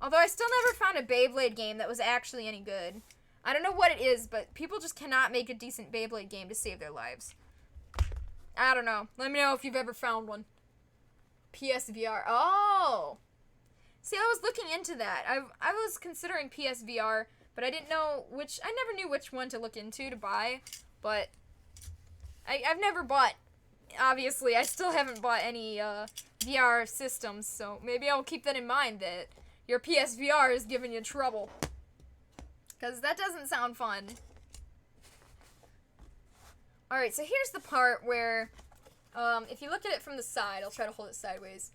Although I still never found a Beyblade game that was actually any good. I don't know what it is, but people just cannot make a decent Beyblade game to save their lives. I don't know. Let me know if you've ever found one. PSVR. Oh! See, I was looking into that. I was considering PSVR, but I didn't know which... I never knew which one to look into to buy, but... I've never bought... Obviously, I still haven't bought any VR systems, so maybe I'll keep that in mind that... Your PSVR is giving you trouble. Because that doesn't sound fun. Alright, so here's the part where, if you look at it from the side, I'll try to hold it sideways.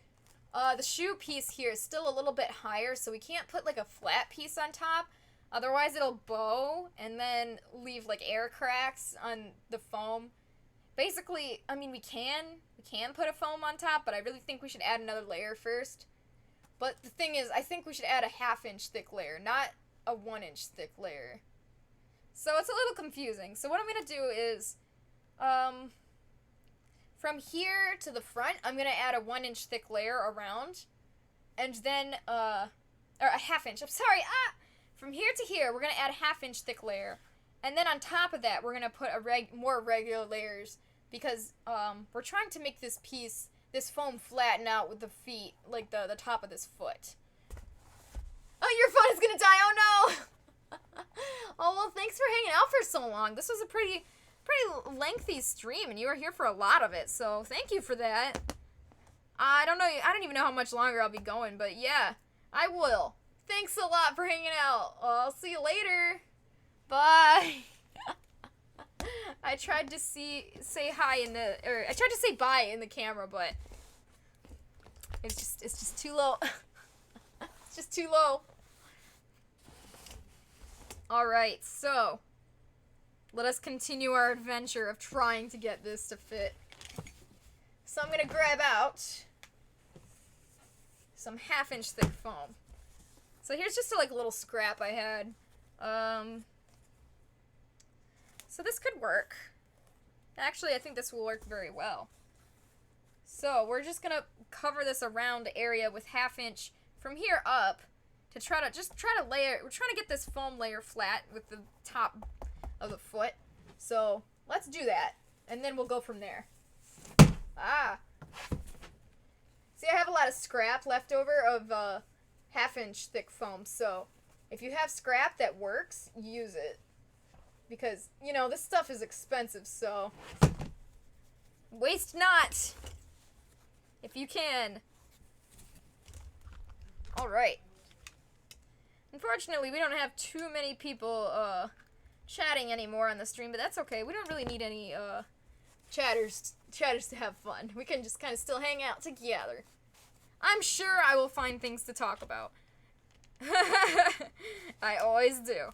The shoe piece here is still a little bit higher, so we can't put, like, a flat piece on top. Otherwise, it'll bow and then leave, like, air cracks on the foam. Basically, I mean, we can put a foam on top, but I really think we should add another layer first. But the thing is, I think we should add a 1/2 inch thick layer, not a 1 inch thick layer. So it's a little confusing. So what I'm going to do is, from here to the front, I'm going to add a 1 inch thick layer around. And then, or a 1/2 inch, I'm sorry, From here to here, we're going to add a 1/2 inch thick layer. And then on top of that, we're going to put more regular layers. Because, we're trying to make this foam flatten out with the feet, like the top of this foot. Oh, your phone is gonna die, oh no! Oh, well, thanks for hanging out for so long. This was a pretty lengthy stream, and you were here for a lot of it, so thank you for that. I don't even know how much longer I'll be going, but yeah, I will. Thanks a lot for hanging out. I'll see you later. Bye. I tried to say hi I tried to say bye in the camera, but it's just too low. It's just too low. Alright, so Let us continue our adventure of trying to get this to fit. So I'm gonna grab out some 1/2-inch thick foam. So here's just a little scrap I had. So this could work. Actually, I think this will work very well. So we're just gonna cover this around area with 1/2-inch from here up to try to layer. We're trying to get this foam layer flat with the top of the foot. So let's do that, and then we'll go from there. Ah. See, I have a lot of scrap left over of 1/2-inch thick foam. So if you have scrap that works, use it. Because, you know, this stuff is expensive, so waste not if you can. Alright. Unfortunately, we don't have too many people chatting anymore on the stream, but that's okay. We don't really need any chatters to have fun. We can just kind of still hang out together. I'm sure I will find things to talk about. I always do.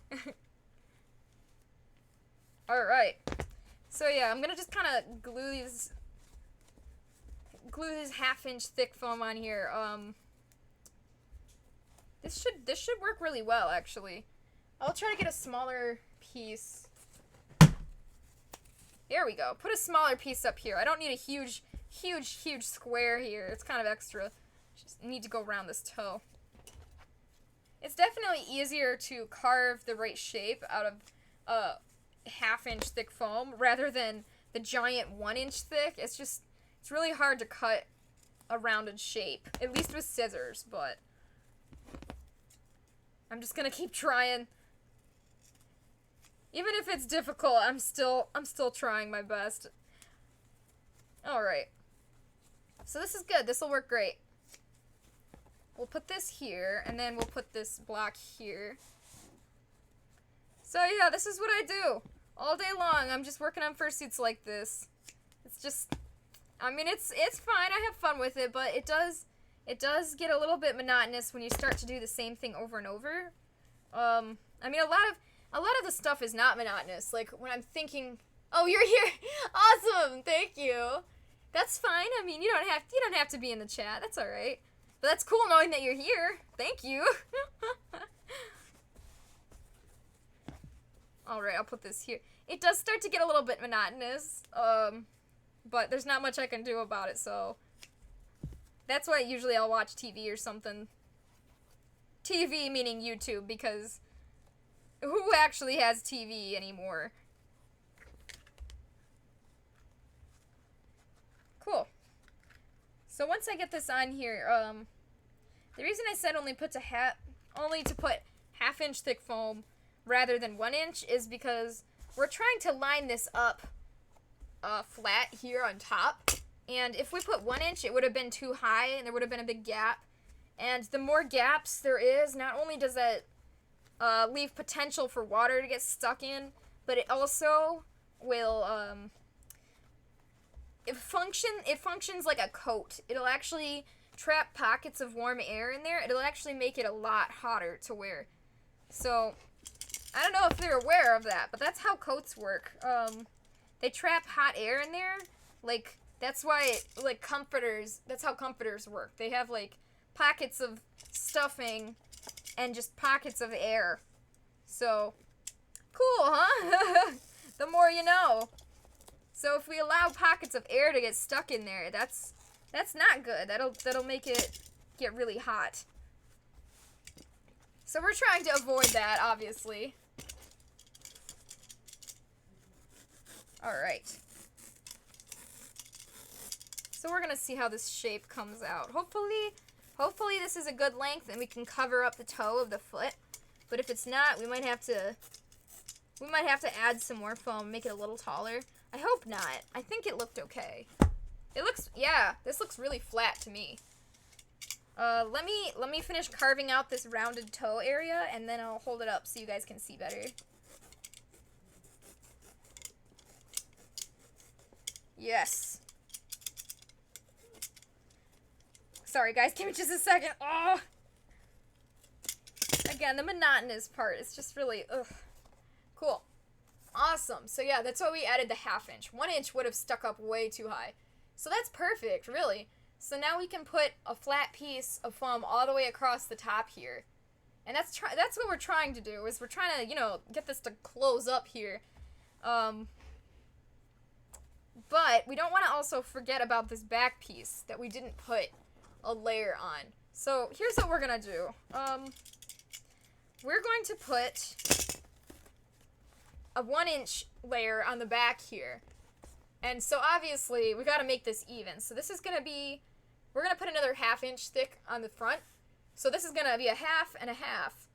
Alright. So yeah, I'm gonna just kind of glue this 1/2-inch thick foam on here. This should work really well, actually. I'll try to get a smaller piece. There we go. Put a smaller piece up here. I don't need a huge square here. It's kind of extra. Just need to go around this toe. It's definitely easier to carve the right shape out of 1/2-inch thick foam rather than the giant 1-inch thick. It's really hard to cut a rounded shape, at least with scissors, but I'm just gonna keep trying. Even if it's difficult, I'm still trying my best. Alright. So this is good. This will work great. We'll put this here, and then we'll put this block here. So yeah, this is what I do. All day long, I'm just working on fursuits like this. It's just, I mean, it's fine. I have fun with it, but it does get a little bit monotonous when you start to do the same thing over and over. I mean, a lot of the stuff is not monotonous. Like when I'm thinking, oh, you're here, awesome, thank you. That's fine. I mean, you don't have to be in the chat. That's all right. But that's cool knowing that you're here. Thank you. All right, I'll put this here. It does start to get a little bit monotonous, but there's not much I can do about it. So that's why usually I'll watch TV or something. TV meaning YouTube, because who actually has TV anymore? Cool. So once I get this on here, the reason I said only to put 1/2-inch thick foam rather than 1-inch is because we're trying to line this up flat here on top. And if we put 1-inch, it would have been too high and there would have been a big gap. And the more gaps there is, not only does that leave potential for water to get stuck in, but it also will it functions like a coat. It'll actually trap pockets of warm air in there. It'll actually make it a lot hotter to wear. So I don't know if they're aware of that, but that's how coats work. They trap hot air in there. Like, that's why, like, comforters, that's how comforters work. They have, like, pockets of stuffing and just pockets of air. So, cool, huh? The more you know. So if we allow pockets of air to get stuck in there, that's not good. That'll make it get really hot. So we're trying to avoid that, obviously. Alright. So we're gonna see how this shape comes out. Hopefully this is a good length and we can cover up the toe of the foot. But if it's not, we might have to add some more foam, make it a little taller. I hope not. I think it looked okay. Yeah, this looks really flat to me. Let me finish carving out this rounded toe area, and then I'll hold it up so you guys can see better. Yes. Sorry guys, give me just a second. Oh! Again, the monotonous part is just really, ugh. Cool. Awesome. So yeah, that's why we added the 1/2 inch. 1 inch would have stuck up way too high. So that's perfect, really. So now we can put a flat piece of foam all the way across the top here. And that's what we're trying to do, is we're trying to, you know, get this to close up here. But we don't want to also forget about this back piece that we didn't put a layer on. So here's what we're going to do. We're going to put a 1 inch layer on the back here. And so obviously we got to make this even. So this is going to be, we're going to put another 1/2 inch thick on the front. So this is going to be a 1/2 and a 1/2.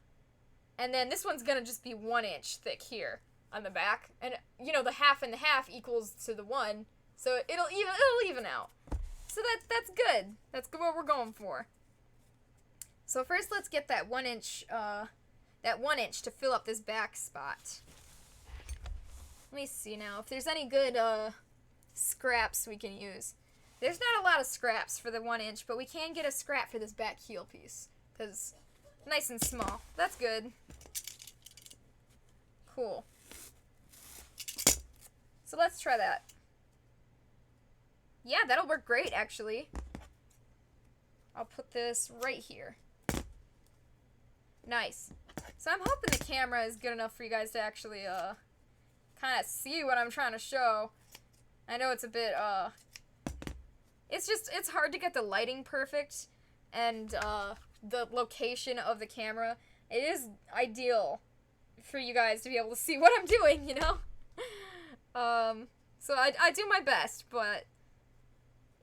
And then this one's going to just be 1 inch thick here on the back. And you know, the 1/2 and the 1/2 equals to the 1. So it'll even out. So that's good. That's good what we're going for. So first let's get that 1 inch to fill up this back spot. Let me see now if there's any good scraps we can use. There's not a lot of scraps for the 1 inch, but we can get a scrap for this back heel piece, because nice and small. That's good. Cool. So let's try that. Yeah, that'll work great, actually. I'll put this right here. Nice. So I'm hoping the camera is good enough for you guys to actually kind of see what I'm trying to show. I know it's a bit it's hard to get the lighting perfect and the location of the camera. It is ideal for you guys to be able to see what I'm doing, you know? So I do my best, but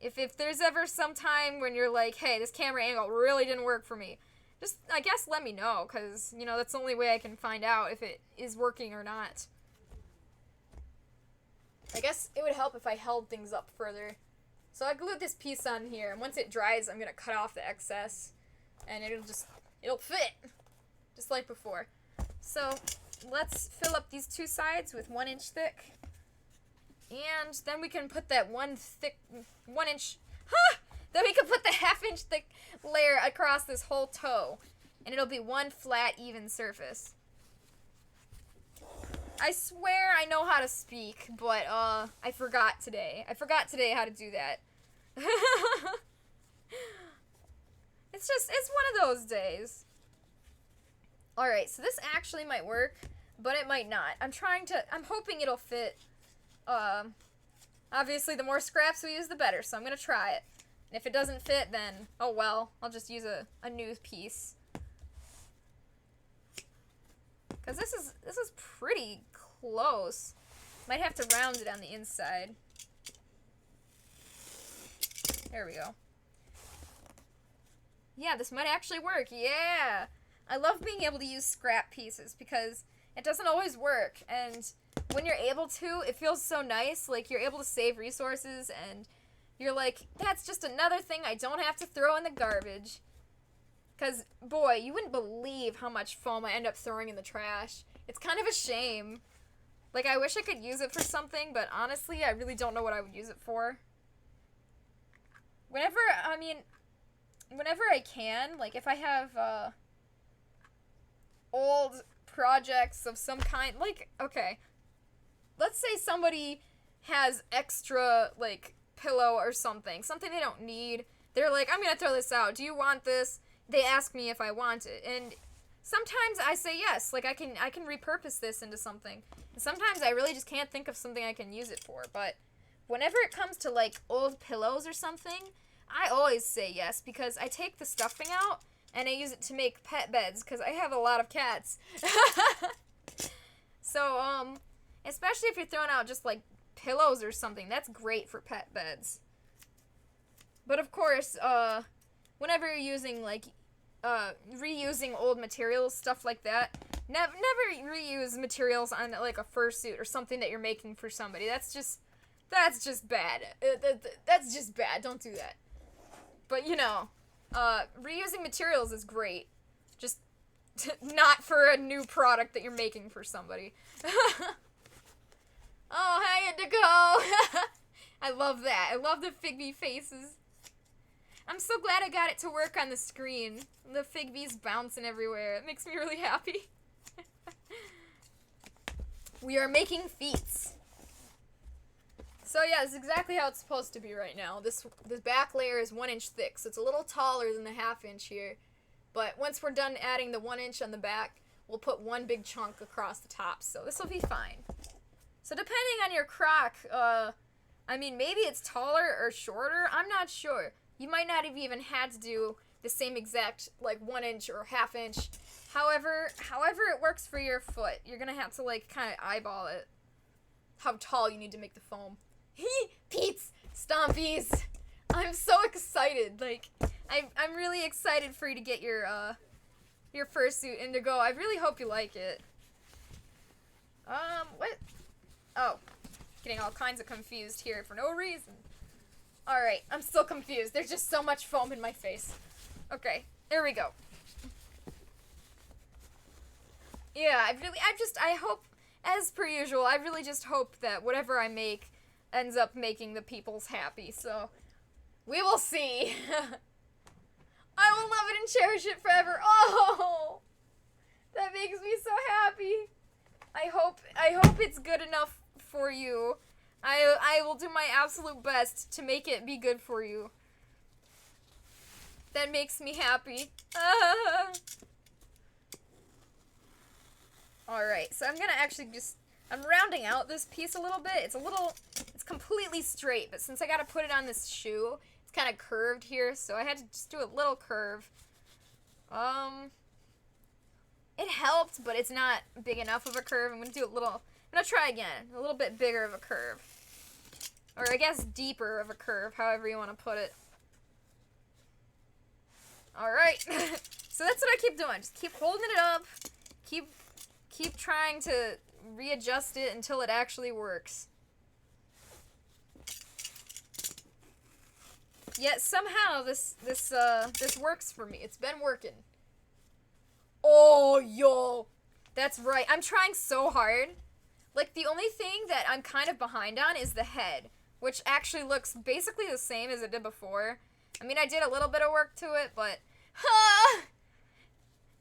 if there's ever some time when you're like, hey, this camera angle really didn't work for me, just, I guess, let me know, because, you know, that's the only way I can find out if it is working or not. I guess it would help if I held things up further. So I glued this piece on here, and once it dries, I'm going to cut off the excess, and it'll fit, just like before. So let's fill up these two sides with 1 inch thick, and then we can put that 1 inch, then we can put the 1/2 inch thick layer across this whole toe, and it'll be one flat, even surface. I swear I know how to speak, but I forgot today. I forgot today how to do that. It's one of those days. Alright, so this actually might work, but it might not. I'm hoping it'll fit. Obviously the more scraps we use, the better, so I'm gonna try it. And if it doesn't fit, then, oh well, I'll just use a new piece. Because this is pretty close. Might have to round it on the inside. There we go. Yeah, this might actually work. Yeah! I love being able to use scrap pieces because it doesn't always work. And when you're able to, it feels so nice. Like, you're able to save resources and you're like, that's just another thing I don't have to throw in the garbage. Because, boy, you wouldn't believe how much foam I end up throwing in the trash. It's kind of a shame. Like, I wish I could use it for something, but honestly, I really don't know what I would use it for. Whenever I can, like, if I have, old projects of some kind, like, okay, let's say somebody has extra, like, pillow or something they don't need. They're like, I'm gonna throw this out. Do you want this? They ask me if I want it, and sometimes I say yes. Like, I can repurpose this into something. And sometimes I really just can't think of something I can use it for. But whenever it comes to like old pillows or something, I always say yes because I take the stuffing out and I use it to make pet beds because I have a lot of cats. So especially if you're throwing out just like pillows or something, that's great for pet beds. But of course, whenever you're using like reusing old materials, stuff like that, never reuse materials on like a fursuit or something that you're making for somebody. That's just bad. That's just bad. Don't do that. But you know, reusing materials is great. Just not for a new product that you're making for somebody. Oh, hey, Indigo! I love that. I love the Figby faces. I'm so glad I got it to work on the screen. The Figby's bouncing everywhere. It makes me really happy. We are making feet. So yeah, it's exactly how it's supposed to be right now. This back layer is 1 inch thick, so it's a little taller than the 1/2 inch here. But once we're done adding the 1 inch on the back, we'll put one big chunk across the top. So this will be fine. So depending on your croc, I mean, maybe it's taller or shorter. I'm not sure. You might not have even had to do the same exact, like, 1 inch or 1/2 inch. However it works for your foot. You're gonna have to, like, kind of eyeball it. How tall you need to make the foam. Pete's Stompies! I'm so excited. Like, I'm really excited for you to get your fursuit, Indigo. I really hope you like it. What? Oh. Getting all kinds of confused here for no reason. Alright, I'm still confused. There's just so much foam in my face. Okay, there we go. Yeah, I hope, as per usual, I really just hope that whatever I make ends up making the peoples happy, so we will see. I will love it and cherish it forever. Oh! That makes me so happy. I hope it's good enough for you. I will do my absolute best to make it be good for you. That makes me happy. Alright, so I'm gonna actually I'm rounding out this piece a little bit. It's completely straight, but since I gotta put it on this shoe, it's kind of curved here, so I had to just do a little curve. It helped, but it's not big enough of a curve. I'm gonna try again. A little bit bigger of a curve. Or I guess deeper of a curve, however you want to put it. Alright. So that's what I keep doing. Just keep holding it up. Keep trying to readjust it until it actually works. Yet somehow this works for me. It's been working. Oh, yo. That's right. I'm trying so hard. Like, the only thing that I'm kind of behind on is the head, which actually looks basically the same as it did before. I mean, I did a little bit of work to it, but...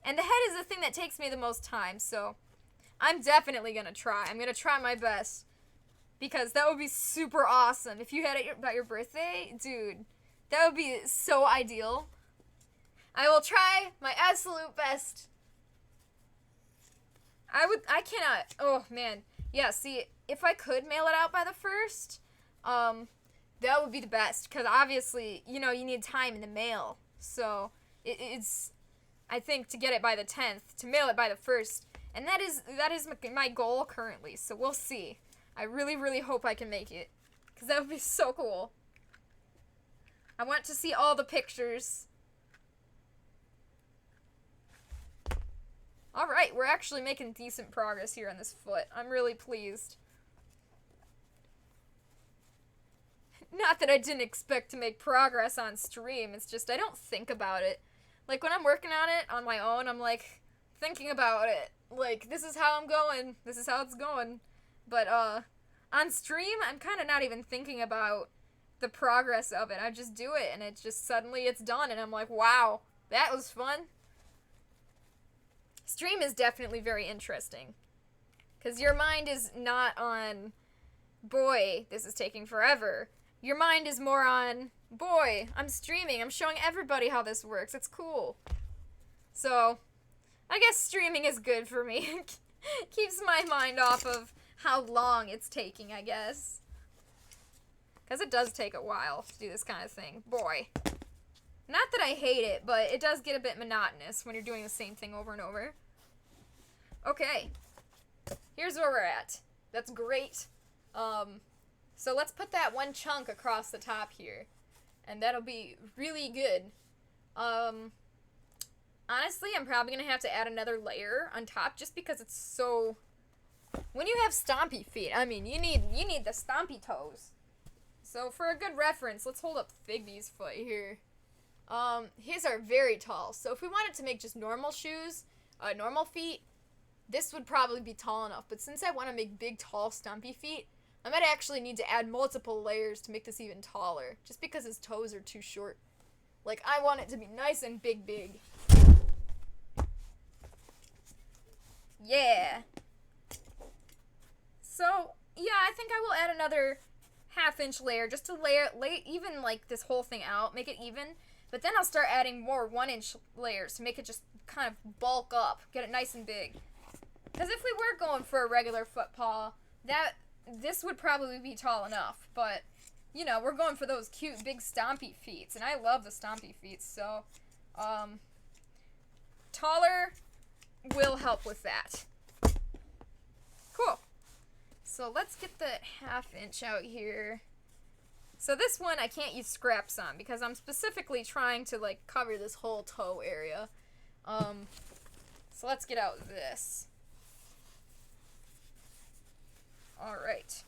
And the head is the thing that takes me the most time, so I'm definitely gonna try. I'm gonna try my best, because that would be super awesome. If you had it about your birthday, dude, that would be so ideal. I will try my absolute best. I cannot, oh man. Yeah, see, if I could mail it out by the 1st, that would be the best, because obviously, you know, you need time in the mail, so it's, I think, to get it by the 10th, to mail it by the 1st, and that is my goal currently, so we'll see. I really, really hope I can make it, because that would be so cool. I want to see all the pictures. Alright, we're actually making decent progress here on this foot. I'm really pleased. Not that I didn't expect to make progress on stream, it's just I don't think about it. Like, when I'm working on it on my own, I'm like, thinking about it. Like, this is how I'm going, this is how it's going. But, on stream, I'm kind of not even thinking about the progress of it. I just do it, and it just suddenly it's done, and I'm like, wow, that was fun. Stream is definitely very interesting, because your mind is not on, boy, this is taking forever. Your mind is more on, boy, I'm streaming, I'm showing everybody how this works, it's cool. So, I guess streaming is good for me. Keeps my mind off of how long it's taking, I guess. Because it does take a while to do this kind of thing. Boy. Not that I hate it, but it does get a bit monotonous when you're doing the same thing over and over. Okay. Here's where we're at. That's great. So let's put that one chunk across the top here. And that'll be really good. Honestly, I'm probably going to have to add another layer on top just because it's so... When you have stompy feet, I mean, you need the stompy toes. So for a good reference, let's hold up Figby's foot here. His are very tall, so if we wanted to make just normal shoes, normal feet, this would probably be tall enough. But since I want to make big, tall, stumpy feet, I might actually need to add multiple layers to make this even taller, just because his toes are too short. Like, I want it to be nice and big. Yeah. So, yeah, I think I will add another half-inch layer just to lay even like this whole thing out, make it even. But then I'll start adding more 1-inch layers to make it just kind of bulk up, get it nice and big. Because if we were going for a regular foot paw, this would probably be tall enough. But, you know, we're going for those cute big stompy feet, and I love the stompy feet, so taller will help with that. Cool. So let's get the half-inch out here. So this one I can't use scraps on because I'm specifically trying to like cover this whole toe area. So let's get out this. Alright.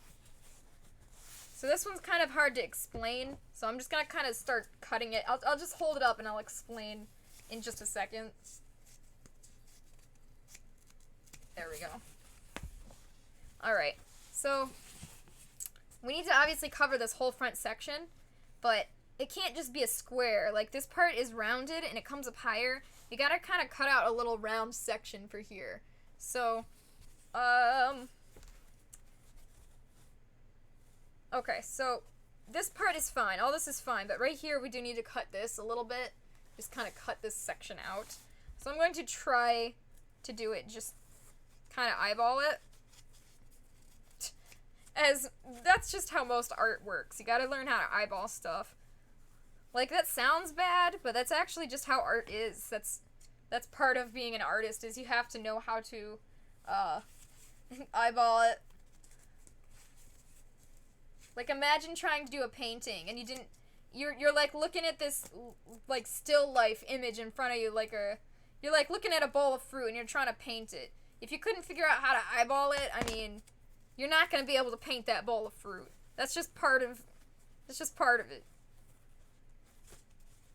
So this one's kind of hard to explain, so I'm just gonna kind of start cutting it. I'll just hold it up and I'll explain in just a second. There we go. Alright, so we need to obviously cover this whole front section, but it can't just be a square. Like, this part is rounded and it comes up higher. You gotta kind of cut out a little round section for here. So, okay, so this part is fine. All this is fine, but right here we do need to cut this a little bit. Just kind of cut this section out. So I'm going to try to do it, just kind of eyeball it. As that's just how most art works. You gotta learn how to eyeball stuff. Like, that sounds bad, but that's actually just how art is. That's part of being an artist, is you have to know how to eyeball it. Like, imagine trying to do a painting and you're like looking at this like still life image in front of you, like you're like looking at a bowl of fruit and you're trying to paint it. If you couldn't figure out how to eyeball it, I mean, you're not going to be able to paint that bowl of fruit. That's just part of it.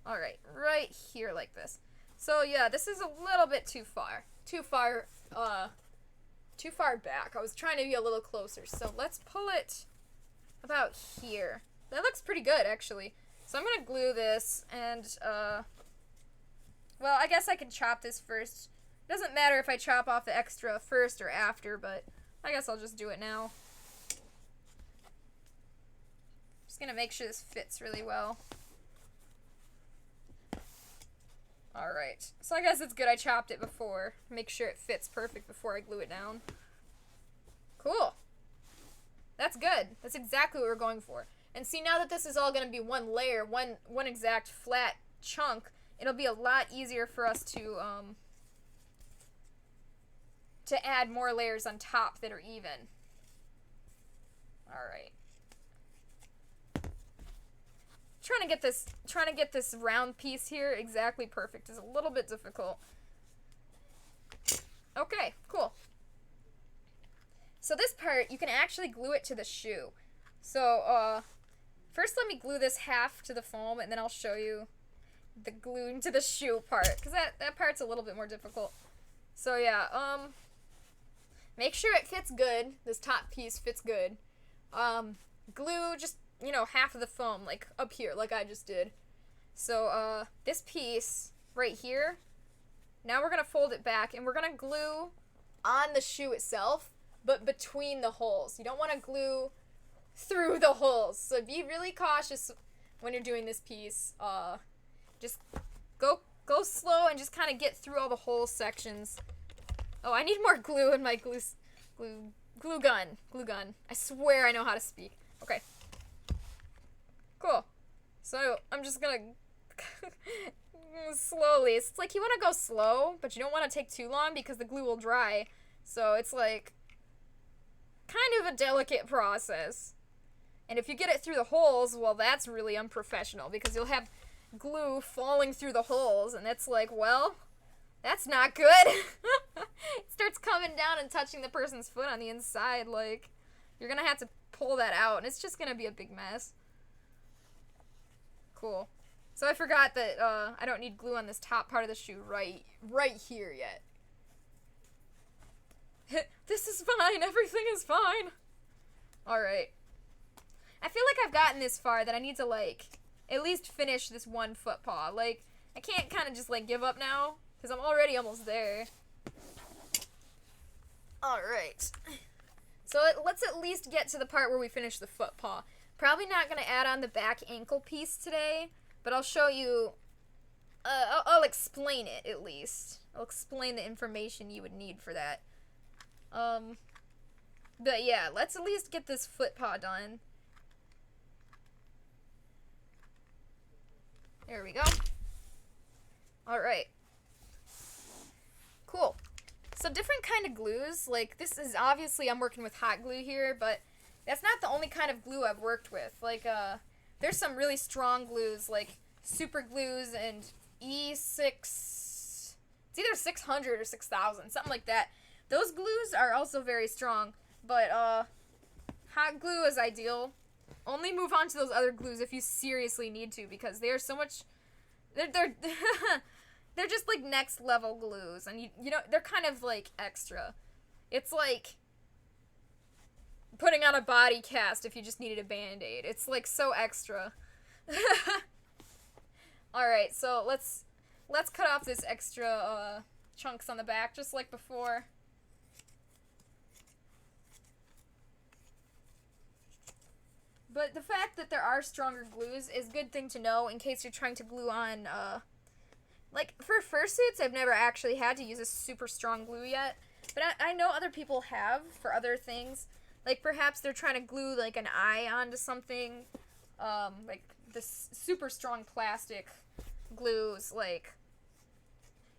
Alright, right here like this. So yeah, this is a little bit too far. Too far back. I was trying to be a little closer. So let's pull it about here. That looks pretty good, actually. So I'm going to glue this and, well, I guess I can chop this first. It doesn't matter if I chop off the extra first or after, but I guess I'll just do it now. Just gonna make sure this fits really well. Alright, so I guess it's good I chopped it before. Make sure it fits perfect before I glue it down. Cool. That's good. That's exactly what we're going for. And see, now that this is all gonna be one layer, one exact flat chunk, it'll be a lot easier for us to add more layers on top that are even. Alright. Trying to get this round piece here exactly perfect is a little bit difficult. Okay, cool. So this part, you can actually glue it to the shoe. So, first let me glue this half to the foam, and then I'll show you the gluing to the shoe part, because that part's a little bit more difficult. So yeah, make sure it fits good. This top piece fits good. Glue just, you know, half of the foam, like up here, like I just did. So, this piece right here, now we're going to fold it back, and we're going to glue on the shoe itself, but between the holes. You don't want to glue through the holes. So be really cautious when you're doing this piece. Just go slow and just kind of get through all the hole sections. Oh, I need more glue in my glue gun. I swear I know how to speak. Okay. Cool. So I'm just gonna slowly. It's like you want to go slow, but you don't want to take too long because the glue will dry. So it's like kind of a delicate process. And if you get it through the holes, well, that's really unprofessional because you'll have glue falling through the holes, and it's like, well, that's not good. It starts coming down and touching the person's foot on the inside. Like, you're gonna have to pull that out, and it's just gonna be a big mess. Cool. So I forgot that I don't need glue on this top part of the shoe right here yet. This is fine. Everything is fine. Alright. I feel like I've gotten this far that I need to, like, at least finish this one foot paw. Like, I can't kind of just, like, give up now, because I'm already almost there. Alright. So let's at least get to the part where we finish the foot paw. Probably not going to add on the back ankle piece today, but I'll show you, I'll explain it at least. I'll explain the information you would need for that. But yeah, let's at least get this foot paw done. There we go. Alright. Cool. So different kind of glues, like this is obviously I'm working with hot glue here, but that's not the only kind of glue I've worked with. Like there's some really strong glues like super glues and E6, it's either 600 or 6000, something like that. Those glues are also very strong, but hot glue is ideal. Only move on to those other glues if you seriously need to, because they are so much, they're they're just like next level glues, and you know, they're kind of like extra. It's like putting on a body cast if you just needed a band-aid. It's like so extra. Alright, so let's cut off this extra chunks on the back just like before. But the fact that there are stronger glues is a good thing to know in case you're trying to glue on, like, for fursuits, I've never actually had to use a super strong glue yet. But I know other people have for other things. Like, perhaps they're trying to glue, like, an eye onto something. Like, this super strong plastic glues, like,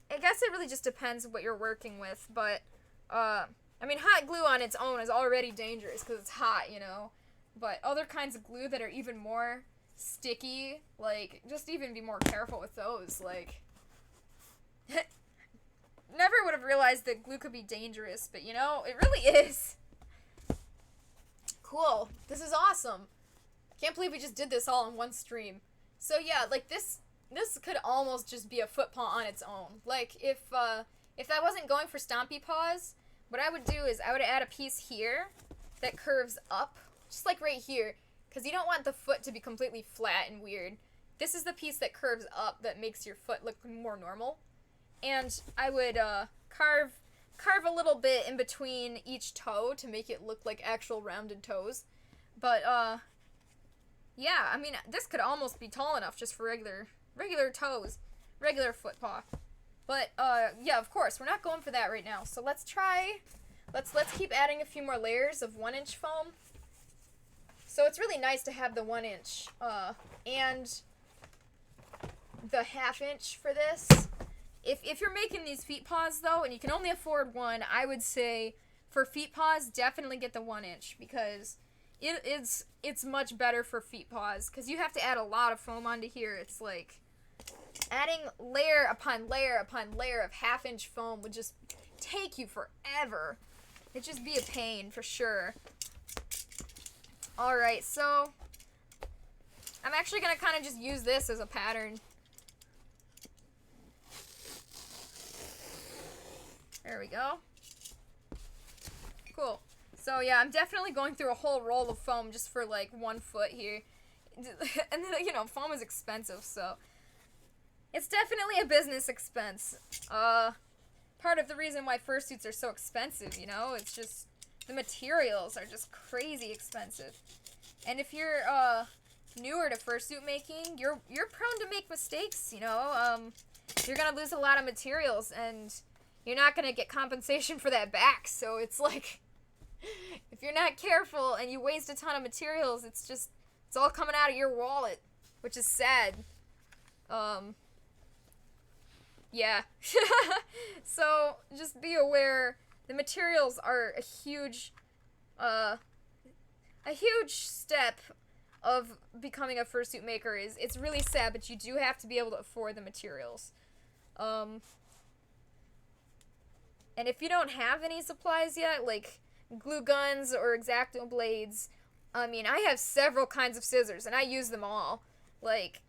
I guess it really just depends what you're working with. But, I mean, hot glue on its own is already dangerous because it's hot, you know. But other kinds of glue that are even more sticky, like, just even be more careful with those, like, never would have realized that glue could be dangerous, but, you know, it really is. Cool. This is awesome. Can't believe we just did this all in one stream. So, yeah, like, this could almost just be a foot paw on its own. Like, if I wasn't going for stompy paws, what I would do is I would add a piece here that curves up, just like right here, because you don't want the foot to be completely flat and weird. This is the piece that curves up that makes your foot look more normal. And I would carve a little bit in between each toe to make it look like actual rounded toes. But yeah, I mean, this could almost be tall enough just for regular toes, regular foot paw. But yeah, of course, we're not going for that right now. So let's keep adding a few more layers of 1-inch foam. So it's really nice to have the 1-inch and the 1/2-inch for this. If you're making these feet paws though, and you can only afford one, I would say for feet paws definitely get the 1-inch, because it's much better for feet paws, because you have to add a lot of foam onto here. It's like adding layer upon layer upon layer of 1/2-inch foam would just take you forever. It'd just be a pain for sure. Alright, so I'm actually going to kind of just use this as a pattern. There we go. Cool. So yeah, I'm definitely going through a whole roll of foam just for like 1 foot here. And then, you know, foam is expensive, so it's definitely a business expense. Part of the reason why fursuits are so expensive, you know, it's just the materials are just crazy expensive. And if you're newer to fursuit making, you're prone to make mistakes, you know. You're gonna lose a lot of materials, and you're not gonna get compensation for that back. So it's like, if you're not careful and you waste a ton of materials, it's all coming out of your wallet, which is sad. Yeah. So just be aware, the materials are a huge step of becoming a fursuit maker. It's really sad, but you do have to be able to afford the materials. And if you don't have any supplies yet, like glue guns or X-Acto blades, I mean, I have several kinds of scissors, and I use them all. Like,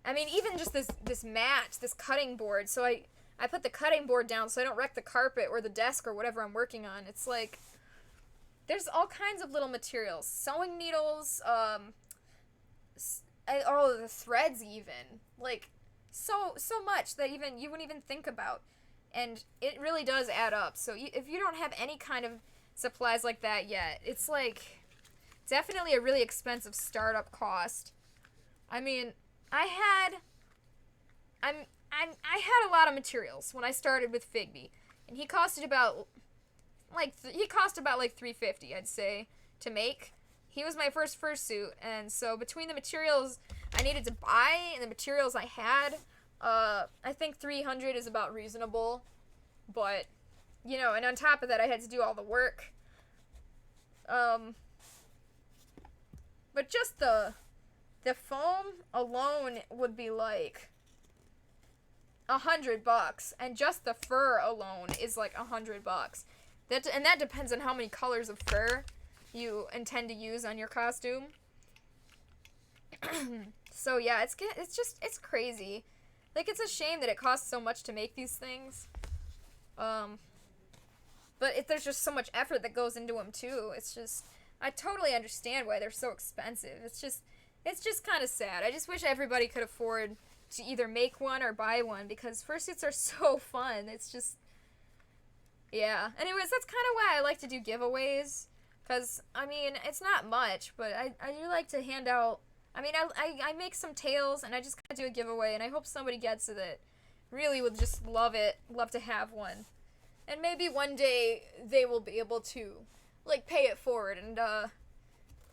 I mean, even just this mat, this cutting board, so I put the cutting board down so I don't wreck the carpet or the desk or whatever I'm working on. It's like, there's all kinds of little materials. Sewing needles, all of the threads even. Like, so much that even you wouldn't even think about. And it really does add up. So if you don't have any kind of supplies like that yet. It's like definitely a really expensive startup cost. I mean, I had a lot of materials when I started with Figby, and he costed about like $350, I'd say, to make. He was my first fursuit, and so between the materials I needed to buy and the materials I had, I think $300 is about reasonable. But you know, and on top of that, I had to do all the work. But just the foam alone would be like $100, and just the fur alone is like $100. That depends on how many colors of fur you intend to use on your costume. So yeah, it's crazy. Like, it's a shame that it costs so much to make these things. But there's just so much effort that goes into them too. It's just, I totally understand why they're so expensive. It's just kind of sad. I just wish everybody could afford to either make one or buy one, because fursuits are so fun. It's just, yeah. Anyways, that's kind of why I like to do giveaways, because, I mean, it's not much, but I do like to hand out, I mean, I make some tails, and I just kind of do a giveaway, and I hope somebody gets it that really would just love to have one. And maybe one day they will be able to, like, pay it forward and,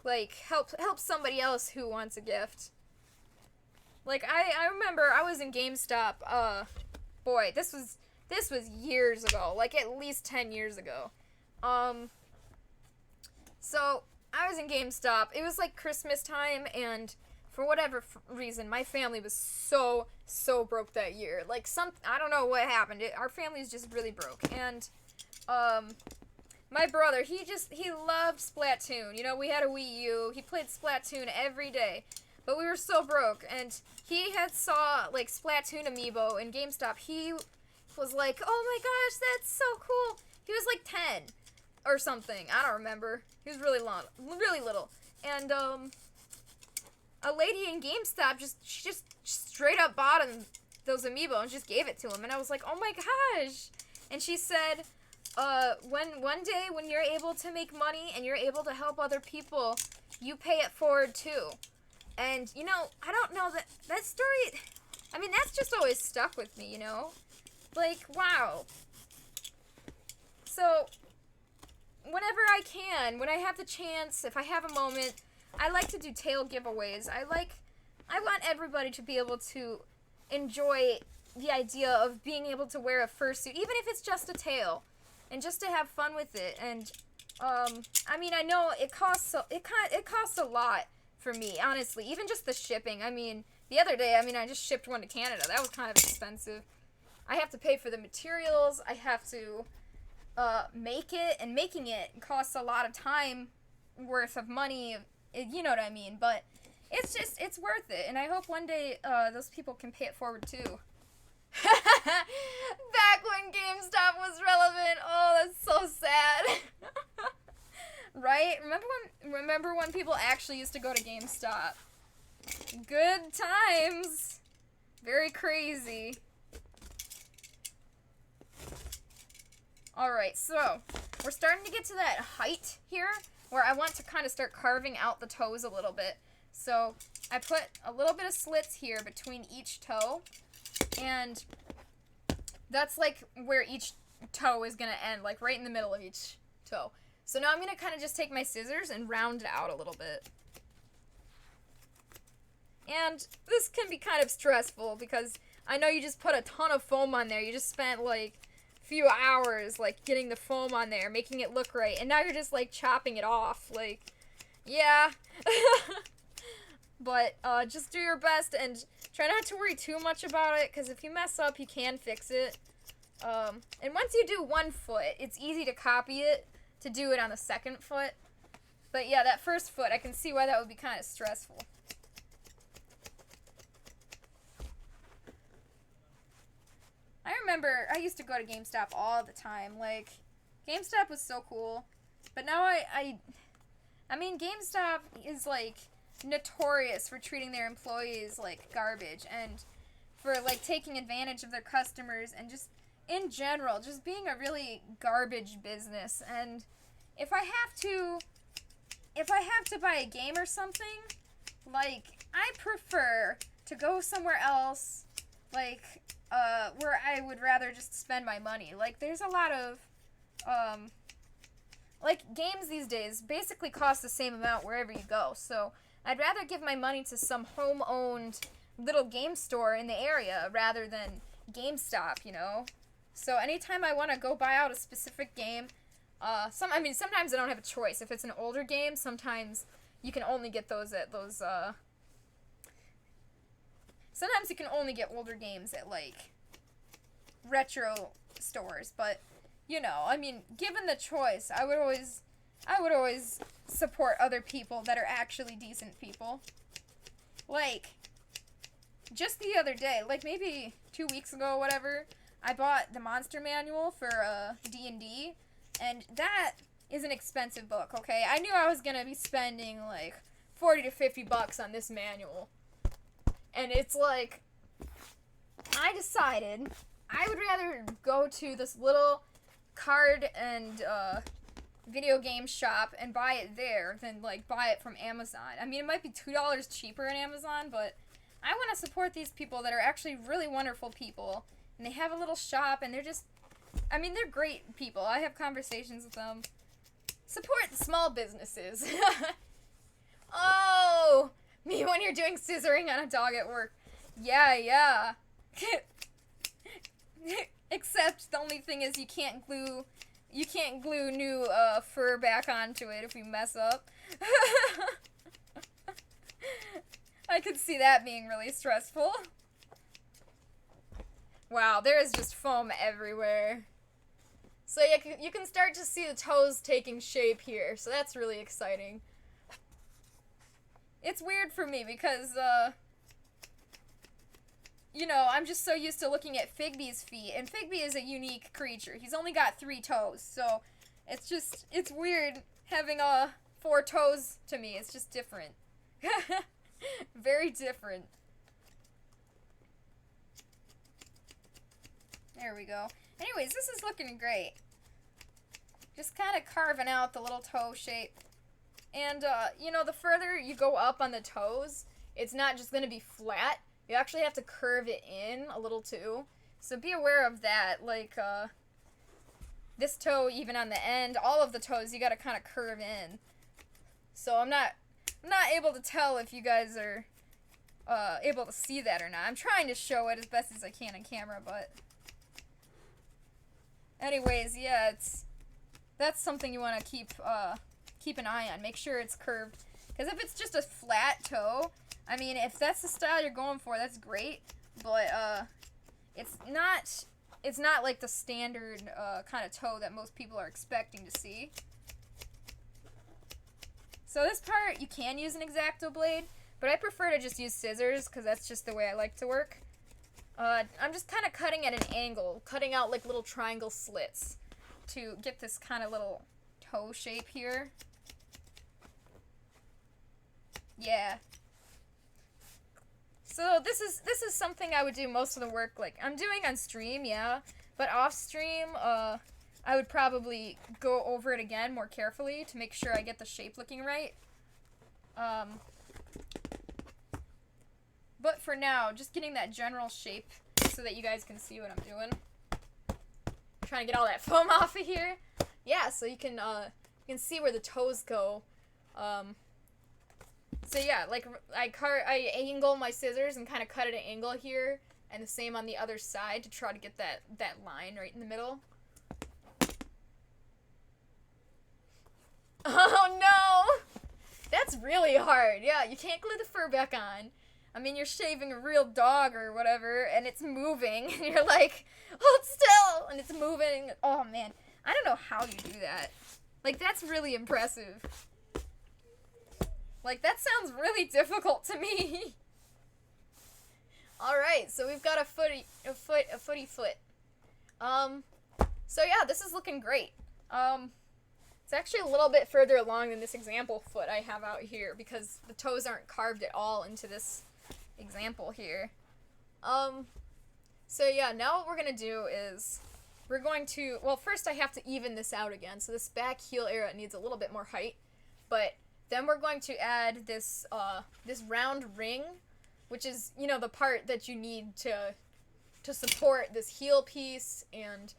like, help somebody else who wants a gift. Like, I remember I was in GameStop, boy, this was years ago, like, at least 10 years ago. So, I was in GameStop, it was, like, Christmas time, and for whatever reason, my family was so broke that year. Like, I don't know what happened, our family is just really broke, and, my brother, he loved Splatoon. You know, we had a Wii U, he played Splatoon every day. But we were so broke, and he had saw, like, Splatoon amiibo in GameStop. He was like, oh my gosh, that's so cool. He was like 10 or something. I don't remember. He was really little. And, a lady in GameStop she just straight up bought him those amiibo and just gave it to him. And I was like, oh my gosh. And she said, one day when you're able to make money and you're able to help other people, you pay it forward too. And, you know, I don't know, that story, I mean, that's just always stuck with me, you know? Like, wow. So, whenever I can, when I have the chance, if I have a moment, I like to do tail giveaways. I want everybody to be able to enjoy the idea of being able to wear a fursuit, even if it's just a tail, and just to have fun with it. And, I mean, I know it costs a lot. For me, honestly, even just the shipping. I mean, the other day, I just shipped one to Canada. That was kind of expensive. I have to pay for the materials. I have to make it, and making it costs a lot of time worth of money. You know what I mean? But it's worth it, and I hope one day those people can pay it forward too. Back when GameStop was relevant. Oh, that's so sad. Right? Remember when people actually used to go to GameStop? Good times. Very crazy. Alright, so we're starting to get to that height here where I want to kind of start carving out the toes a little bit. So I put a little bit of slits here between each toe, and that's like where each toe is going to end, like right in the middle of each toe. So now I'm going to kind of just take my scissors and round it out a little bit. And this can be kind of stressful because I know you just put a ton of foam on there. You just spent like a few hours like getting the foam on there, making it look right. And now you're just like chopping it off. Like, yeah. But just do your best and try not to worry too much about it, because if you mess up, you can fix it. And once you do one foot, it's easy to copy it. To do it on the second foot. But yeah, that first foot, I can see why that would be kind of stressful. I remember I used to go to GameStop all the time. Like, GameStop was so cool. But now I mean, GameStop is, like, notorious for treating their employees like garbage. And for, like, taking advantage of their customers. And just, in general, just being a really garbage business. And if I have to buy a game or something, like, I prefer to go somewhere else, like, where I would rather just spend my money. Like, there's a lot of, like, games these days basically cost the same amount wherever you go, so I'd rather give my money to some home-owned little game store in the area rather than GameStop, you know? So anytime I want to go buy out a specific game, sometimes I don't have a choice. If it's an older game, sometimes you can only get those at those, sometimes you can only get older games at, like, retro stores, but, you know, I mean, given the choice, I would always support other people that are actually decent people. Like, just the other day, like, maybe 2 weeks ago or whatever, I bought the Monster Manual for, D&D, and that is an expensive book, okay? I knew I was gonna be spending, like, 40 to 50 bucks on this manual. And it's like, I decided I would rather go to this little card and, video game shop and buy it there than, like, buy it from Amazon. I mean, it might be $2 cheaper on Amazon, but I want to support these people that are actually really wonderful people. And they have a little shop, and they're just, I mean, they're great people. I have conversations with them. Support the small businesses. Oh, me when you're doing scissoring on a dog at work. Yeah. Except the only thing is you can't glue new fur back onto it if you mess up. I could see that being really stressful. Wow, there is just foam everywhere. So you can start to see the toes taking shape here, so that's really exciting. It's weird for me because, you know, I'm just so used to looking at Figby's feet, and Figby is a unique creature. He's only got 3 toes, so it's weird having 4 toes to me. It's just different. Very different. There we go. Anyways, this is looking great. Just kind of carving out the little toe shape. And, you know, the further you go up on the toes, it's not just going to be flat. You actually have to curve it in a little too. So be aware of that. Like, this toe, even on the end, all of the toes, you got to kind of curve in. So I'm not able to tell if you guys are able to see that or not. I'm trying to show it as best as I can on camera, but anyways, yeah, that's something you want to keep an eye on. Make sure it's curved, because if it's just a flat toe, I mean, if that's the style you're going for, that's great, but it's not like the standard kind of toe that most people are expecting to see. So this part, you can use an X-Acto blade, but I prefer to just use scissors, because that's just the way I like to work. I'm just kind of cutting at an angle, cutting out like little triangle slits to get this kind of little toe shape here. Yeah. So this is something I would do most of the work, like, I'm doing on stream, yeah, but off stream, I would probably go over it again more carefully to make sure I get the shape looking right. But for now, just getting that general shape so that you guys can see what I'm doing. Trying to get all that foam off of here. Yeah, so you can see where the toes go. So yeah, like, I angle my scissors and kind of cut at an angle here, and the same on the other side to try to get that line right in the middle. Oh no! That's really hard. Yeah, you can't glue the fur back on. I mean, you're shaving a real dog or whatever, and it's moving, and you're like, hold still, and it's moving. Oh man, I don't know how you do that. Like, that's really impressive. Like, that sounds really difficult to me. Alright, so we've got a footy foot. So yeah, this is looking great. It's actually a little bit further along than this example foot I have out here, because the toes aren't carved at all into this example here. So yeah, now what we're gonna do is we're going to, well, first I have to even this out again. So this back heel area needs a little bit more height. But then we're going to add this, this round ring, which is, you know, the part that you need to support this heel piece, and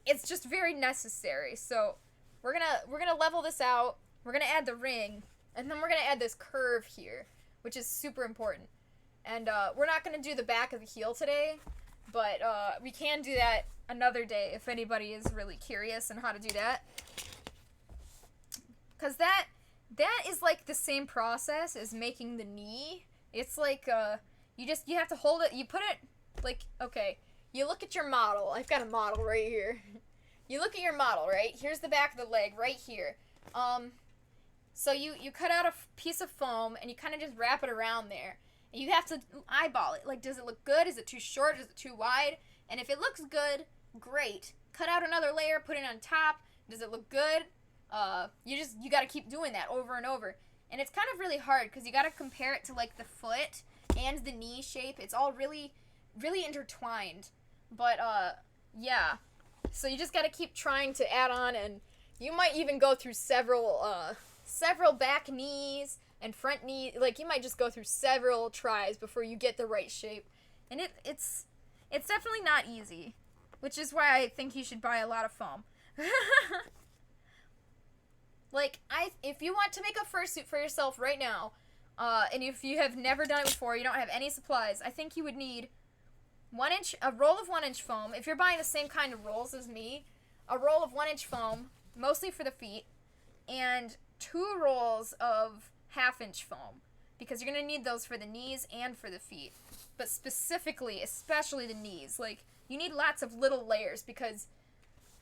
it's just very necessary. So we're gonna level this out. We're gonna add the ring, and then we're gonna add this curve here, which is super important. And we're not gonna do the back of the heel today, but we can do that another day if anybody is really curious on how to do that. Cause that is like the same process as making the knee. It's like you have to hold it. You put it like, okay. You look at your model. I've got a model right here. You look at your model, right? Here's the back of the leg right here. So you cut out a piece of foam and you kind of just wrap it around there. And you have to eyeball it. Like, does it look good? Is it too short? Is it too wide? And if it looks good, great. Cut out another layer, put it on top. Does it look good? You got to keep doing that over and over. And it's kind of really hard because you got to compare it to like the foot and the knee shape. It's all really, really intertwined. But yeah. So you just got to keep trying to add on, and you might even go through several back knees and front knee. Like, you might just go through several tries before you get the right shape. And it's definitely not easy, which is why I think you should buy a lot of foam. Like, if you want to make a fursuit for yourself right now, and if you have never done it before, you don't have any supplies, I think you would need a roll of 1-inch foam. If you're buying the same kind of rolls as me, a roll of 1-inch foam, mostly for the feet, and 2 rolls of 1/2-inch foam, because you're going to need those for the knees and for the feet. But specifically, especially the knees, like, you need lots of little layers, because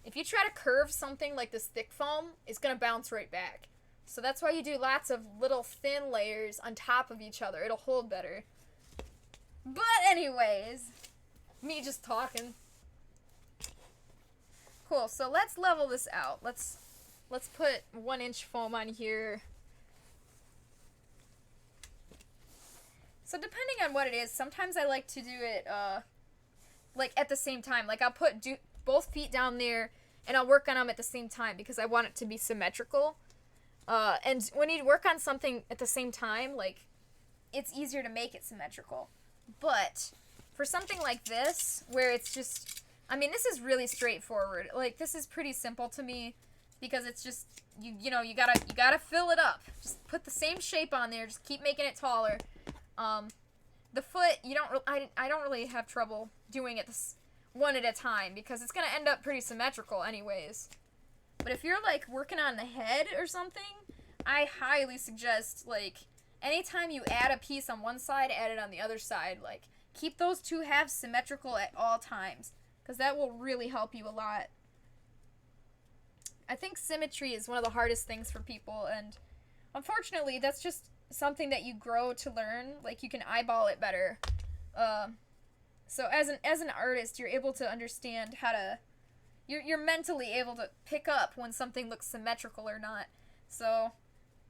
if you try to curve something like this thick foam, it's going to bounce right back. So that's why you do lots of little thin layers on top of each other. It'll hold better. But anyways, me just talking. Cool, so let's level this out. Let's put 1-inch foam on here. So depending on what it is, sometimes I like to do it like at the same time. Like, I'll put both feet down there and I'll work on them at the same time because I want it to be symmetrical. And when you work on something at the same time, like, it's easier to make it symmetrical. But for something like this, where it's just, I mean, this is really straightforward. Like, this is pretty simple to me because it's just, you know, you gotta fill it up. Just put the same shape on there. Just keep making it taller. The foot, I don't really have trouble doing it this one at a time because it's gonna end up pretty symmetrical anyways. But if you're like working on the head or something, I highly suggest, like, anytime you add a piece on one side, add it on the other side. Like, keep those two halves symmetrical at all times, because that will really help you a lot. I think symmetry is one of the hardest things for people, and unfortunately, that's just something that you grow to learn. Like, you can eyeball it better. So as an artist, you're able to understand how to, you're mentally able to pick up when something looks symmetrical or not. So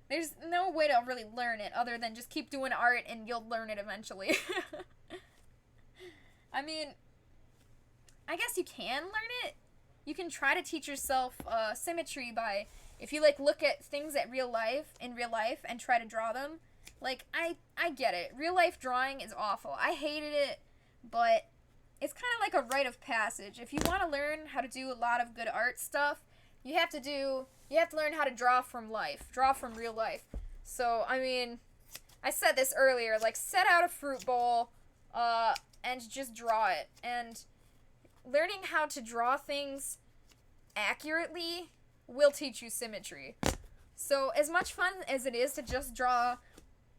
there's no way to really learn it other than just keep doing art and you'll learn it eventually. I mean, I guess you can learn it. You can try to teach yourself symmetry by, if you like look at things in real life and try to draw them. Like, I get it. Real life drawing is awful. I hated it, but it's kind of like a rite of passage. If you want to learn how to do a lot of good art stuff, you have to learn how to draw from life, draw from real life. So, I mean, I said this earlier, like, set out a fruit bowl, and just draw it. And learning how to draw things accurately will teach you symmetry. So, as much fun as it is to just draw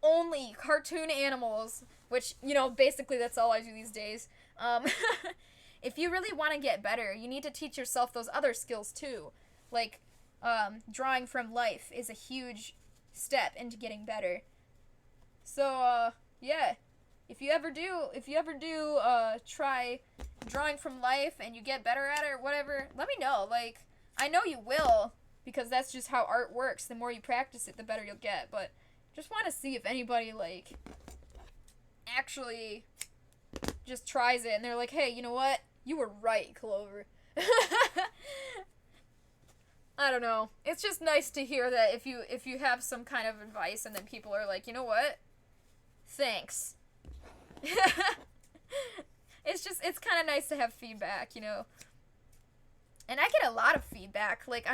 only cartoon animals, which, you know, basically that's all I do these days, if you really want to get better, you need to teach yourself those other skills too. Like, drawing from life is a huge step into getting better. So, yeah. If you ever do try drawing from life and you get better at it or whatever, let me know. Like, I know you will, because that's just how art works. The more you practice it, the better you'll get. But just want to see if anybody, like, actually just tries it and they're like, hey, you know what? You were right, Clover. I don't know. It's just nice to hear that if you have some kind of advice and then people are like, you know what? Thanks. It's kind of nice to have feedback, you know. And I get a lot of feedback, like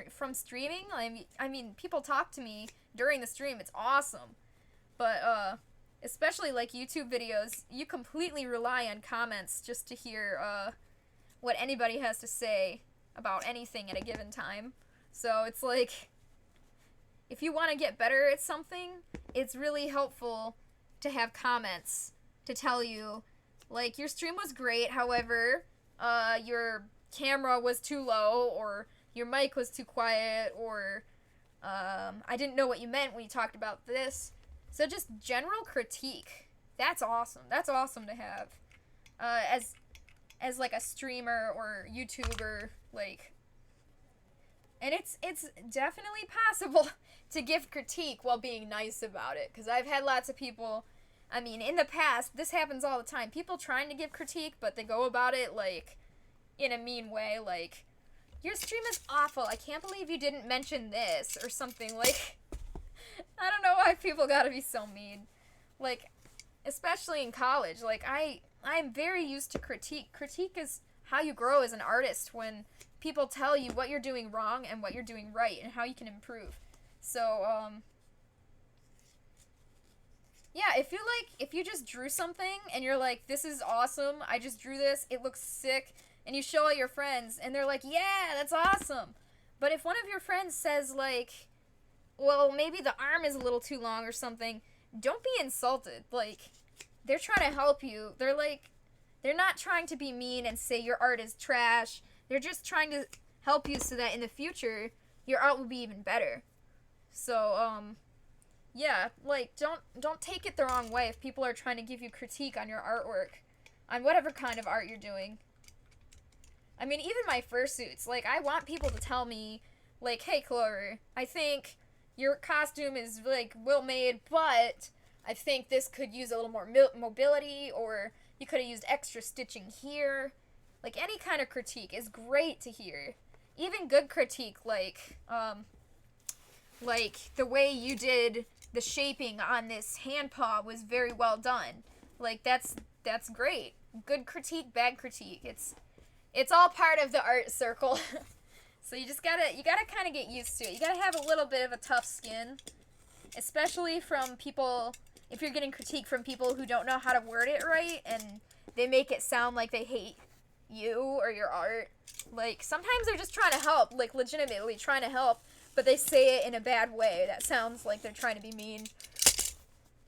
from streaming. I mean, people talk to me during the stream. It's awesome. But especially like YouTube videos, you completely rely on comments just to hear what anybody has to say about anything at a given time. So it's like, if you want to get better at something, it's really helpful to have comments to tell you, like, your stream was great, however, your camera was too low, or your mic was too quiet, or I didn't know what you meant when you talked about this. So just general critique. That's awesome. That's awesome to have as like a streamer or YouTuber, like. And it's definitely possible to give critique while being nice about it, because I've had lots of people, I mean, in the past, this happens all the time, people trying to give critique, but they go about it, like, in a mean way, like, your stream is awful, I can't believe you didn't mention this, or something, like, I don't know why people gotta be so mean, like, especially in college, like, I'm very used to critique. Critique is how you grow as an artist, when people tell you what you're doing wrong and what you're doing right and how you can improve. So, yeah, if you just drew something and you're like, this is awesome, I just drew this, it looks sick, and you show all your friends and they're like, yeah, that's awesome. But if one of your friends says, like, well, maybe the arm is a little too long or something, don't be insulted. Like, they're trying to help you. They're not trying to be mean and say your art is trash. They're just trying to help you so that in the future, your art will be even better. So, yeah, like, don't take it the wrong way if people are trying to give you critique on your artwork, on whatever kind of art you're doing. I mean, even my fursuits, like, I want people to tell me, like, hey, Clover, I think your costume is, like, well made, but I think this could use a little more mobility, or you could have used extra stitching here. Like, any kind of critique is great to hear. Even good critique, like the way you did the shaping on this hand paw was very well done. Like, that's great. Good critique, bad critique. It's all part of the art circle. So you gotta kind of get used to it. You gotta have a little bit of a tough skin, especially from people, if you're getting critique from people who don't know how to word it right, and they make it sound like they hate you or your art. Like, sometimes they're just trying to help, like, legitimately trying to help, but they say it in a bad way that sounds like they're trying to be mean.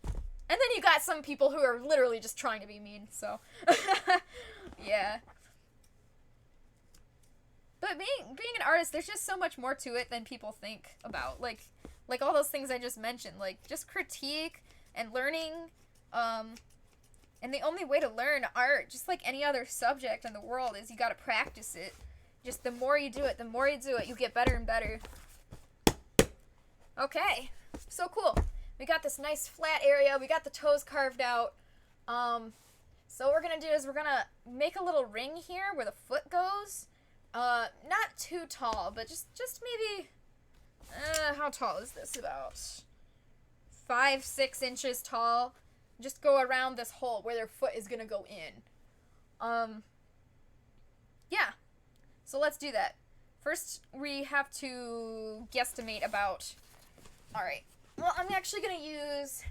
And then you got some people who are literally just trying to be mean, so. Yeah. But being an artist, there's just so much more to it than people think about. Like all those things I just mentioned. Like, just critique and learning, and the only way to learn art, just like any other subject in the world, is you gotta practice it. Just the more you do it, you get better and better. Okay, so cool. We got this nice flat area. We got the toes carved out. So what we're gonna do is we're gonna make a little ring here where the foot goes. Not too tall, but just maybe, how tall is this? About 5-6 inches tall. Just go around this hole where their foot is gonna go in. Yeah. So let's do that. First, we have to guesstimate about, alright. Well, I'm actually gonna use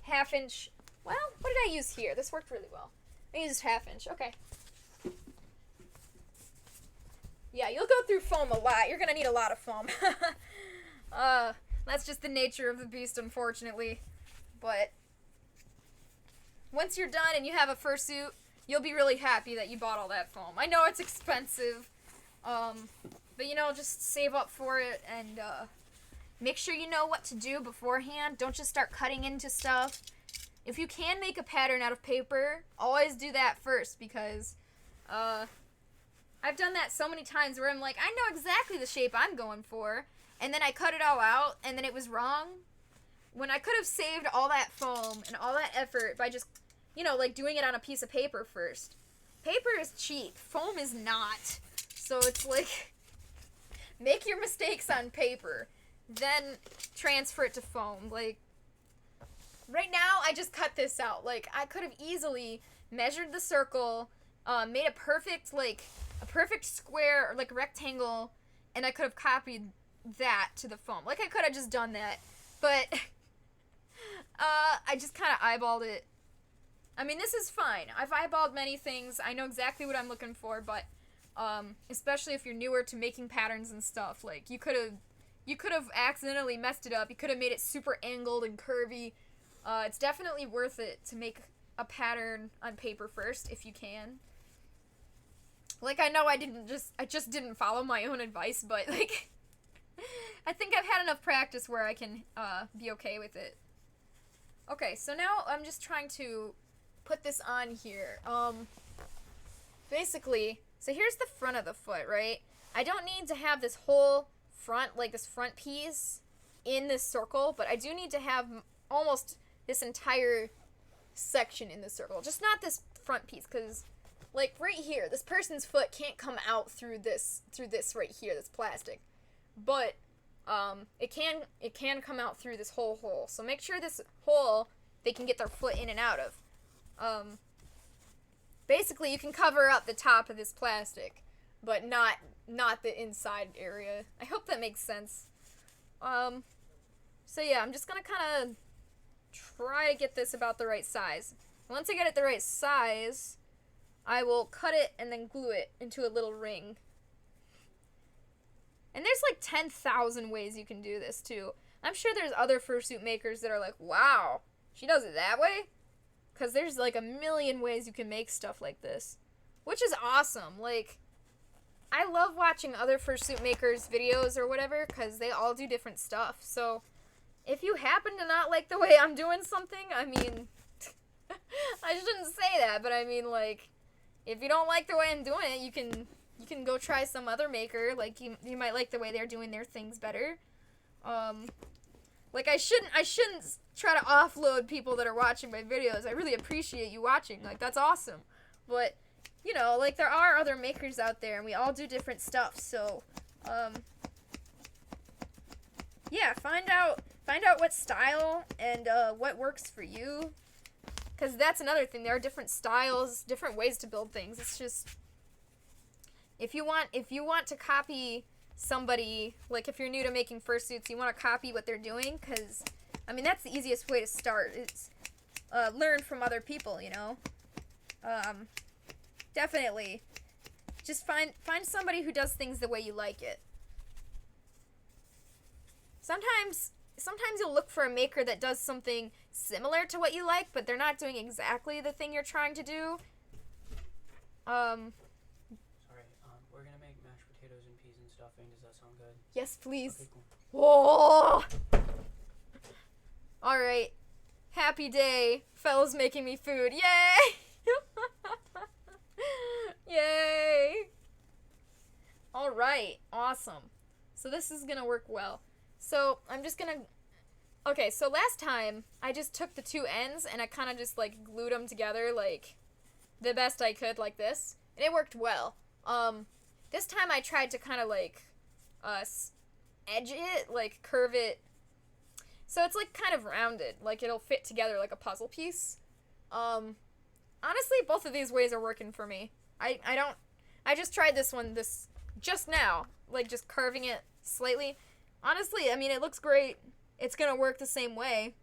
1/2 inch. Well, what did I use here? This worked really well. I used 1/2 inch, okay. Yeah, you'll go through foam a lot. You're gonna need a lot of foam. That's just the nature of the beast, unfortunately. But once you're done and you have a fursuit, you'll be really happy that you bought all that foam. I know it's expensive, but you know, just save up for it and make sure you know what to do beforehand. Don't just start cutting into stuff. If you can make a pattern out of paper, always do that first, because I've done that so many times where I'm like, I know exactly the shape I'm going for, and then I cut it all out, and then it was wrong, when I could have saved all that foam and all that effort by just, you know, like, doing it on a piece of paper first. Paper is cheap. Foam is not. So it's like, make your mistakes on paper, then transfer it to foam. Like, right now, I just cut this out. Like, I could have easily measured the circle, made a perfect square, or like rectangle, and I could have copied that to the foam. Like, I could have just done that, but I just kind of eyeballed it. I mean, this is fine. I've eyeballed many things. I know exactly what I'm looking for, but especially if you're newer to making patterns and stuff, like, you could have accidentally messed it up. You could have made it super angled and curvy. It's definitely worth it to make a pattern on paper first if you can. Like, I know I just didn't follow my own advice, but like I think I've had enough practice where I can be okay with it. Okay, so now I'm just trying to put this on here. Basically, so here's the front of the foot, right? I don't need to have this whole front, like this front piece in this circle, but I do need to have almost this entire section in the circle. Just not this front piece, because like right here, this person's foot can't come out through this right here, this plastic. But it can come out through this whole hole. So make sure this hole they can get their foot in and out of. Basically, you can cover up the top of this plastic, but not the inside area. I hope that makes sense. So yeah, I'm just gonna kind of try to get this about the right size. Once I get it the right size, I will cut it and then glue it into a little ring. And there's like 10,000 ways you can do this too. I'm sure there's other fursuit makers that are like, wow, she does it that way? Because there's like a million ways you can make stuff like this. Which is awesome. Like, I love watching other fursuit makers' videos or whatever, because they all do different stuff. So, if you happen to not like the way I'm doing something, I mean, I shouldn't say that, but I mean, like, if you don't like the way I'm doing it, you can go try some other maker. Like, you might like the way they're doing their things better. Like, I shouldn't try to offload people that are watching my videos. I really appreciate you watching. Like, that's awesome. But, you know, like, there are other makers out there, and we all do different stuff. So, yeah, find out what style and what works for you. Because that's another thing. There are different styles, different ways to build things. It's just, if you want to copy somebody, like if you're new to making fursuits, you want to copy what they're doing, because, I mean, that's the easiest way to start. It's learn from other people, you know. Definitely, just find somebody who does things the way you like it. Sometimes you'll look for a maker that does something similar to what you like, but they're not doing exactly the thing you're trying to do. Sorry, we're gonna make mashed potatoes and peas and stuffing. Does that sound good? Yes, please. Okay, cool. Whoa! Alright. Happy day. Fella's making me food. Yay! Yay! Alright. Awesome. So this is gonna work well. So I'm just gonna... Okay, so last time, I just took the two ends and I kind of just, like, glued them together, like, the best I could, like this. And it worked well. This time I tried to kind of, like, edge it, like, curve it. So it's, like, kind of rounded. Like, it'll fit together like a puzzle piece. Honestly, both of these ways are working for me. I just tried this one just now. Like, just curving it slightly. Honestly, I mean, it looks great. It's gonna work the same way.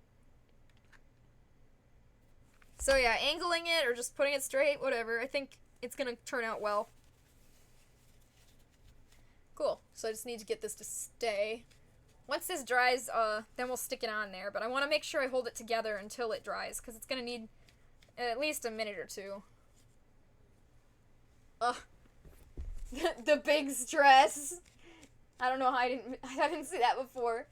So yeah, angling it or just putting it straight, whatever. I think it's gonna turn out well. Cool. So I just need to get this to stay. Once this dries, then we'll stick it on there. But I want to make sure I hold it together until it dries, because it's gonna need at least a minute or two. Ugh. The big stress. I don't know how I didn't see that before.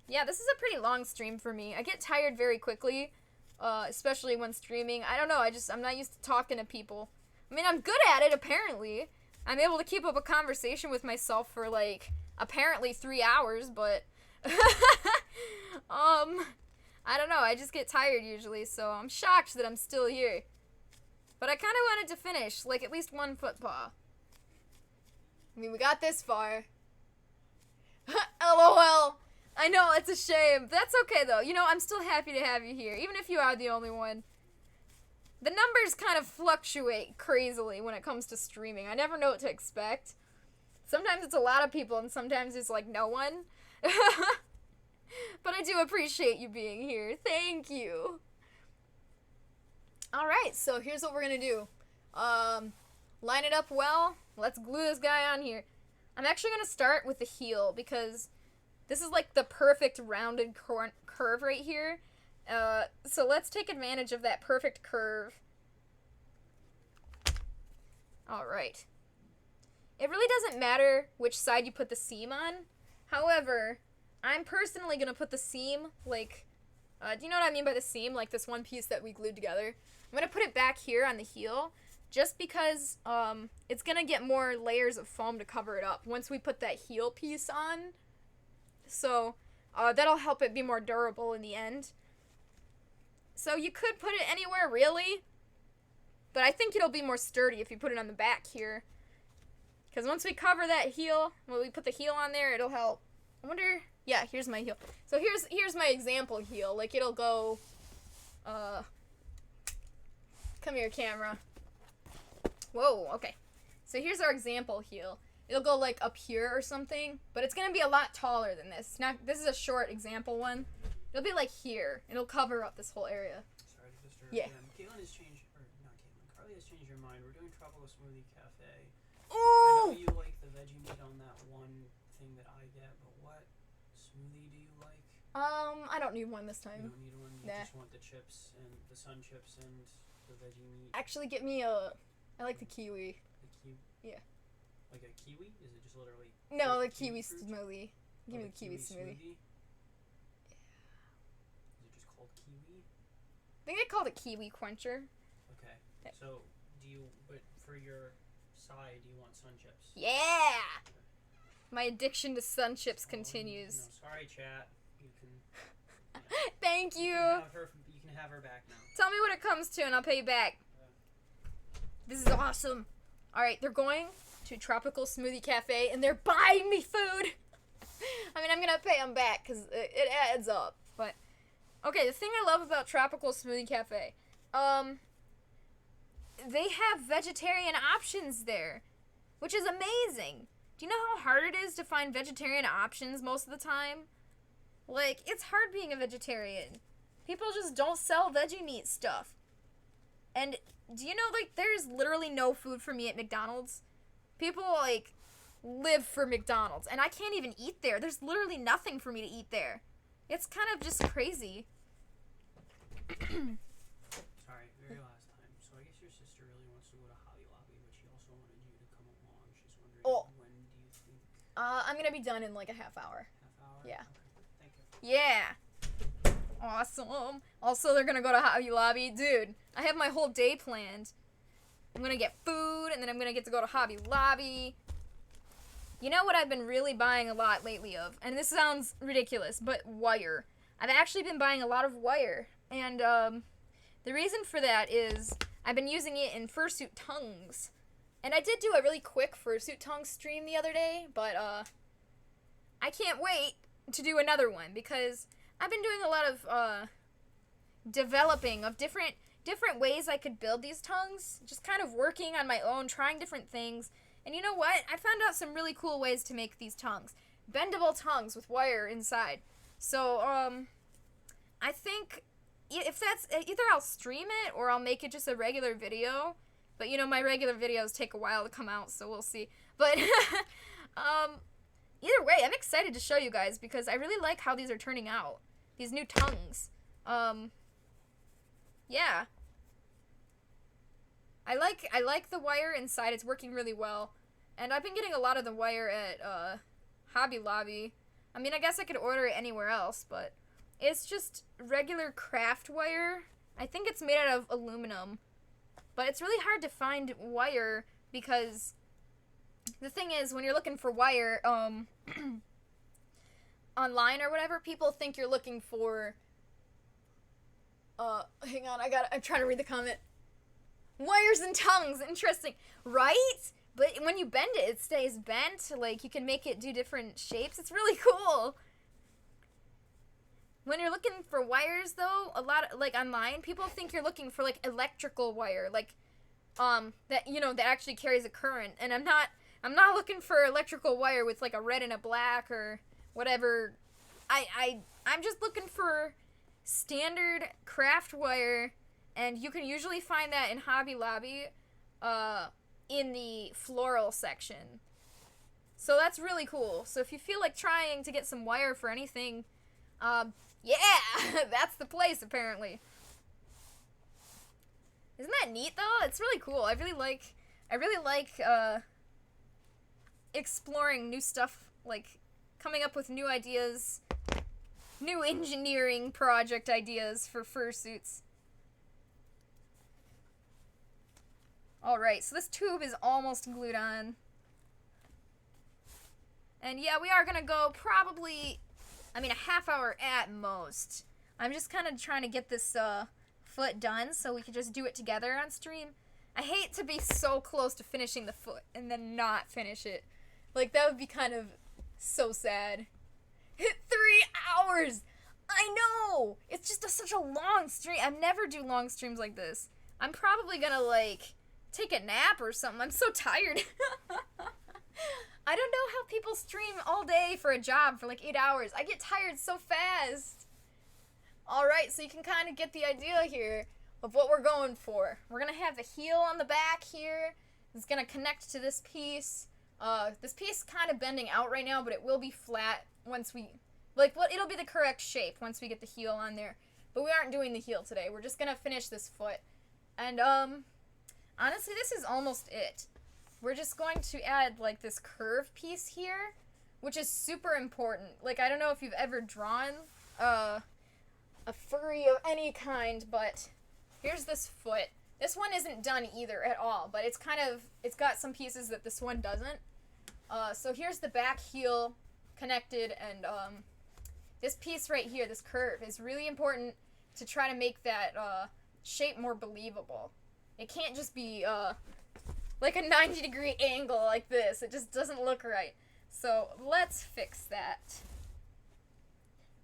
Yeah, this is a pretty long stream for me. I get tired very quickly, especially when streaming. I don't know, I'm not used to talking to people. I mean, I'm good at it, apparently. I'm able to keep up a conversation with myself for, like, apparently 3 hours, but... I don't know, I just get tired usually, so I'm shocked that I'm still here. But I kind of wanted to finish, like, at least one foot paw. I mean, we got this far. LOL. I know, it's a shame. That's okay, though. You know, I'm still happy to have you here, even if you are the only one. The numbers kind of fluctuate crazily when it comes to streaming. I never know what to expect. Sometimes it's a lot of people, and sometimes it's, like, no one. But I do appreciate you being here. Thank you. Alright, so here's what we're gonna do. Line it up well. Let's glue this guy on here. I'm actually gonna start with the heel, because this is like the perfect rounded curve right here. So let's take advantage of that perfect curve. Alright. It really doesn't matter which side you put the seam on. However, I'm personally gonna put the seam, like, do you know what I mean by the seam? Like this one piece that we glued together. I'm gonna put it back here on the heel, just because it's gonna get more layers of foam to cover it up once we put that heel piece on. So that'll help it be more durable in the end. So you could put it anywhere, really, but I think it'll be more sturdy if you put it on the back here. Because once we cover that heel, when we put the heel on there, it'll help. I wonder, yeah, here's my heel. So here's my example heel. Like, it'll go, come here, camera. Whoa, okay. So here's our example heel. It'll go, like, up here or something, but it's going to be a lot taller than this. Now, this is a short example one. It'll be, like, here. It'll cover up this whole area. Sorry to disturb. Yeah. Caitlin has changed, or not Caitlin, Carly has changed her mind. We're doing Tropical Smoothie Cafe. Ooh! I know you like the veggie meat on that one thing that I get, but what smoothie do you like? I don't need one this You time. don't need one. You just want the chips and the sun chips and the veggie meat. Actually, get me a, I like the kiwi. The kiwi. Yeah. Like a kiwi? Is it just literally? No, the kiwi fruit? smoothie. Give me Oh, the kiwi smoothie. Is it just called kiwi? I think they called it kiwi quencher. Okay. Yeah. So, but for your side, do you want sun chips? Yeah! My addiction to sun chips continues. No, sorry, chat. You can. Thank you! You can have her back now. Tell me what it comes to and I'll pay you back. This is awesome. Alright, they're going to Tropical Smoothie Cafe and they're buying me food. I mean, I'm gonna pay them back because it adds up. But, okay, the thing I love about Tropical Smoothie Cafe, they have vegetarian options there, which is amazing. Do you know how hard it is to find vegetarian options most of the time? Like, it's hard being a vegetarian. People just don't sell veggie meat stuff. And do you know, like, there's literally no food for me at McDonald's? People, like, live for McDonald's, and I can't even eat there. There's literally nothing for me to eat there. It's kind of just crazy. Sorry, very last time. So I guess your sister really wants to go to Hobby Lobby, but she also wanted you to come along. She's wondering when do you think? I'm gonna be done in like a half hour. Half hour? Yeah. Okay, thank you. Yeah. Awesome. Also, they're gonna go to Hobby Lobby. Dude, I have my whole day planned. I'm gonna get food, and then I'm gonna get to go to Hobby Lobby. You know what I've been really buying a lot lately of? And this sounds ridiculous, but wire. I've actually been buying a lot of wire. And, the reason for that is I've been using it in fursuit tongues. And I did do a really quick fursuit tongue stream the other day, but, I can't wait to do another one because I've been doing a lot of, developing of different ways I could build these tongues. Just kind of working on my own, trying different things. And you know what? I found out some really cool ways to make these tongues. Bendable tongues with wire inside. So, I think if that's, either I'll stream it or I'll make it just a regular video. But, you know, my regular videos take a while to come out, so we'll see. But, either way, I'm excited to show you guys because I really like how these are turning out. These new tongues. Yeah. I like the wire inside. It's working really well. And I've been getting a lot of the wire at Hobby Lobby. I mean, I guess I could order it anywhere else, but it's just regular craft wire. I think it's made out of aluminum. But it's really hard to find wire because the thing is, when you're looking for wire online or whatever, people think you're looking for hang on, I'm trying to read the comment. Wires and tongues, interesting, right? But when you bend it, it stays bent. Like, you can make it do different shapes. It's really cool. When you're looking for wires, though, a lot of, like, online, people think you're looking for, like, electrical wire, like, that, you know, that actually carries a current. And I'm not looking for electrical wire with, like, a red and a black or whatever. I'm just looking for standard craft wire, and you can usually find that in Hobby Lobby, in the floral section. So that's really cool. So if you feel like trying to get some wire for anything, yeah, that's the place, apparently. Isn't that neat, though? It's really cool. I really like exploring new stuff, like coming up with new ideas, new engineering project ideas for fursuits. Alright, so this tube is almost glued on. And yeah, we are gonna go probably, a half hour at most. I'm just kind of trying to get this foot done so we can just do it together on stream. I hate to be so close to finishing the foot and then not finish it. Like, that would be kind of so sad. 3 hours! I know! It's just such a long stream. I never do long streams like this. I'm probably gonna, like, take a nap or something. I'm so tired. I don't know how people stream all day for a job for, like, 8 hours. I get tired so fast. Alright, so you can kind of get the idea here of what we're going for. We're gonna have the heel on the back here. It's gonna connect to this piece. This piece is kind of bending out right now, but it will be flat once we, it'll be the correct shape once we get the heel on there. But we aren't doing the heel today. We're just gonna finish this foot. And, honestly, this is almost it. We're just going to add, like, this curve piece here, which is super important. Like, I don't know if you've ever drawn, a furry of any kind, but here's this foot. This one isn't done either at all, but it's got some pieces that this one doesn't. So here's the back heel connected, and this piece right here, this curve, is really important to try to make that shape more believable. It can't just be like a 90-degree angle like this. It just doesn't look right. So let's fix that.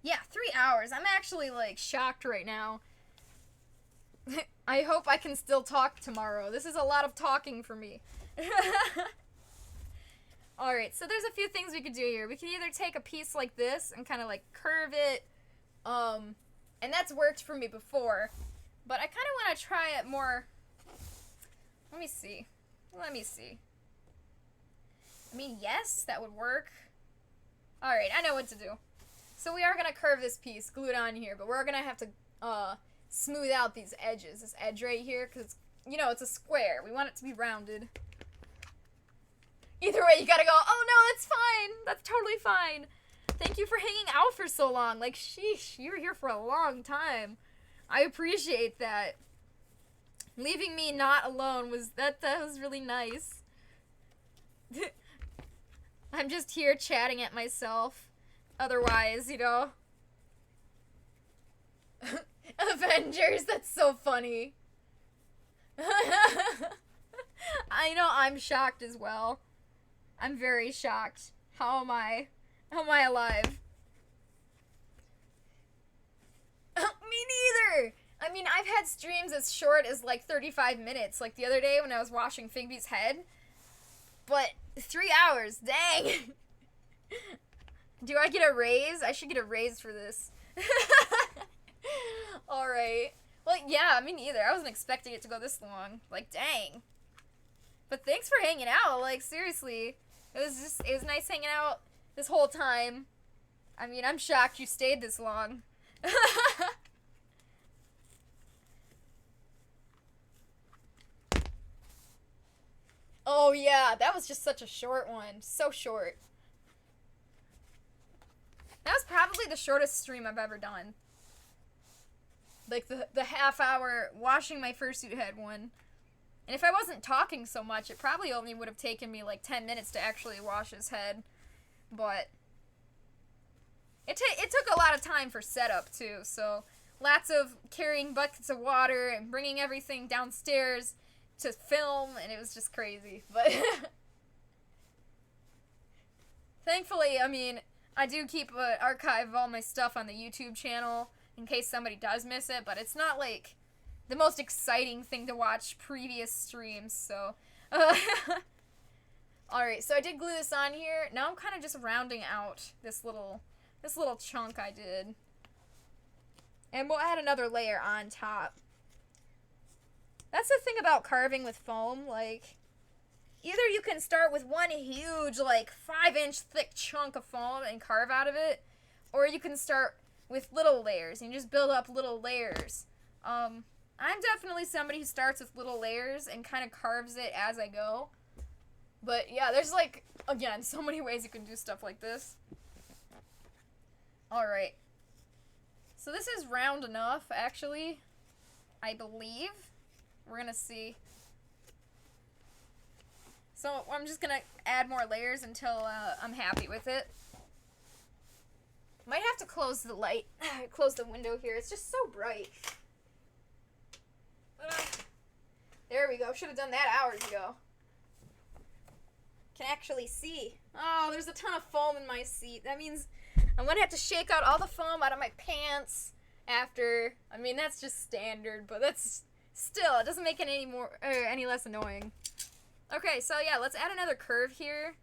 Yeah, 3 hours. I'm actually, like, shocked right now. I hope I can still talk tomorrow. This is a lot of talking for me. Alright, so there's a few things we could do here. We could either take a piece like this and kind of, like, curve it. And that's worked for me before. But I kind of want to try it more. Let me see. Yes, that would work. Alright, I know what to do. So we are going to curve this piece, glue it on here, but we're going to have to smooth out these edges. This edge right here, because, you know, it's a square. We want it to be rounded. Either way, you gotta go, oh no, that's fine. That's totally fine. Thank you for hanging out for so long. Like, sheesh, you were here for a long time. I appreciate that. Leaving me not alone that was really nice. I'm just here chatting at myself. Otherwise, you know. Avengers, that's so funny. I know I'm shocked as well. I'm very shocked. How am I alive? Me neither! I mean, I've had streams as short as, like, 35 minutes, like the other day when I was washing Figby's head. But 3 hours, dang! Do I get a raise? I should get a raise for this. Alright. Well, yeah, me neither. I wasn't expecting it to go this long. Like, dang. But thanks for hanging out. Like, seriously. It was nice hanging out this whole time. I mean, I'm shocked you stayed this long. Oh, yeah. That was just such a short one. So short. That was probably the shortest stream I've ever done. Like, the half-hour washing my fursuit head one. And if I wasn't talking so much, it probably only would have taken me, like, 10 minutes to actually wash his head. But it took a lot of time for setup, too. So, lots of carrying buckets of water and bringing everything downstairs to film, and it was just crazy. But thankfully, I mean, I do keep an archive of all my stuff on the YouTube channel in case somebody does miss it, but it's not like the most exciting thing to watch previous streams, so alright, so I did glue this on here. Now I'm kind of just rounding out this little chunk I did. And we'll add another layer on top. That's the thing about carving with foam, like, either you can start with one huge, like, 5-inch thick chunk of foam and carve out of it, or you can start with little layers and just build up little layers. I'm definitely somebody who starts with little layers and kind of carves it as I go. But yeah, there's, like, again, so many ways you can do stuff like this. Alright. So this is round enough, actually, I believe. We're gonna see. So I'm just gonna add more layers until I'm happy with it. Might have to close the light, close the window here. It's just so bright. There we go. Should have done that hours ago. Can actually see. Oh, there's a ton of foam in my seat. That means I'm gonna have to shake out all the foam out of my pants after. I mean, that's just standard, but that's still, it doesn't make it any less annoying. Okay, so yeah, let's add another curve here.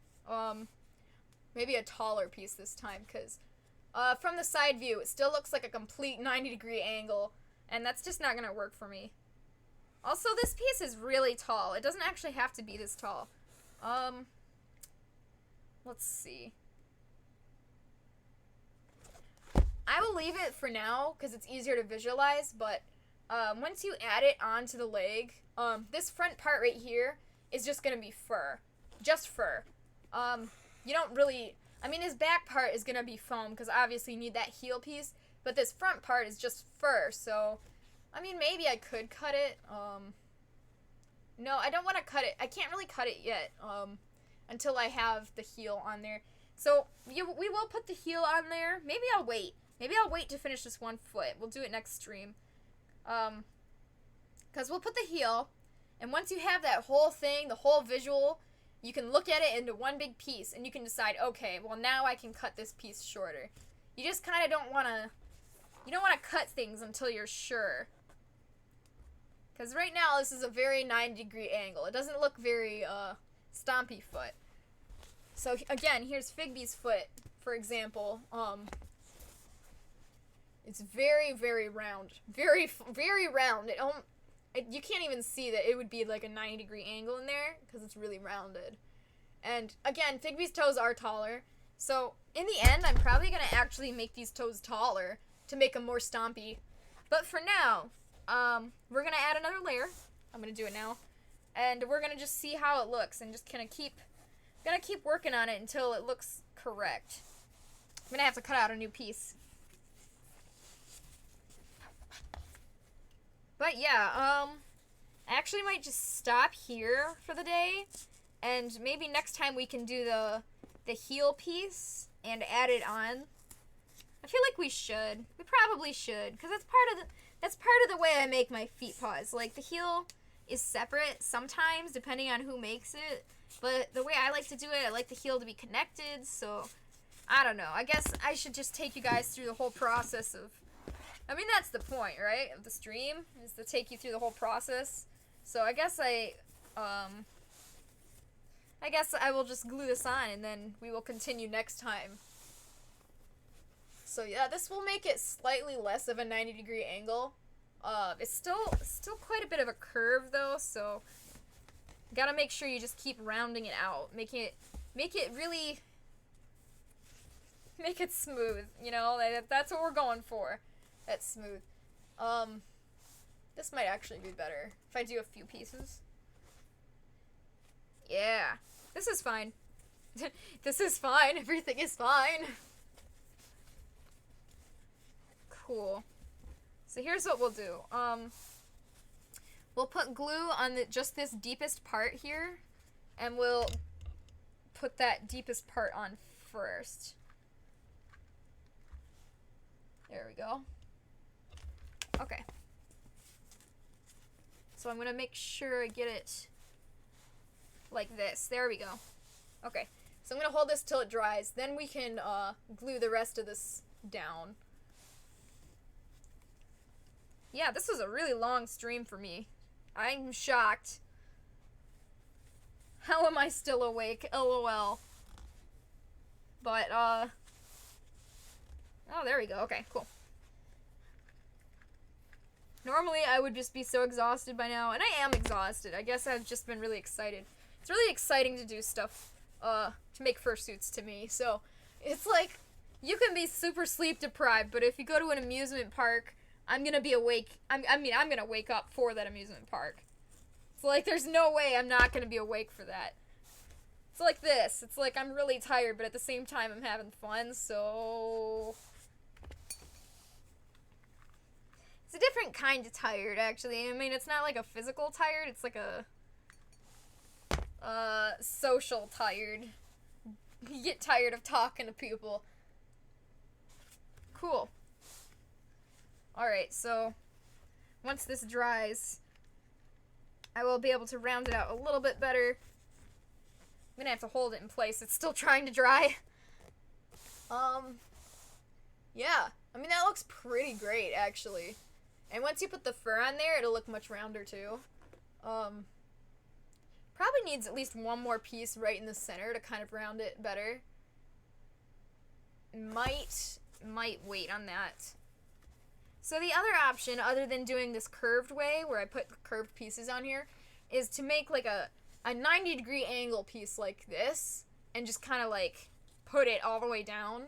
Maybe a taller piece this time, because from the side view, it still looks like a complete 90-degree angle, and that's just not gonna work for me. Also, this piece is really tall. It doesn't actually have to be this tall. Let's see. I will leave it for now, because it's easier to visualize, but once you add it onto the leg, this front part right here is just going to be fur. Just fur. You don't really, I mean, his back part is going to be foam, because obviously you need that heel piece, but this front part is just fur, so, I mean, maybe I could cut it. No, I don't want to cut it. I can't really cut it yet, until I have the heel on there. So, we will put the heel on there. Maybe I'll wait. Maybe I'll wait to finish this one foot. We'll do it next stream. Because we'll put the heel, and once you have that whole thing, the whole visual, you can look at it into one big piece, and you can decide, okay, well, now I can cut this piece shorter. You just kind of don't want to, you don't want to cut things until you're sure. Because right now, this is a very 90-degree angle. It doesn't look very, stompy foot. So, again, here's Figby's foot, for example. It's very, very round. Very, very round. You can't even see that it would be like a 90-degree angle in there, because it's really rounded. And, again, Figby's toes are taller. So, in the end, I'm probably going to actually make these toes taller to make them more stompy. But for now, we're going to add another layer. I'm going to do it now. And we're going to just see how it looks, and just kind of keep working on it until it looks correct. I'm going to have to cut out a new piece. But yeah, I actually might just stop here for the day, and maybe next time we can do the heel piece and add it on. I feel like we should. We probably should, because that's part of the way I make my feet paws. Like, the heel is separate sometimes, depending on who makes it, but the way I like to do it, I like the heel to be connected, so I don't know. I guess I should just take you guys through the whole process of, I mean, that's the point, right, of the stream, is to take you through the whole process. So I guess I will just glue this on, and then we will continue next time. So yeah, this will make it slightly less of a 90-degree angle. It's still quite a bit of a curve though, so gotta make sure you just keep rounding it out. Make it really, make it smooth, you know, that's what we're going for. That's smooth. This might actually be better if I do a few pieces. Yeah, this is fine. This is fine. Everything is fine. Cool. So here's what we'll do. We'll put glue on just this deepest part here, and we'll put that deepest part on first. There we go. Okay. So I'm going to make sure I get it like this. There we go. Okay. So I'm going to hold this till it dries. Then we can glue the rest of this down. Yeah, this was a really long stream for me. I'm shocked. How am I still awake? LOL. But, oh, there we go. Okay, cool. Normally, I would just be so exhausted by now, and I am exhausted. I guess I've just been really excited. It's really exciting to do stuff, to make fursuits to me. So, it's like, you can be super sleep deprived, but if you go to an amusement park, I'm gonna be awake. I'm gonna wake up for that amusement park. It's like, there's no way I'm not gonna be awake for that. It's like this. It's like I'm really tired, but at the same time I'm having fun, so... It's a different kind of tired, actually. I mean, it's not like a physical tired, it's like a... social tired. You get tired of talking to people. Cool. Alright, so... once this dries, I will be able to round it out a little bit better. I'm gonna have to hold it in place. It's still trying to dry. Yeah. I mean, that looks pretty great, actually. And once you put the fur on there, it'll look much rounder, too. Probably needs at least one more piece right in the center to kind of round it better. Might wait on that. So the other option, other than doing this curved way, where I put the curved pieces on here, is to make like a 90-degree angle piece like this, and just kind of like put it all the way down,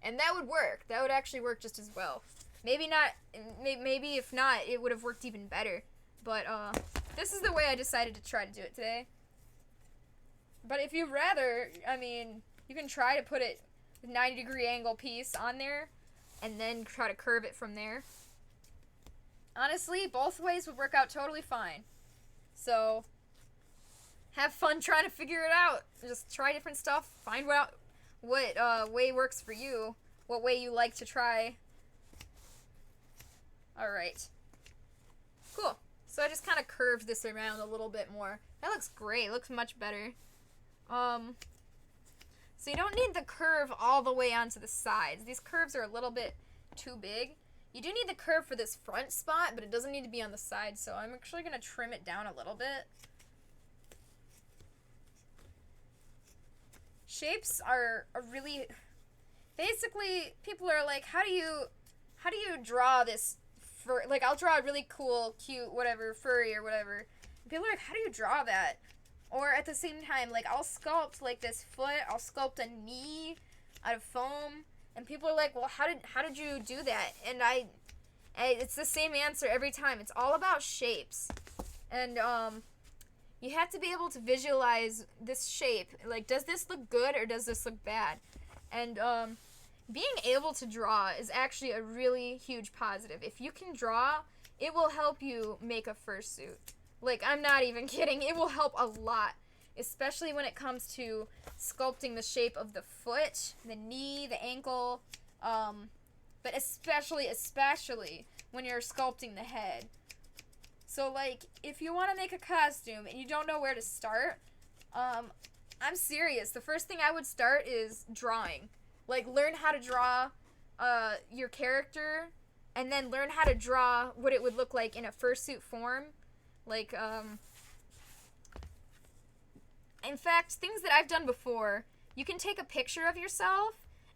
and that would work. That would actually work just as well. Maybe not, maybe if not, it would have worked even better. But this is the way I decided to try to do it today. But if you'd rather, I mean, you can try to put it 90-degree angle piece on there, and then try to curve it from there. Honestly, both ways would work out totally fine. So, have fun trying to figure it out. Just try different stuff. Find out what way works for you. What way you like to try. Alright. Cool. So I just kind of curved this around a little bit more. That looks great. It looks much better. So you don't need the curve all the way onto the sides. These curves are a little bit too big. You do need the curve for this front spot, but it doesn't need to be on the side, so I'm actually going to trim it down a little bit. Shapes are a really... Basically, people are like, how do you draw this fur? Like, I'll draw a really cool, cute, whatever, furry or whatever. And people are like, how do you draw that? Or at the same time, like, I'll sculpt, like, this foot, I'll sculpt a knee out of foam, and people are like, well, how did you do that? And it's the same answer every time. It's all about shapes. And, you have to be able to visualize this shape. Like, does this look good or does this look bad? And, being able to draw is actually a really huge positive. If you can draw, it will help you make a fursuit. Like, I'm not even kidding. It will help a lot, especially when it comes to sculpting the shape of the foot, the knee, the ankle, but especially when you're sculpting the head. So, like, if you want to make a costume and you don't know where to start, I'm serious. The first thing I would start is drawing. Like, learn how to draw your character, and then learn how to draw what it would look like in a fursuit form. Like, in fact, things that I've done before, you can take a picture of yourself,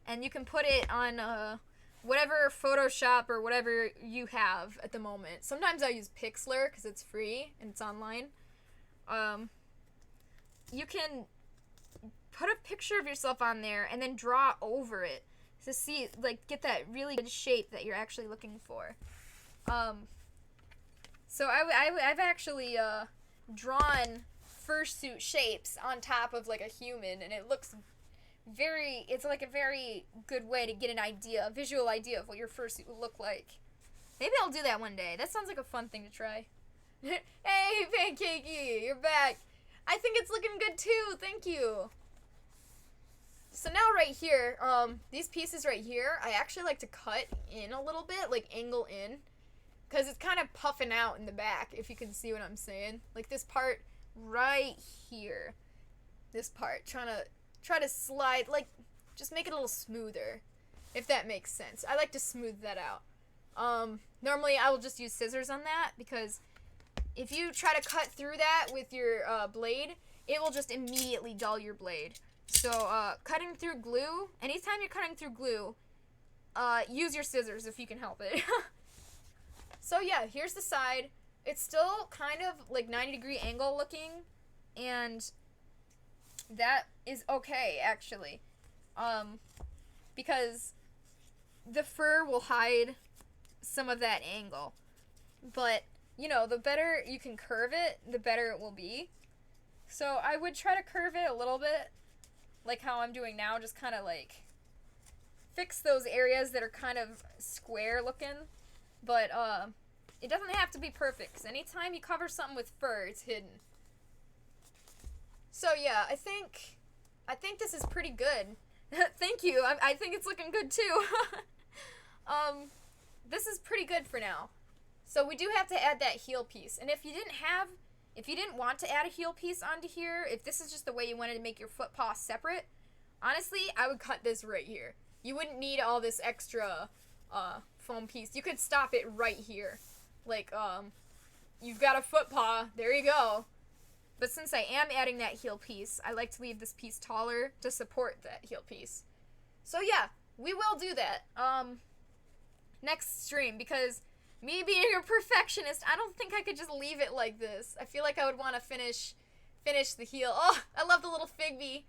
and you can put it on, whatever Photoshop or whatever you have at the moment. Sometimes I use Pixlr, because it's free, and it's online. You can put a picture of yourself on there, and then draw over it, to see, like, get that really good shape that you're actually looking for. So I've actually drawn fursuit shapes on top of like a human, and it looks it's like a very good way to get an idea, a visual idea of what your fursuit would look like. Maybe I'll do that one day. That sounds like a fun thing to try. Hey, Pancakey, you're back. I think it's looking good too. Thank you. So now right here, these pieces right here, I actually like to cut in a little bit, like angle in. Because it's kind of puffing out in the back, if you can see what I'm saying. Like this part right here. This part. Try to slide, like, just make it a little smoother. If that makes sense. I like to smooth that out. Normally I will just use scissors on that, because if you try to cut through that with your blade, it will just immediately dull your blade. So, cutting through glue, anytime you're cutting through glue, use your scissors if you can help it. So yeah, here's the side. It's still kind of like 90-degree angle looking, and that is okay, actually. Because the fur will hide some of that angle. But, you know, the better you can curve it, the better it will be. So I would try to curve it a little bit, like how I'm doing now, just kind of like fix those areas that are kind of square looking. But it doesn't have to be perfect, because anytime you cover something with fur, it's hidden. So yeah, I think this is pretty good. Thank you. I think it's looking good too. This is pretty good for now. So we do have to add that heel piece. And if you didn't want to add a heel piece onto here, if this is just the way you wanted to make your foot paw separate, honestly, I would cut this right here. You wouldn't need all this extra foam piece. You could stop it right here. Like, you've got a foot paw. There you go. But since I am adding that heel piece, I like to leave this piece taller to support that heel piece. So yeah, we will do that next stream, because me being a perfectionist, I don't think I could just leave it like this. I feel like I would want to finish the heel. Oh, I love the little Figby.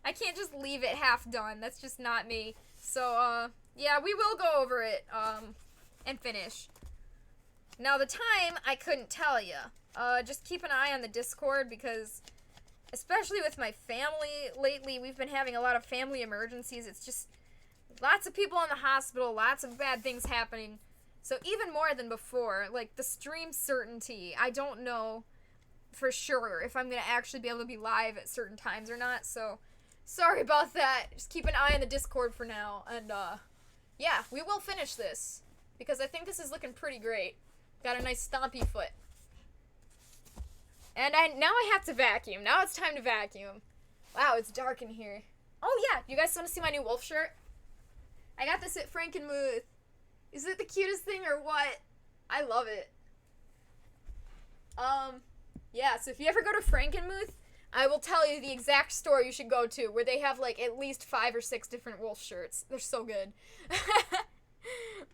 I can't just leave it half done. That's just not me. So, yeah, we will go over it and finish. Now, the time, I couldn't tell you. Just keep an eye on the Discord, because especially with my family lately, we've been having a lot of family emergencies. It's just lots of people in the hospital, lots of bad things happening. So even more than before, like the stream certainty, I don't know for sure if I'm going to actually be able to be live at certain times or not. So sorry about that. Just keep an eye on the Discord for now. And yeah, we will finish this, because I think this is looking pretty great. Got a nice stompy foot. And now I have to vacuum. Now it's time to vacuum. Wow, it's dark in here. Oh yeah, you guys want to see my new wolf shirt? I got this at Frankenmuth. Is it the cutest thing or what? I love it. Yeah, so if you ever go to Frankenmuth, I will tell you the exact store you should go to, where they have like at least 5 or 6 different wolf shirts. They're so good.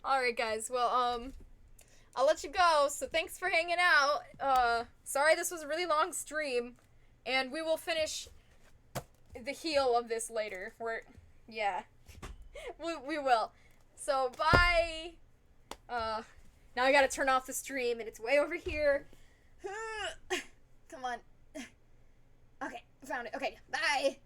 Alright guys, well, I'll let you go, so thanks for hanging out. Sorry this was a really long stream, and we will finish the heel of this later. Yeah. we will. So, bye! Now I gotta turn off the stream, and it's way over here. Come on. Okay, found it. Okay, bye!